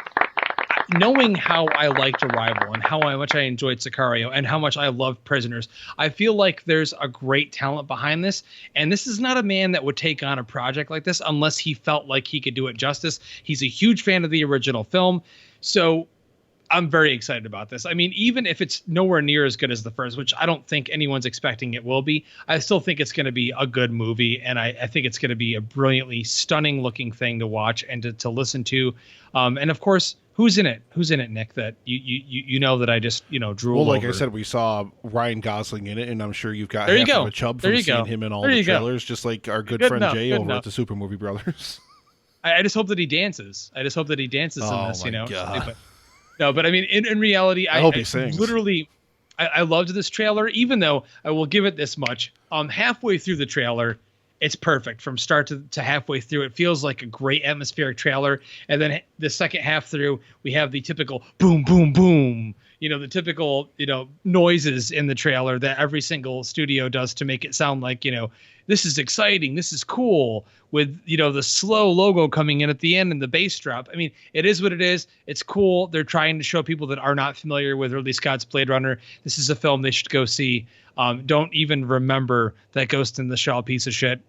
knowing how I liked Arrival and how much I enjoyed Sicario and how much I loved Prisoners, I feel like there's a great talent behind this. And this is not a man that would take on a project like this unless he felt like he could do it justice. He's a huge fan of the original film. So I'm very excited about this. I mean, even if it's nowhere near as good as the first, which I don't think anyone's expecting it will be, I still think it's going to be a good movie. And I think it's going to be a brilliantly stunning looking thing to watch and to listen to. And of course, who's in it? Who's in it, Nick? That you know that I just drool. Well, like over. I said, we saw Ryan Gosling in it, and I'm sure you've got there you half go. of a chub there from you seeing go. him in all there the trailers, just like our good friend enough, Jay over enough. at the Super Movie Brothers. I just hope that he dances. I just hope that he dances in Oh this. my God. But I mean, in reality, I hope he sings. Literally, I loved this trailer. Even though I will give it this much, halfway through the trailer, it's perfect from start to halfway through. It feels like a great atmospheric trailer. And then the second half through, we have the typical boom, boom, boom. The typical, noises in the trailer that every single studio does to make it sound like, this is exciting. This is cool, with, the slow logo coming in at the end and the bass drop. I mean, it is what it is. It's cool. They're trying to show people that are not familiar with Ridley Scott's Blade Runner, this is a film they should go see. Don't even remember that Ghost in the Shell piece of shit.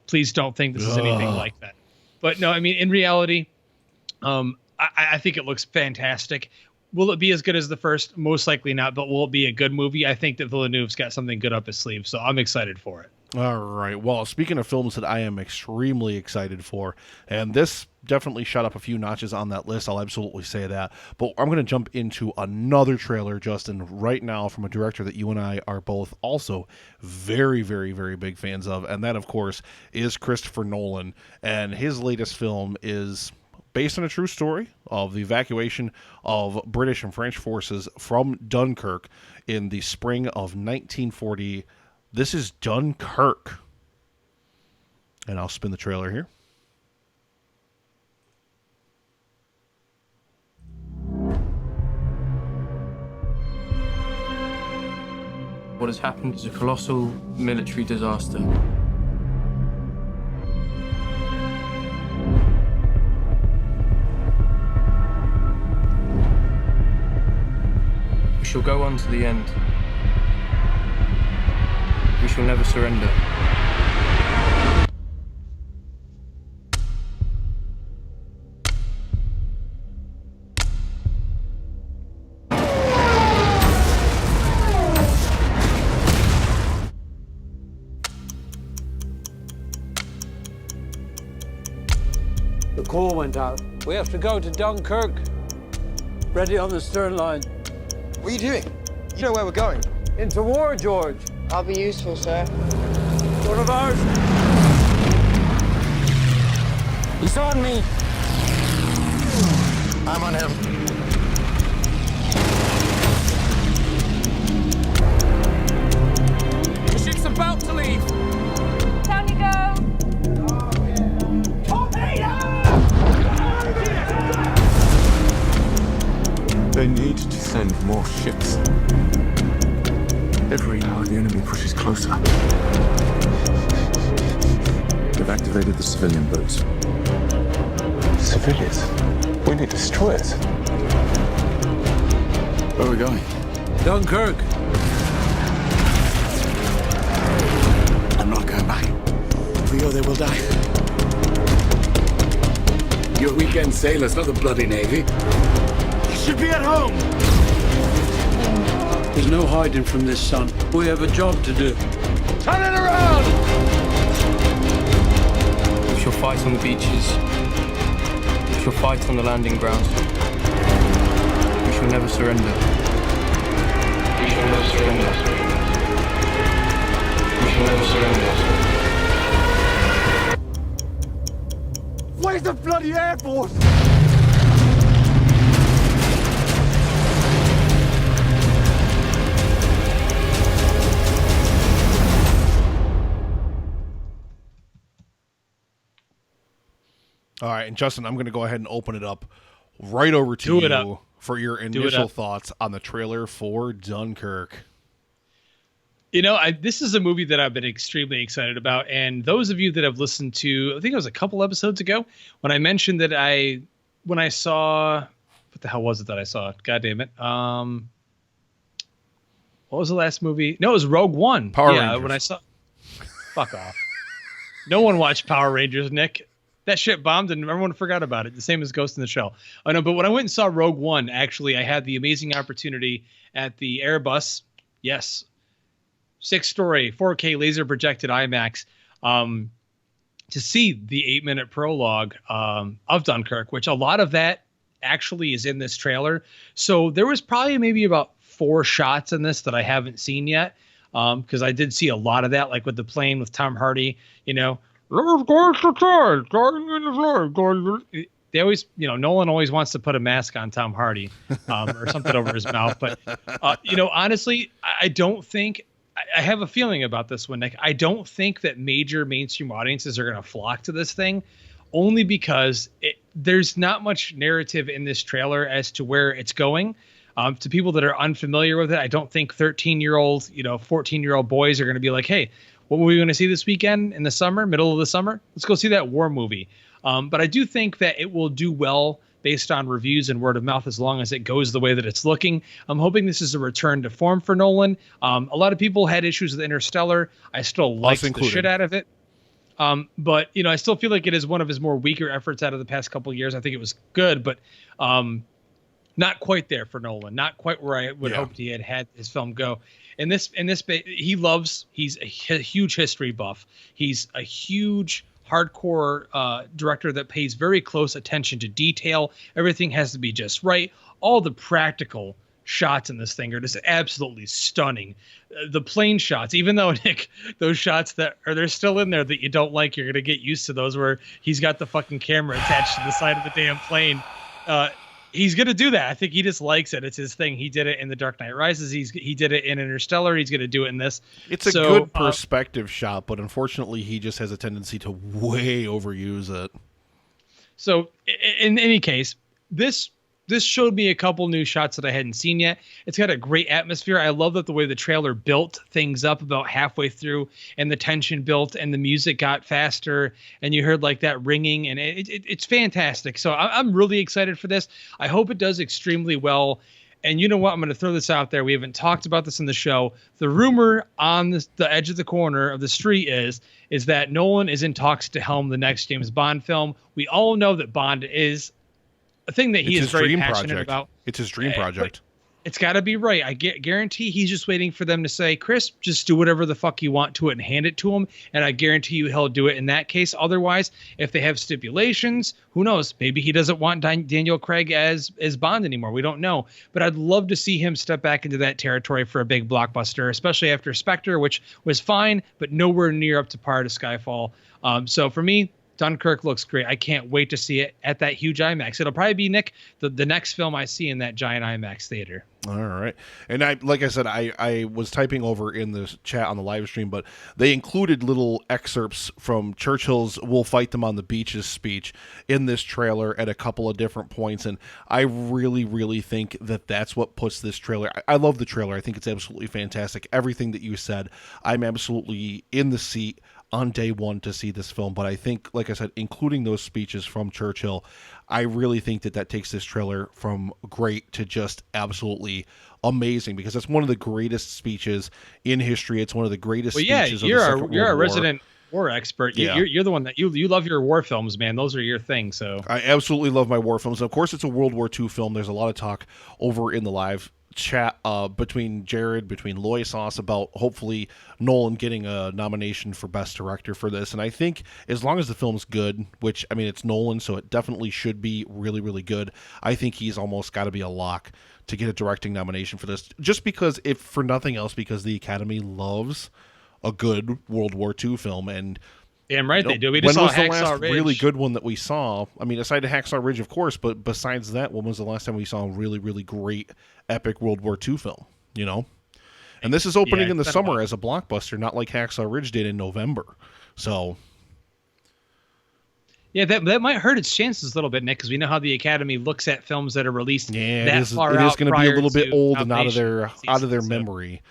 Please don't think this is anything like that. But no, I mean, in reality, I think it looks fantastic. Will it be as good as the first? Most likely not, but will it be a good movie? I think that Villeneuve's got something good up his sleeve, so I'm excited for it. All right. Well, speaking of films that I am extremely excited for, and this definitely shot up a few notches on that list, I'll absolutely say that. But I'm going to jump into another trailer, Justin, right now from a director that you and I are both also very, very, very big fans of, and that, of course, is Christopher Nolan. And his latest film is based on a true story of the evacuation of British and French forces from Dunkirk in the spring of 1940. This is Dunkirk. And I'll spin the trailer here. What has happened is a colossal military disaster. We shall go on to the end. We shall never surrender. The call went out. We have to go to Dunkirk. Ready on the stern line. What are you doing? You know where we're going. Into war, George. I'll be useful, sir. One of ours. He's on me. I'm on him. The ship's about to leave. Down you go. They need to send more ships. Every hour the enemy pushes closer. They've activated the civilian boats. Civilians? We need destroyers. Where are we going? Dunkirk. I'm not going back. If we go, they will die. You're weekend sailors, not the bloody Navy. You should be at home. There's no hiding from this, son. We have a job to do. Turn it around! We shall fight on the beaches. We shall fight on the landing grounds. We shall never surrender. We shall never surrender. We shall never surrender. Where's the bloody Air Force? All right, and Justin, I'm going to go ahead and open it up right over to you for your initial thoughts on the trailer for Dunkirk. You know, this is a movie that I've been extremely excited about. And those of you that have listened to, I think it was a couple episodes ago, when I mentioned that when I saw, what the hell was it that I saw? God damn it. What was the last movie? No, it was Rogue One. Power Rangers. When I saw, fuck off. No one watched Power Rangers, Nick. That shit bombed and everyone forgot about it. The same as Ghost in the Shell. I know, but when I went and saw Rogue One, actually, I had the amazing opportunity at the Airbus. Yes. 6-story, 4K laser projected IMAX to see the 8-minute prologue of Dunkirk, which a lot of that actually is in this trailer. So there was probably maybe about 4 shots in this that I haven't seen yet because I did see a lot of that, like with the plane with Tom Hardy, you know. They always, you know, Nolan always wants to put a mask on Tom Hardy or something over his mouth. But, you know, honestly, I don't think I have a feeling about this one, Nick. I don't think that major mainstream audiences are going to flock to this thing only because there's not much narrative in this trailer as to where it's going. To people that are unfamiliar with it, I don't think 13-year-old, you know, 14-year-old boys are going to be like, hey, what were we going to see this weekend in the summer, middle of the summer? Let's go see that war movie. But I do think that it will do well based on reviews and word of mouth as long as it goes the way that it's looking. I'm hoping this is a return to form for Nolan. A lot of people had issues with Interstellar. I still liked the shit out of it. But, you know, I still feel like it is one of his more weaker efforts out of the past couple of years. I think it was good, but not quite there for Nolan. Not quite where I would hoped he had his film go. He's a huge history buff. He's a huge hardcore director that pays very close attention to detail. Everything has to be just right. All the practical shots in this thing are just absolutely stunning. The plane shots, even though, Nick, those shots they're still in there that you don't like, you're going to get used to those where he's got the fucking camera attached to the side of the damn plane. He's going to do that. I think he just likes it. It's his thing. He did it in The Dark Knight Rises. He did it in Interstellar. He's going to do it in this. It's a good perspective shot, but unfortunately he just has a tendency to way overuse it. So in any case, this showed me a couple new shots that I hadn't seen yet. It's got a great atmosphere. I love that the way the trailer built things up about halfway through and the tension built and the music got faster and you heard like that ringing and it's fantastic. So I'm really excited for this. I hope it does extremely well. And you know what? I'm going to throw this out there. We haven't talked about this in the show. The rumor on the edge of the corner of the street is that Nolan is in talks to helm the next James Bond film. We all know that Bond is a thing that he is very passionate about. It's his dream project. It's got to be right. I guarantee he's just waiting for them to say, Chris, just do whatever the fuck you want to it and hand it to him. And I guarantee you he'll do it in that case. Otherwise, if they have stipulations, who knows? Maybe he doesn't want Daniel Craig as Bond anymore. We don't know. But I'd love to see him step back into that territory for a big blockbuster, especially after Spectre, which was fine, but nowhere near up to par to Skyfall. So for me, Dunkirk looks great. I can't wait to see it at that huge IMAX. It'll probably be, Nick, the next film I see in that giant IMAX theater. All right. And like I said, I was typing over in the chat on the live stream, but they included little excerpts from Churchill's "We'll Fight Them on the Beaches" speech in this trailer at a couple of different points. And I really, really think that that's what puts this trailer. I love the trailer. I think it's absolutely fantastic. Everything that you said, I'm absolutely in the seat on day one to see this film. But I think, like I said, including those speeches from Churchill, I really think that takes this trailer from great to just absolutely amazing, because it's one of the greatest speeches in history. It's one of the greatest speeches of the Second World War. You're a resident war expert. Yeah. You're the one that you love your war films, man. Those are your thing. So I absolutely love my war films. Of course, it's a World War II film. There's a lot of talk over in the live chat between Loy Sauce about hopefully Nolan getting a nomination for Best Director for this. And I think as long as the film's good, which, I mean, it's Nolan, so it definitely should be really, really good, I think he's almost got to be a lock to get a directing nomination for this. Just because, if for nothing else, because the Academy loves a good World War II film. And damn right they do. We just saw when was the Hacksaw last Ridge. really good one that we saw? I mean, aside of Hacksaw Ridge, of course, but besides that, when was the last time we saw a really, really great epic World War II film? You know? And this is opening in the summer as a blockbuster, not like Hacksaw Ridge did in November. So yeah, that might hurt its chances a little bit, Nick, because we know how the Academy looks at films that are released that far out. It is going to be a little bit old and Nomination out of their memory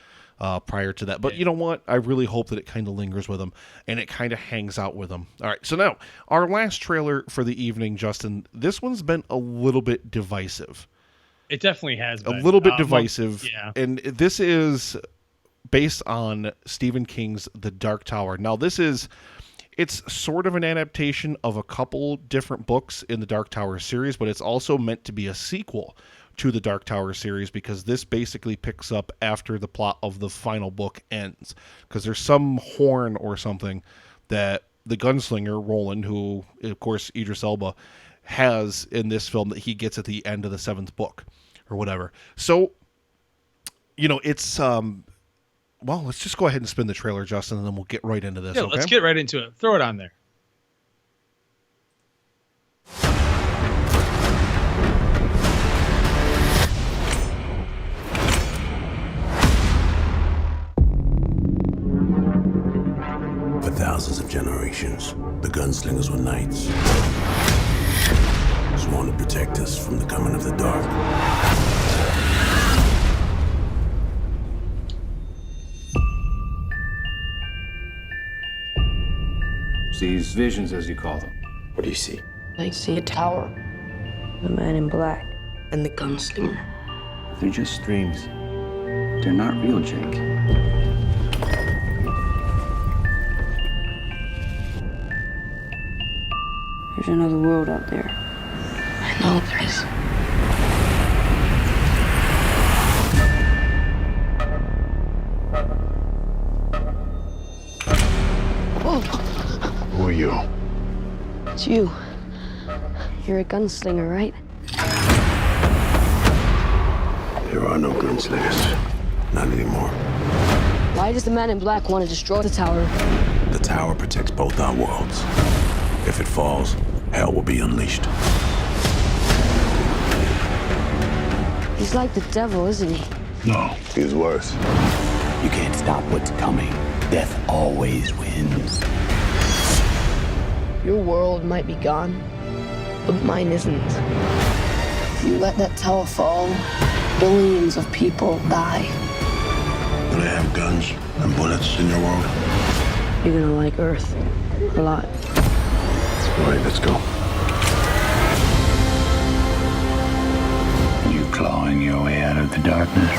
prior to that. But you know what? I really hope that it kind of lingers with them and it kind of hangs out with them. All right, so now our last trailer for the evening, Justin. This one's been a little bit divisive. It definitely has been. A little bit divisive. Yeah. And this is based on Stephen King's The Dark Tower. Now, it's sort of an adaptation of a couple different books in the Dark Tower series, but it's also meant to be a sequel to the Dark Tower series, because this basically picks up after the plot of the final book ends. Because there's some horn or something that the gunslinger, Roland, who, of course, Idris Elba, has in this film that he gets at the end of the 7th book or whatever. So, you know, it's well, let's just go ahead and spin the trailer, Justin, and then we'll get right into this. Yeah, okay? Let's get right into it. Throw it on there. For thousands of generations, the gunslingers were knights, sworn to protect us from the coming of the dark. These visions, as you call them. What do you see? I see a tower, the man in black, and the gunslinger. They're just dreams. They're not real, Jake. There's another world out there. I know there is. Whoa! Who are you? It's you. You're a gunslinger, right? There are no gunslingers. Not anymore. Why does the man in black want to destroy the tower? The tower protects both our worlds. If it falls, hell will be unleashed. He's like the devil, isn't he? No, he's worse. You can't stop what's coming. Death always wins. Your world might be gone, but mine isn't. If you let that tower fall, billions of people die. Do they have guns and bullets in your world? You're gonna like Earth a lot. All right, let's go. You clawing your way out of the darkness?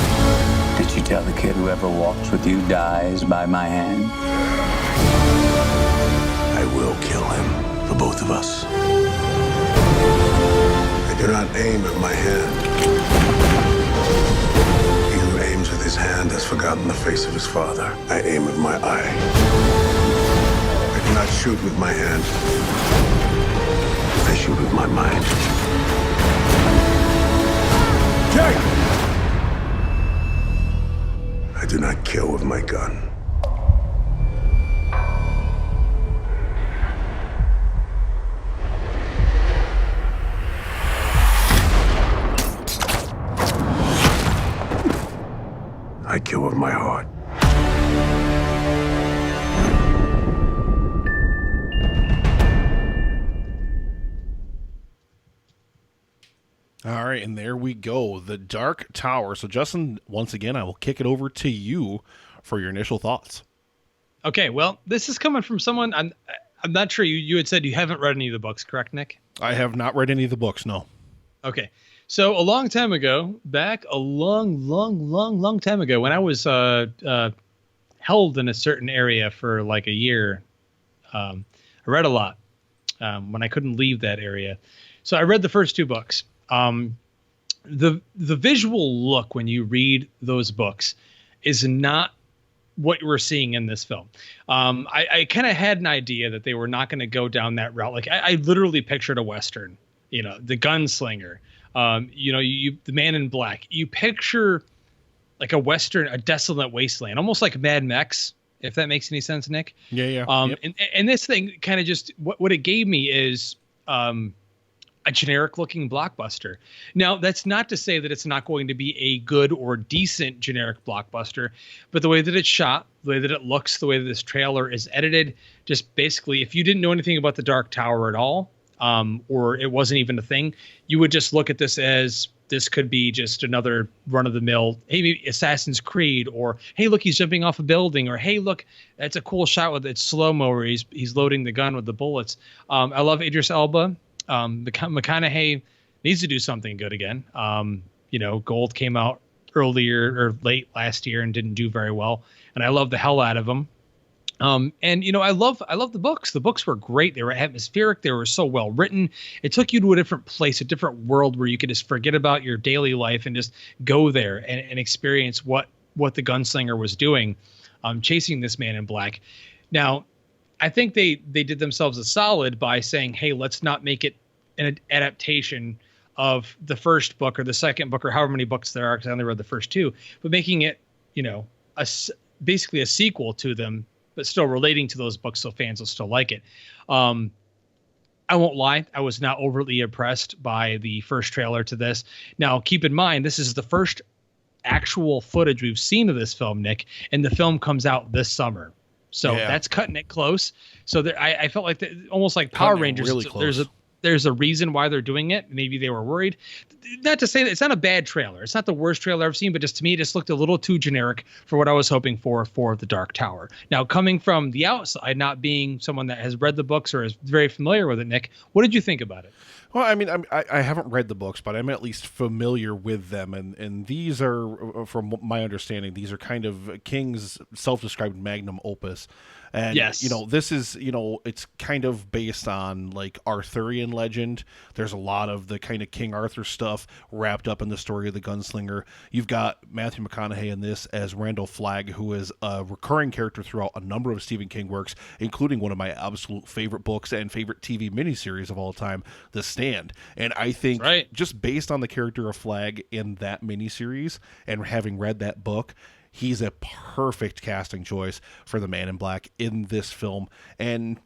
Did you tell the kid whoever walks with you dies by my hand? I will kill him for both of us. I do not aim at my hand. He who aims with his hand has forgotten the face of his father. I aim with my eye. I do not shoot with my hand. I shoot with my mind. Jake! I do not kill with my gun. right, and there we go. The Dark Tower. So, Justin, once again, I will kick it over to you for your initial thoughts. Okay, well, this is coming from someone I'm not sure. You had said you haven't read any of the books, correct, Nick? I have not read any of the books, no. Okay. So a long time ago, back a long time ago, when I was held in a certain area for like a year, I read a lot when I couldn't leave that area. So I read the first 2 books. The visual look when you read those books is not what we're seeing in this film. I kind of had an idea that they were not going to go down that route. Like I literally pictured a Western, the gunslinger, the man in black. You picture like a Western, a desolate wasteland, almost like Mad Max, if that makes any sense, Nick. Yeah. Yep. And this thing kind of just, what it gave me is a generic looking blockbuster. Now, that's not to say that it's not going to be a good or decent generic blockbuster, but the way that it's shot, the way that it looks, the way that this trailer is edited, just basically, if you didn't know anything about the Dark Tower at all, or it wasn't even a thing, you would just look at this as this could be just another run-of-the-mill, hey, maybe Assassin's Creed, or hey, look, he's jumping off a building, or hey, look, that's a cool shot with it's slow-mo where he's loading the gun with the bullets. I love Idris Elba. McConaughey needs to do something good again. Gold came out earlier or late last year and didn't do very well, and I love the hell out of him. I love the books. The books were great. They were atmospheric. They were so well written. It took you to a different place, a different world where you could just forget about your daily life and just go there and experience what the gunslinger was doing, chasing this man in black. Now, I think they did themselves a solid by saying, hey, let's not make it an adaptation of the first book or the second book or however many books there are, because I only read the first 2, but making it, basically a sequel to them, but still relating to those books so fans will still like it. I won't lie, I was not overly impressed by the first trailer to this. Now, keep in mind, this is the first actual footage we've seen of this film, Nick, and the film comes out this summer. So that's cutting it close. So I felt like almost like Power Rangers. Really close. There's a reason why they're doing it. Maybe they were worried. Not to say that it's not a bad trailer. It's not the worst trailer I've seen, but just to me, it just looked a little too generic for what I was hoping for the Dark Tower. Now, coming from the outside, not being someone that has read the books or is very familiar with it, Nick, what did you think about it? Well, I mean, I haven't read the books, but I'm at least familiar with them, and these are, from my understanding, these are kind of King's self-described magnum opus. And, yes. This is, it's kind of based on, like, Arthurian legend. There's a lot of the kind of King Arthur stuff wrapped up in the story of the gunslinger. You've got Matthew McConaughey in this as Randall Flagg, who is a recurring character throughout a number of Stephen King works, including one of my absolute favorite books and favorite TV miniseries of all time, The Stand. And I think just based on the character of Flagg in that miniseries and having read that book, he's a perfect casting choice for the Man in Black in this film. And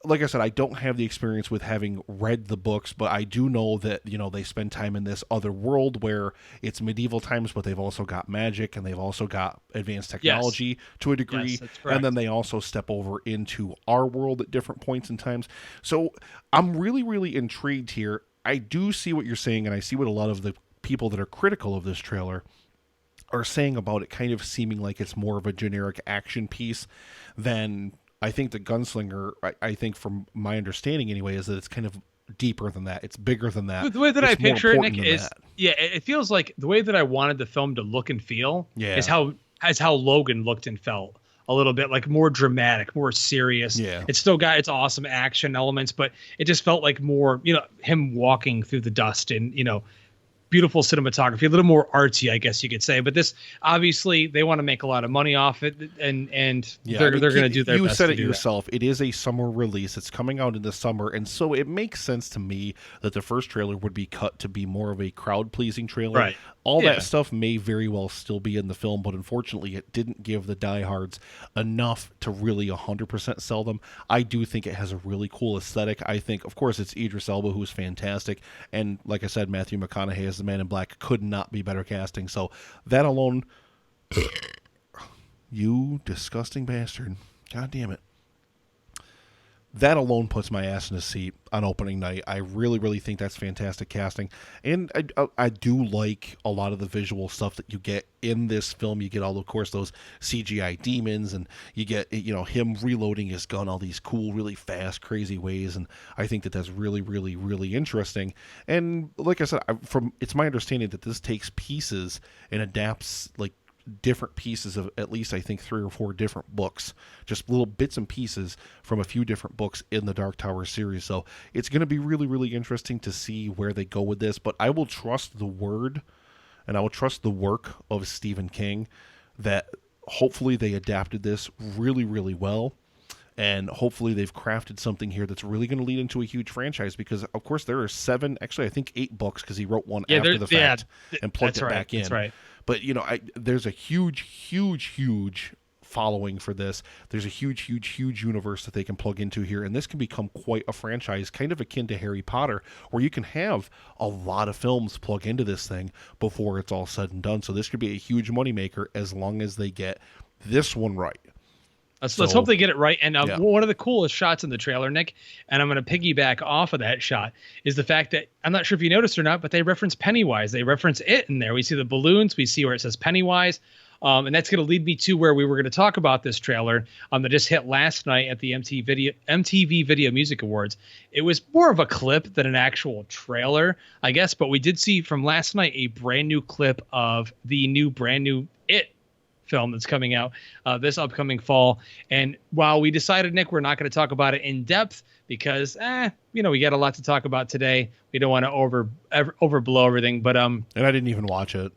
like I said, I don't have the experience with having read the books, but I do know that, they spend time in this other world where it's medieval times, but they've also got magic and they've also got advanced technology to a degree. Yes, that's correct. And then they also step over into our world at different points in times. So I'm really, really intrigued here. I do see what you're saying, and I see what a lot of the people that are critical of this trailer are saying about it kind of seeming like it's more of a generic action piece than I think the Gunslinger, I think from my understanding anyway, is that it's kind of deeper than that. It's bigger than that. The way that I picture it, Nick, is that. it feels like the way that I wanted the film to look and feel is how Logan looked and felt. A little bit like more dramatic, more serious. Yeah. It's still got its awesome action elements, but it just felt like more, him walking through the dust and, beautiful cinematography, a little more artsy, I guess you could say. But this, obviously, they want to make a lot of money off it, and they're going to do their best. You said to it do yourself. It is a summer release. It's coming out in the summer, and so it makes sense to me that the first trailer would be cut to be more of a crowd-pleasing trailer. Right. All that stuff may very well still be in the film, but unfortunately, it didn't give the diehards enough to really 100% sell them. I do think it has a really cool aesthetic. I think, of course, it's Idris Elba, who's fantastic, and like I said, Matthew McConaughey as the Man in Black could not be better casting. So that alone, you disgusting bastard. God damn it. that alone puts my ass in a seat on opening night. I really, really think that's fantastic casting. And I do like a lot of the visual stuff that you get in this film. You get all, of course, those CGI demons, and you get, him reloading his gun all these cool, really fast, crazy ways. And I think that that's really, really, really interesting. And like I said, it's my understanding that this takes pieces and adapts, like, different pieces of at least, I think, 3 or 4 different books, just little bits and pieces from a few different books in the Dark Tower series. So it's going to be really, really interesting to see where they go with this, but I will trust the word and I will trust the work of Stephen King, that hopefully they adapted this really, really well. And hopefully they've crafted something here that's really going to lead into a huge franchise, because, of course, there are 7, actually, I think 8 books, because he wrote one after the fact and plugged it back in. That's right. But, there's a huge, huge, huge following for this. There's a huge, huge, huge universe that they can plug into here. And this can become quite a franchise, kind of akin to Harry Potter, where you can have a lot of films plug into this thing before it's all said and done. So this could be a huge moneymaker as long as they get this one right. Let's hope they get it right. And one of the coolest shots in the trailer, Nick, and I'm going to piggyback off of that shot, is the fact that, I'm not sure if you noticed or not, but they reference Pennywise. They reference it in there. We see the balloons. We see where it says Pennywise. And that's going to lead me to where we were going to talk about this trailer that just hit last night at the MTV Video Music Awards. It was more of a clip than an actual trailer, I guess. But we did see from last night a brand new clip of the brand new It film that's coming out this upcoming fall. And while we decided, Nick, we're not going to talk about it in depth because we got a lot to talk about today. We don't want to overblow everything, but and I didn't even watch it.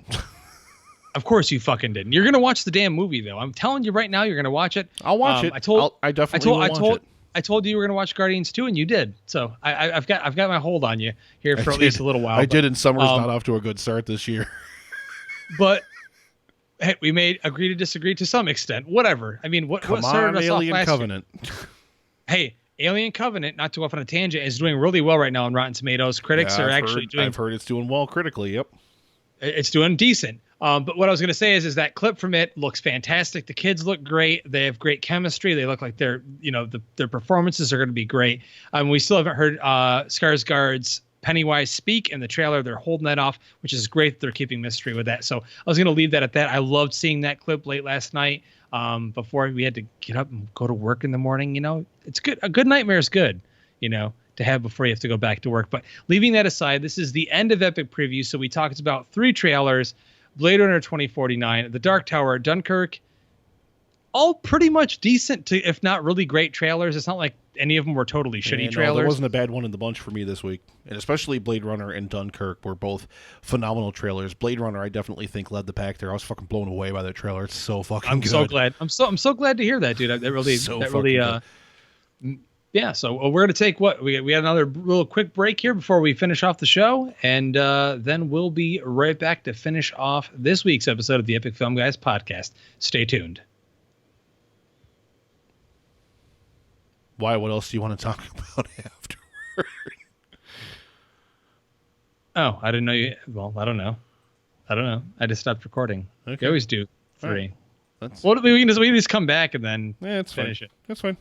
Of course you fucking didn't. You're going to watch the damn movie, though. I'm telling you right now, you're going to watch it. I'll watch it. I definitely will watch it. I told you you were going to watch Guardians 2, and you did. So I've got my hold on you here for at least a little while. I did, and summer's not off to a good start this year. But hey, we may agree to disagree to some extent. Whatever. I mean, what started us Alien off last Covenant. Hey, Alien Covenant, not to go off on a tangent, is doing really well right now on Rotten Tomatoes. Critics are actually doing. I've heard it's doing well critically. Yep, it's doing decent. But what I was going to say is that clip from it looks fantastic. The kids look great. They have great chemistry. They look like their performances are going to be great. We still haven't heard Skarsgård's Pennywise speak in the trailer. They're holding that off, which is great. They're keeping mystery with that. So I was going to leave that at that. I loved seeing that clip late last night before we had to get up and go to work in the morning. It's good. A good nightmare is good, to have before you have to go back to work. But leaving that aside, this is the end of Epic Preview. So we talked about 3 trailers: Blade Runner 2049, The Dark Tower, Dunkirk. All pretty much decent to, if not really great trailers. It's not like any of them were totally shitty trailers. There wasn't a bad one in the bunch for me this week. And especially Blade Runner and Dunkirk were both phenomenal trailers. Blade Runner, I definitely think, led the pack there. I was fucking blown away by that trailer. It's so fucking good. I'm so glad. I'm so glad to hear that, dude. That really yeah. So we're gonna take we had another real quick break here before we finish off the show, and then we'll be right back to finish off this week's episode of the Epic Film Guys podcast. Stay tuned. Why? What else do you want to talk about afterward? Oh, I didn't know you. Well, I don't know. I just stopped recording. Okay. You always do 3. Right. We can just come back and then finish it. That's fine.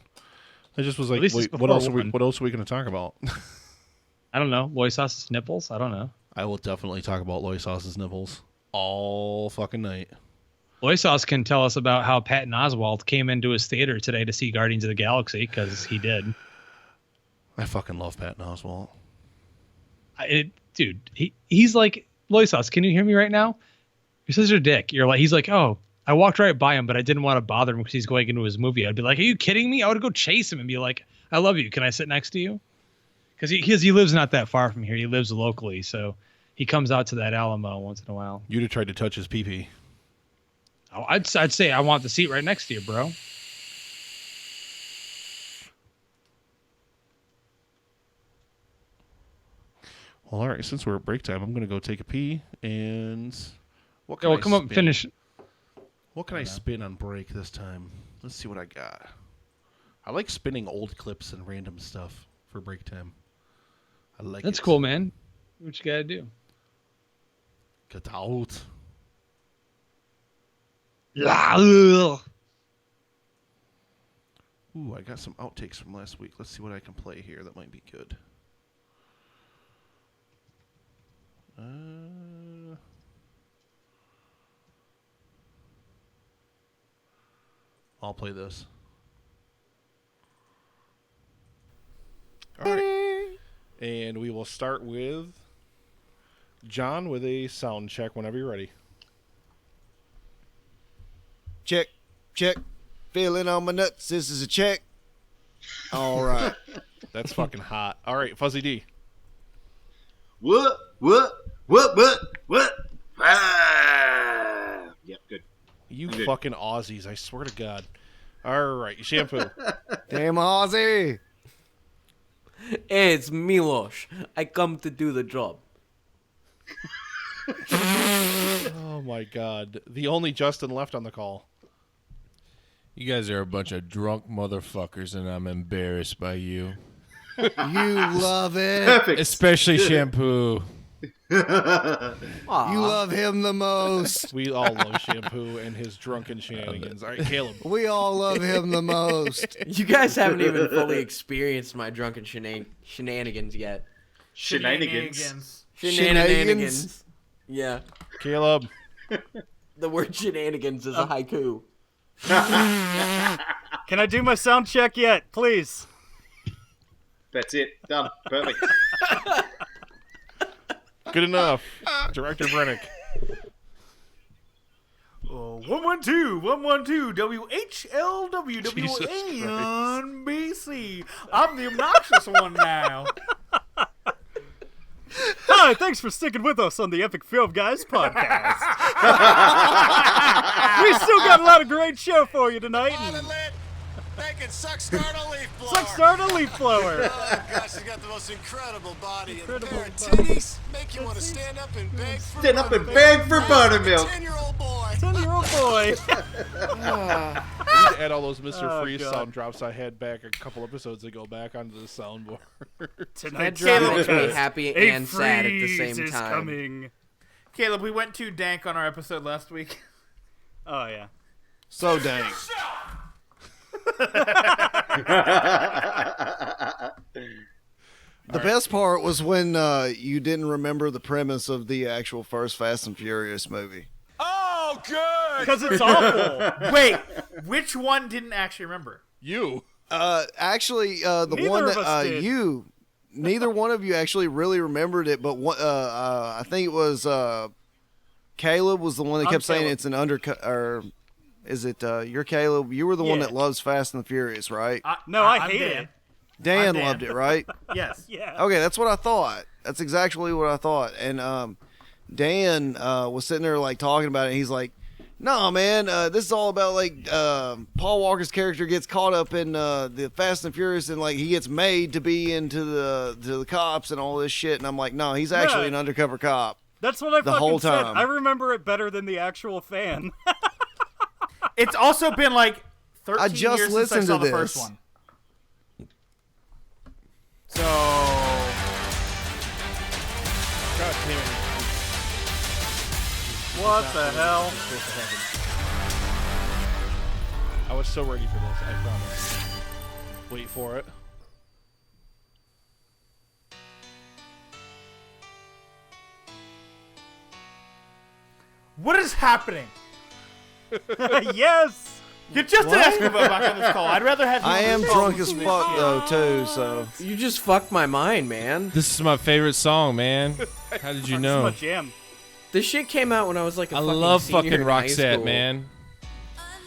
I just was like, wait, what else are we going to talk about? I don't know. Loisos's nipples? I don't know. I will definitely talk about Loisos's nipples all fucking night. Loisos can tell us about how Patton Oswalt came into his theater today to see Guardians of the Galaxy, because he did. I fucking love Patton Oswalt. Dude, he's like, Loisos, can you hear me right now? You're such a dick. He's like, oh, I walked right by him, but I didn't want to bother him because he's going into his movie. I'd be like, are you kidding me? I would go chase him and be like, I love you. Can I sit next to you? Because he lives not that far from here. He lives locally, so he comes out to that Alamo once in a while. You'd have tried to touch his pee-pee. Oh, I'd say I want the seat right next to you, bro. Well, all right. Since we're at break time, I'm going to go take a pee. And what can I come up and finish. What can I spin on break this time? Let's see what I got. I like spinning old clips and random stuff for break time. That's cool, man. What you got to do? Get out. Ooh, I got some outtakes from last week. Let's see what I can play here. That might be good. I'll play this. All right. And we will start with John with a sound check whenever you're ready. Check, check. Feeling on my nuts. This is a check. All right. That's fucking hot. All right, Fuzzy D. What? Ah! Yep, good. You I'm good. fucking Aussies, I swear to God. All right, Shampoo. Damn Aussie. Hey, it's Milosh. I come to do the job. Oh my God. The only Justin left on the call. You guys are a bunch of drunk motherfuckers, and I'm embarrassed by you. You love it. Perfect. Especially Shampoo. You love him the most. We all love Shampoo and his drunken shenanigans. All right, Caleb. We all love him the most. You guys haven't even fully experienced my drunken shenanigans yet. Shenanigans. Shenanigans. Yeah. Caleb. The word shenanigans is a haiku. Can I do my sound check yet, please? That's it. Done. Perfect. Good enough. Director Brennick. 112, WHLW, Jesus WAN BC. I'm the obnoxious one now. Hi, thanks for sticking with us on the Epic Film Guys podcast. We still got a lot of great show for you tonight. They can suck start a leaf blower. Suck start a leaf blower. Oh gosh, you got the most incredible body and pair of titties. Make you want to stand up and beg for Stand up and beg for buttermilk. 10-year-old boy. 10-year-old boy. I need to add all those Mr. Oh, Freeze God. sound drops I had back a couple episodes ago back onto the soundboard. That drop makes me happy and sad at the same time. Coming. Caleb, we went too dank on our episode last week. Oh, yeah. So dang. The best part was when you didn't remember the premise of the actual first Fast and Furious movie. Oh, good. Because it's awful. Wait, which one didn't actually remember? You. Actually, the Neither one of that us did. neither one of you actually really remembered it, but one, I think it was Caleb was the one that kept saying Caleb. it's an undercut, or is it you're Caleb? You were the one Yeah. that loves Fast and the Furious, right? No, I I'm hate Dan. it. Dan I'm Dan. loved it, right? Yes. Yeah. Okay, that's what I thought. That's exactly what I thought. And Dan was sitting there like talking about it. He's like, "No, man, this is all about like Paul Walker's character gets caught up in the Fast and Furious, and like he gets made to be into the cops and all this shit." And I'm like, "No, he's actually Yeah. an undercover cop." That's what I The fucking whole said. time. I remember it better than the actual fan. It's also been like 13 I just years listened since I saw to the first this. one. So, God damn it. What the hell? I was so ready for this, I promise. Wait for it. what is happening? Yes. You just asked me about back on this call. I'd rather have you I on am this call drunk as than fuck this though too, so You just fucked my mind, man. This is my favorite song, man. How did you This is know? my jam. This shit came out when I was like a I fucking love senior fucking in high Roxette, school. man.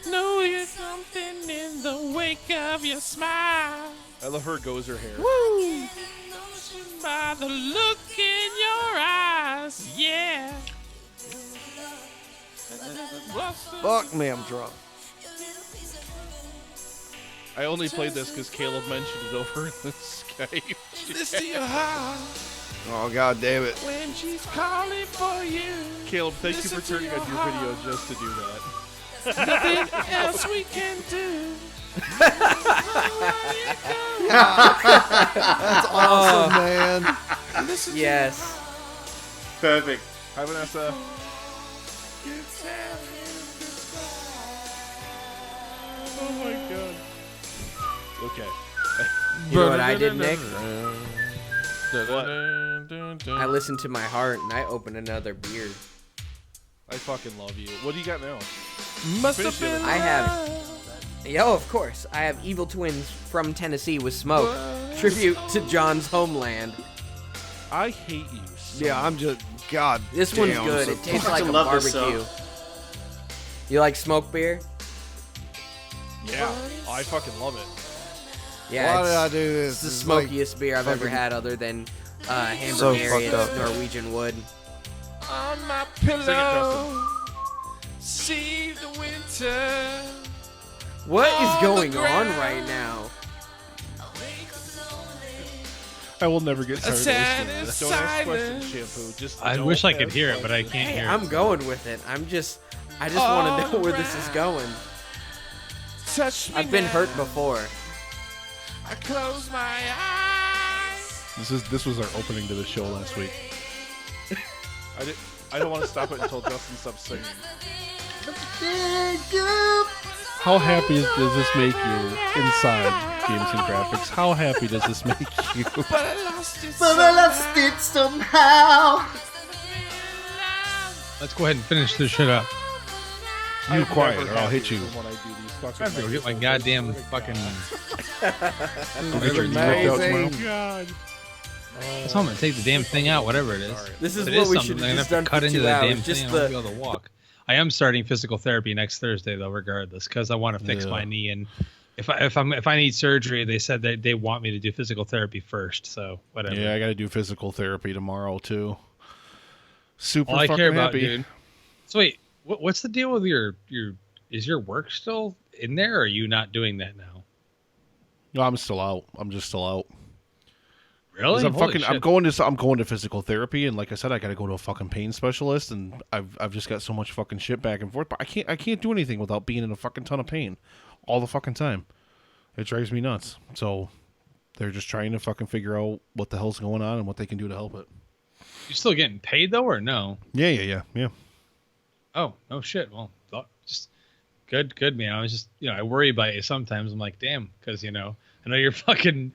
Know you're something in the wake of your smile. I love her gozer hair. Woo! By the look in your eyes, yeah. fuck me, I'm drunk. I only played this because Caleb mentioned it over in the Skype. Listen to your heart Oh god damn it. when she's calling for you. Caleb, thank you Listen for to turning your on your heart. video just to do that. Nothing else we can do. That's awesome, man. Yes. Perfect. Hi, Vanessa. Oh my god. Okay. You know what I did, Nick? I listened to my heart and I opened another beer. I fucking love you. What do you got now? Must have been. I have. Yo, of course. I have Evil Twins from Tennessee with Smoke. Tribute to John's homeland. I hate you. Yeah, I'm just God. This damn, one's good. It tastes like a love this barbecue. You like smoke beer? Yeah, I fucking love it. Yeah. Why did I do this? It's the It's like smokiest beer I've ever fucking- had, other than So Hamburgerian's fucked up. Norwegian wood. On my pillow. See the winter. What is On going the on ground. right now? I will never get tired of sad listening to this. is Don't ask questions, silence. Shampoo. Just I don't wish I could ask hear it, but I questions. can't Hey, hear it. I'm going with it. I just want to know where this is going. Touch me I've been now. hurt before. I close my eyes. This was our opening to the show last week. I don't want to stop it until Justin stops singing. How happy does this make you inside Games and Graphics? How happy does this make you? But I lost it. But I lost it somehow. Let's go ahead and finish this shit up. You I'm quiet, never or I'll happy hit you. when I do these fucking I have to go get my goddamn fucking. Go get your knee ripped out tomorrow. God. That's how I'm gonna take the damn thing out, whatever it is. This is If it what we something, should I'm have gonna just have done to cut for into 2 the hours. damn Just thing. I won't be able to walk. I am starting physical therapy next Thursday though, regardless, because I want to fix my knee. And if I need surgery, they said that they want me to do physical therapy first. So whatever. Yeah, I got to do physical therapy tomorrow too. Super All I fucking care about, happy. dude. So wait, what's the deal with your? Is your work still in there, or are you not doing that now? No, I'm still out. I'm just still out. Really? I'm Holy fucking. shit. I'm going to physical therapy, and like I said, I got to go to a fucking pain specialist, and I've just got so much fucking shit back and forth. But I can't do anything without being in a fucking ton of pain, all the fucking time. It drives me nuts. So they're just trying to fucking figure out what the hell's going on and what they can do to help it. You still getting paid though, or no? Yeah. Oh, no shit. Well, just good, man. I was just, I worry about you sometimes. I'm like, damn, because, I know you're fucking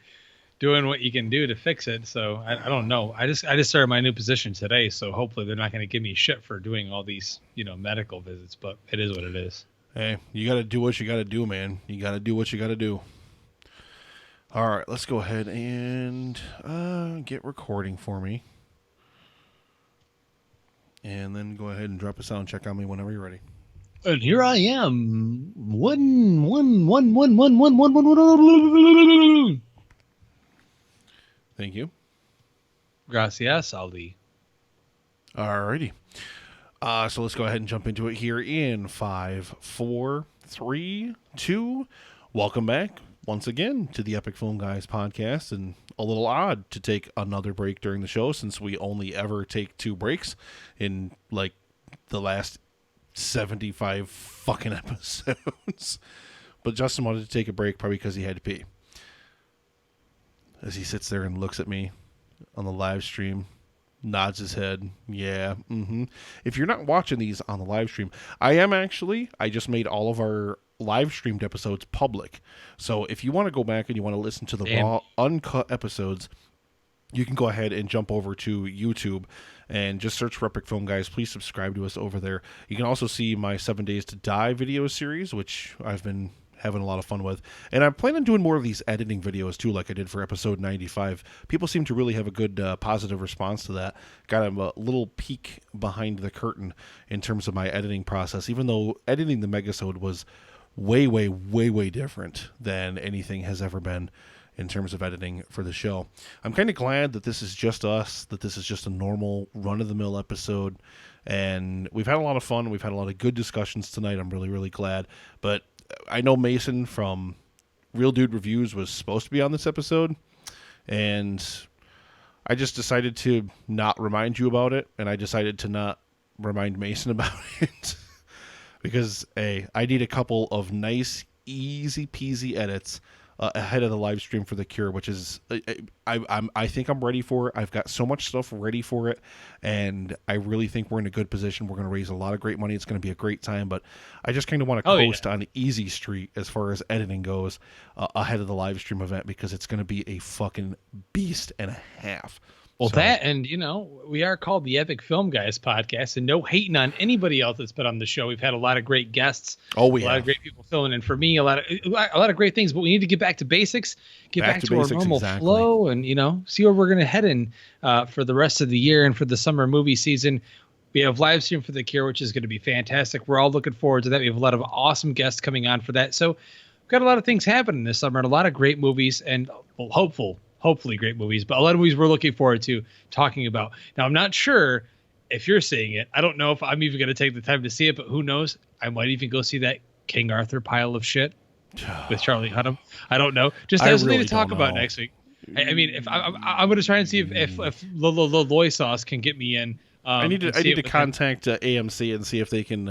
doing what you can do to fix it. So I don't know. I just started my new position today. So hopefully they're not going to give me shit for doing all these, medical visits, but it is what it is. Hey, you got to do what you got to do, man. You got to do what you got to do. All right, let's go ahead and get recording for me. And then go ahead and drop a sound check on me whenever you're ready. And here I am. Thank you. Gracias, Ali. Alrighty. So let's go ahead and jump into it here in 5, 4, 3, 2. Welcome back once again to the Epic Film Guys podcast. And a little odd to take another break during the show since we only ever take 2 breaks in like the last 75 fucking episodes. But Justin wanted to take a break probably because he had to pee. As he sits there and looks at me on the live stream, nods his head. Yeah. If you're not watching these on the live stream, I just made all of our live streamed episodes public. So if you want to go back and you want to listen to the raw, uncut episodes, you can go ahead and jump over to YouTube and just search for Epic Film Guys. Please subscribe to us over there. You can also see my 7 Days to Die video series, which I've been having a lot of fun with. And I plan on doing more of these editing videos too, like I did for episode 95. People seem to really have a good positive response to that. Got a little peek behind the curtain in terms of my editing process, even though editing the Megasode was way different than anything has ever been in terms of editing for the show. I'm kind of glad that this is just us, that this is just a normal run-of-the-mill episode, and we've had a lot of fun. We've had a lot of good discussions tonight. I'm really glad. But I know Mason from Real Dude Reviews was supposed to be on this episode, and I just decided to not remind you about it, and I decided to not remind Mason about it because, I need a couple of nice, easy-peasy edits ahead of the live stream for The Cure, which is I think I'm ready for it. I've got so much stuff ready for it, and I really think we're in a good position. We're going to raise a lot of great money. It's going to be a great time, but I just kind of want to coast on easy street as far as editing goes ahead of the live stream event, because it's going to be a fucking beast and a half. Well, that, and we are called the Epic Film Guys podcast, and no hating on anybody else that's been on the show. We've had a lot of great guests, a lot of great people filling in for me, a lot of great things. But we need to get back to basics, get back to our normal flow, and see where we're going to head in for the rest of the year and for the summer movie season. We have live stream for The Cure, which is going to be fantastic. We're all looking forward to that. We have a lot of awesome guests coming on for that. So we've got a lot of things happening this summer and a lot of great movies, and hopefully great movies, but a lot of movies we're looking forward to talking about. Now, I'm not sure if you're seeing it. I don't know if I'm even going to take the time to see it, but who knows? I might even go see that King Arthur pile of shit with Charlie Hunnam. I don't know. Just as something to talk about next week. I mean, if I'm going to try and see if Loy Sauce can get me in. I need to contact AMC and see if they can,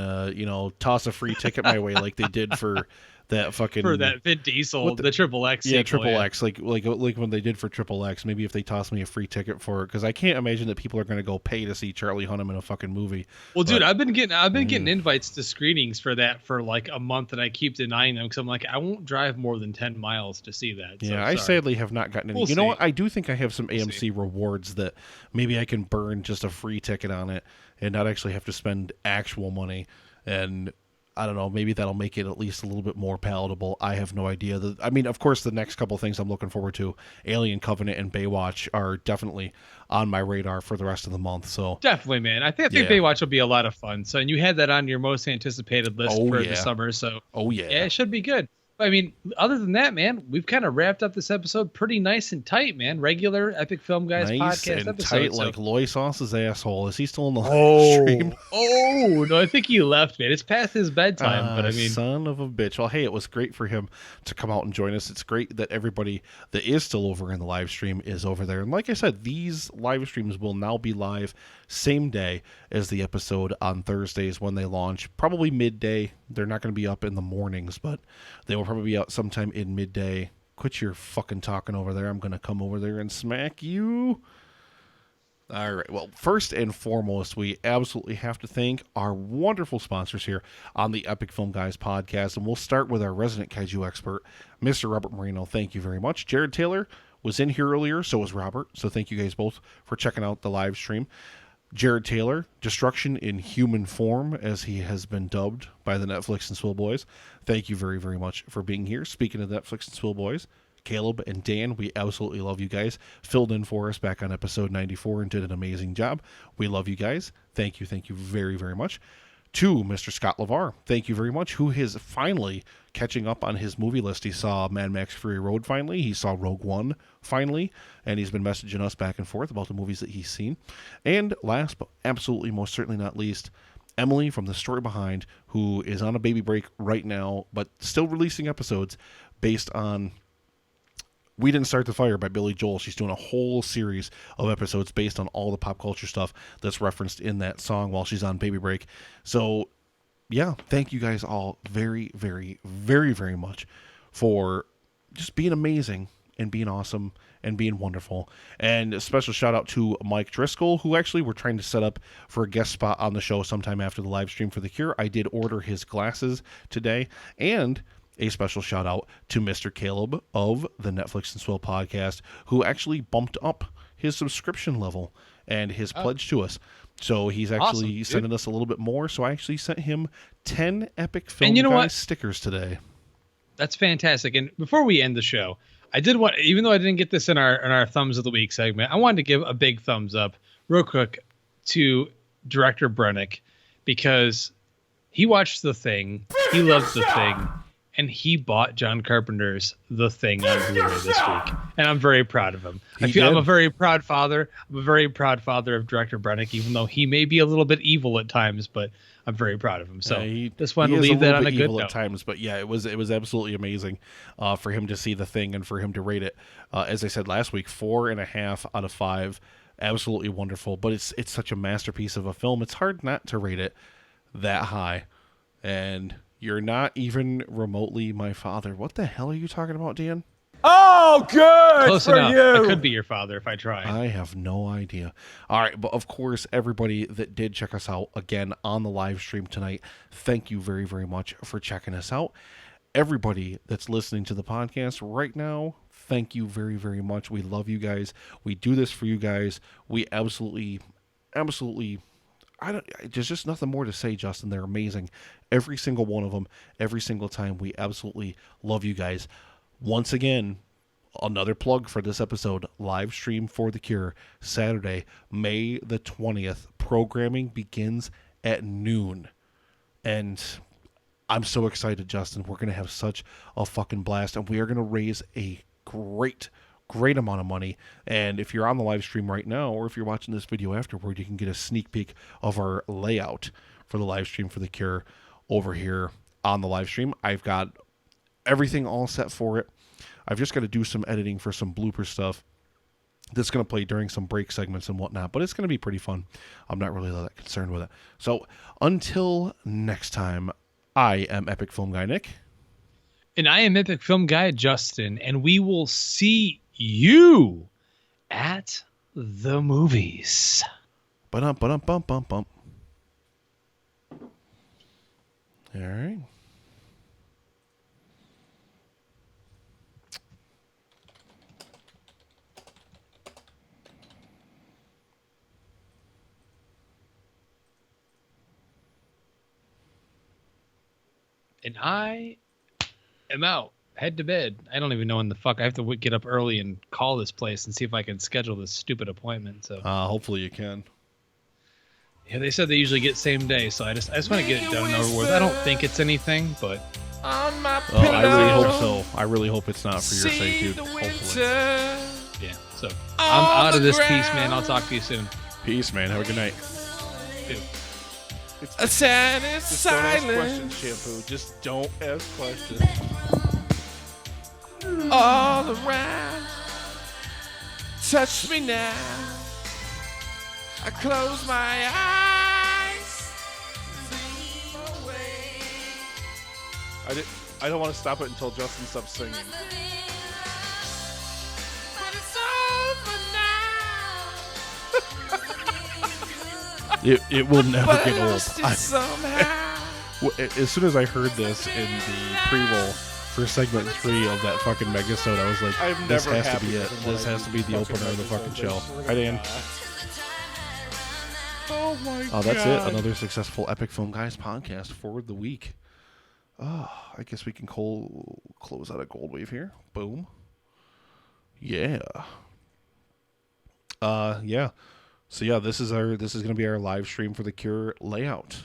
toss a free ticket my way like they did for that fucking Vin Diesel, the Triple X. Yeah, Triple X, like when they did for Triple X. Maybe if they toss me a free ticket for it, because I can't imagine that people are going to go pay to see Charlie Hunnam in a fucking movie. Well, dude, I've been getting invites to screenings for that for like a month, and I keep denying them because I'm like, I won't drive more than 10 miles to see that. Yeah, I sadly have not gotten any. You know what? I do think I have some AMC rewards that maybe I can burn just a free ticket on it and not actually have to spend actual money. And I don't know, maybe that'll make it at least a little bit more palatable. I have no idea. I mean, of course, the next couple of things I'm looking forward to, Alien Covenant and Baywatch, are definitely on my radar for the rest of the month. So definitely, man. I think Baywatch will be a lot of fun. So, and you had that on your most anticipated list for the summer. So, yeah, it should be good. I mean, other than that, man, we've kind of wrapped up this episode pretty nice and tight, man. Regular Epic Film Guys podcast episode. Tight, like Loy Sauce's asshole. Is he still in the stream? Oh, no, I think he left, man. It's past his bedtime, but I mean... Son of a bitch. Well, hey, it was great for him to come out and join us. It's great that everybody that is still over in the live stream is over there. And like I said, these live streams will now be live same day as the episode on Thursdays when they launch. Probably midday. They're not going to be up in the mornings, but they will probably be out sometime in midday. Quit your fucking talking over there. I'm going to come over there and smack you. All right. Well, first and foremost, we absolutely have to thank our wonderful sponsors here on the Epic Film Guys podcast. And we'll start with our resident kaiju expert, Mr. Robert Marino. Thank you very much. Jared Taylor was in here earlier. So was Robert. So thank you guys both for checking out the live stream. Jared Taylor, Destruction in Human Form, as he has been dubbed by the Netflix and Swill Boys. Thank you very, very much for being here. Speaking of Netflix and Swill Boys, Caleb and Dan, we absolutely love you guys. Filled in for us back on episode 94 and did an amazing job. We love you guys. Thank you very, very much. To Mr. Scott LeVar, thank you very much, who is finally catching up on his movie list. He saw Mad Max Fury Road finally. He saw Rogue One finally. And he's been messaging us back and forth about the movies that he's seen. And last, but absolutely most certainly not least, Emily from The Story Behind, who is on a baby break right now, but still releasing episodes based on We Didn't Start the Fire by Billy Joel. She's doing a whole series of episodes based on all the pop culture stuff that's referenced in that song while she's on baby break. So, yeah, thank you guys all very, very, very, very much for just being amazing and being awesome and being wonderful. And a special shout out to Mike Driscoll, who actually we're trying to set up for a guest spot on the show sometime after the live stream for The Cure. I did order his glasses today. And a special shout out to Mr. Caleb of the Netflix and Swill podcast, who actually bumped up his subscription level and his pledge to us. So he's actually sending us a little bit more. So I actually sent him 10 Epic Film Guys stickers today. That's fantastic. And before we end the show, I did want, even though I didn't get this in our Thumbs of the Week segment, I wanted to give a big thumbs up real quick to director Brennick, because he watched The Thing. He loves The Thing. And he bought John Carpenter's The Thing on Blu-ray this week. And I'm very proud of him. I'm a very proud father. I'm a very proud father of director Brennick, even though he may be a little bit evil at times, but I'm very proud of him. So just wanted to leave that on a good note. At times, but yeah, it was absolutely amazing for him to see The Thing and for him to rate it. As I said last week, 4.5 out of 5. Absolutely wonderful. But it's such a masterpiece of a film. It's hard not to rate it that high. And you're not even remotely my father. What the hell are you talking about, Dan? Oh, good Close for enough. you. I could be your father if I tried. I have no idea. All right, but of course, everybody that did check us out again on the live stream tonight, thank you very, very much for checking us out. Everybody that's listening to the podcast right now, thank you very, very much. We love you guys. We do this for you guys. We absolutely, there's just nothing more to say, Justin. They're amazing. Every single one of them, every single time. We absolutely love you guys. Once again, another plug for this episode, live stream for The Cure, Saturday, May the 20th. Programming begins at noon. And I'm so excited, Justin. We're going to have such a fucking blast, and we are going to raise a great amount of money. And if you're on the live stream right now, or if you're watching this video afterward, you can get a sneak peek of our layout for the live stream for The Cure over here on the live stream. I've got everything all set for it. I've just got to do some editing for some blooper stuff that's going to play during some break segments and whatnot, but it's going to be pretty fun. I'm not really that concerned with it. So until next time, I am Epic Film Guy Nick. And I am Epic Film Guy Justin, and we will see you at the movies. Bump. All right. And I am out. Head to bed. I don't even know when the fuck. I have to get up early and call this place and see if I can schedule this stupid appointment. So hopefully you can. Yeah, they said they usually get same day, so I just want to get it done and over with. I don't think it's anything, but I really hope so. I really hope it's not for your sake, dude. Hopefully. Yeah. So I'm out of this piece, man. I'll talk to you soon. Peace, man. Have a good night. Dude. A sad Just don't ask questions, Shampoo. Just don't ask questions. All around, touch me now. I close my eyes. I don't want to stop it until Justin stops singing. But it's over now. It will never But get I old. lost it somehow. As soon as I heard this in the pre-roll for segment 3 of that fucking megasode, I was like, this has to be it. This has to be the opener of the fucking show. Hi, Dan. Oh my god. Oh, that's it. Another successful Epic Film Guys podcast for the week. Oh, I guess we can close out a gold wave here. Boom. Yeah. Yeah. So yeah, this is going to be our live stream for The Cure layout.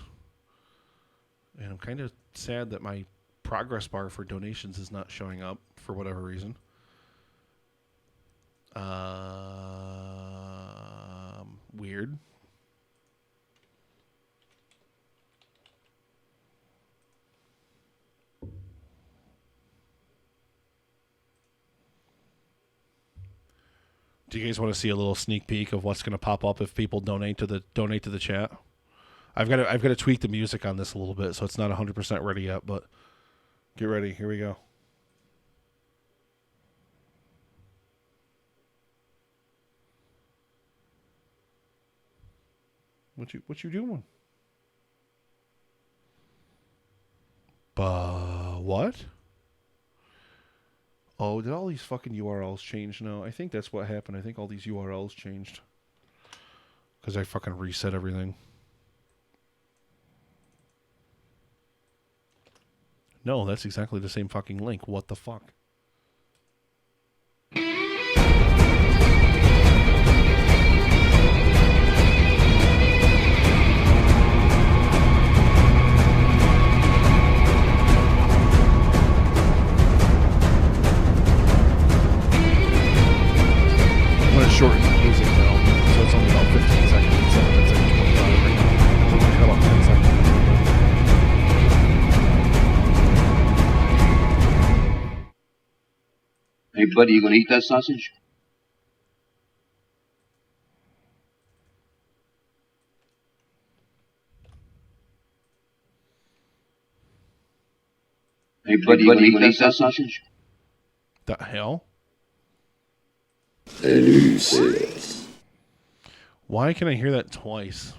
And I'm kind of sad that my progress bar for donations is not showing up for whatever reason. Weird. Do you guys want to see a little sneak peek of what's going to pop up if people donate to the chat? I've got to tweak the music on this a little bit, so it's not 100% ready yet, but get ready. Here we go. What you doing? What? Oh, did all these fucking URLs change now? I think that's what happened. I think all these URLs changed. Because I fucking reset everything. No, that's exactly the same fucking link. What the fuck? I'm going to shorten the music now, so it's only about 15 seconds instead of it's like 25 right now. So it's about 10 seconds. Hey, buddy, you gonna eat that sausage? Hey, buddy, you gonna eat that sausage? The hell? Why can I hear that twice?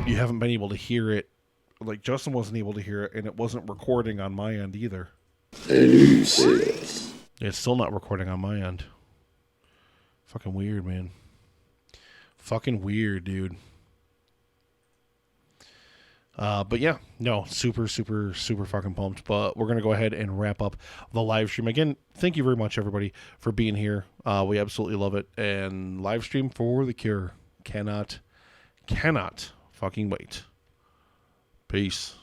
You haven't been able to hear it. Like, Justin wasn't able to hear it, and it wasn't recording on my end either. It's still not recording on my end. Fucking weird, man. Fucking weird, dude. But yeah, no, super fucking pumped. But we're going to go ahead and wrap up the live stream. Again, thank you very much, everybody, for being here. We absolutely love it. And live stream for the cure. Cannot fucking wait. Peace.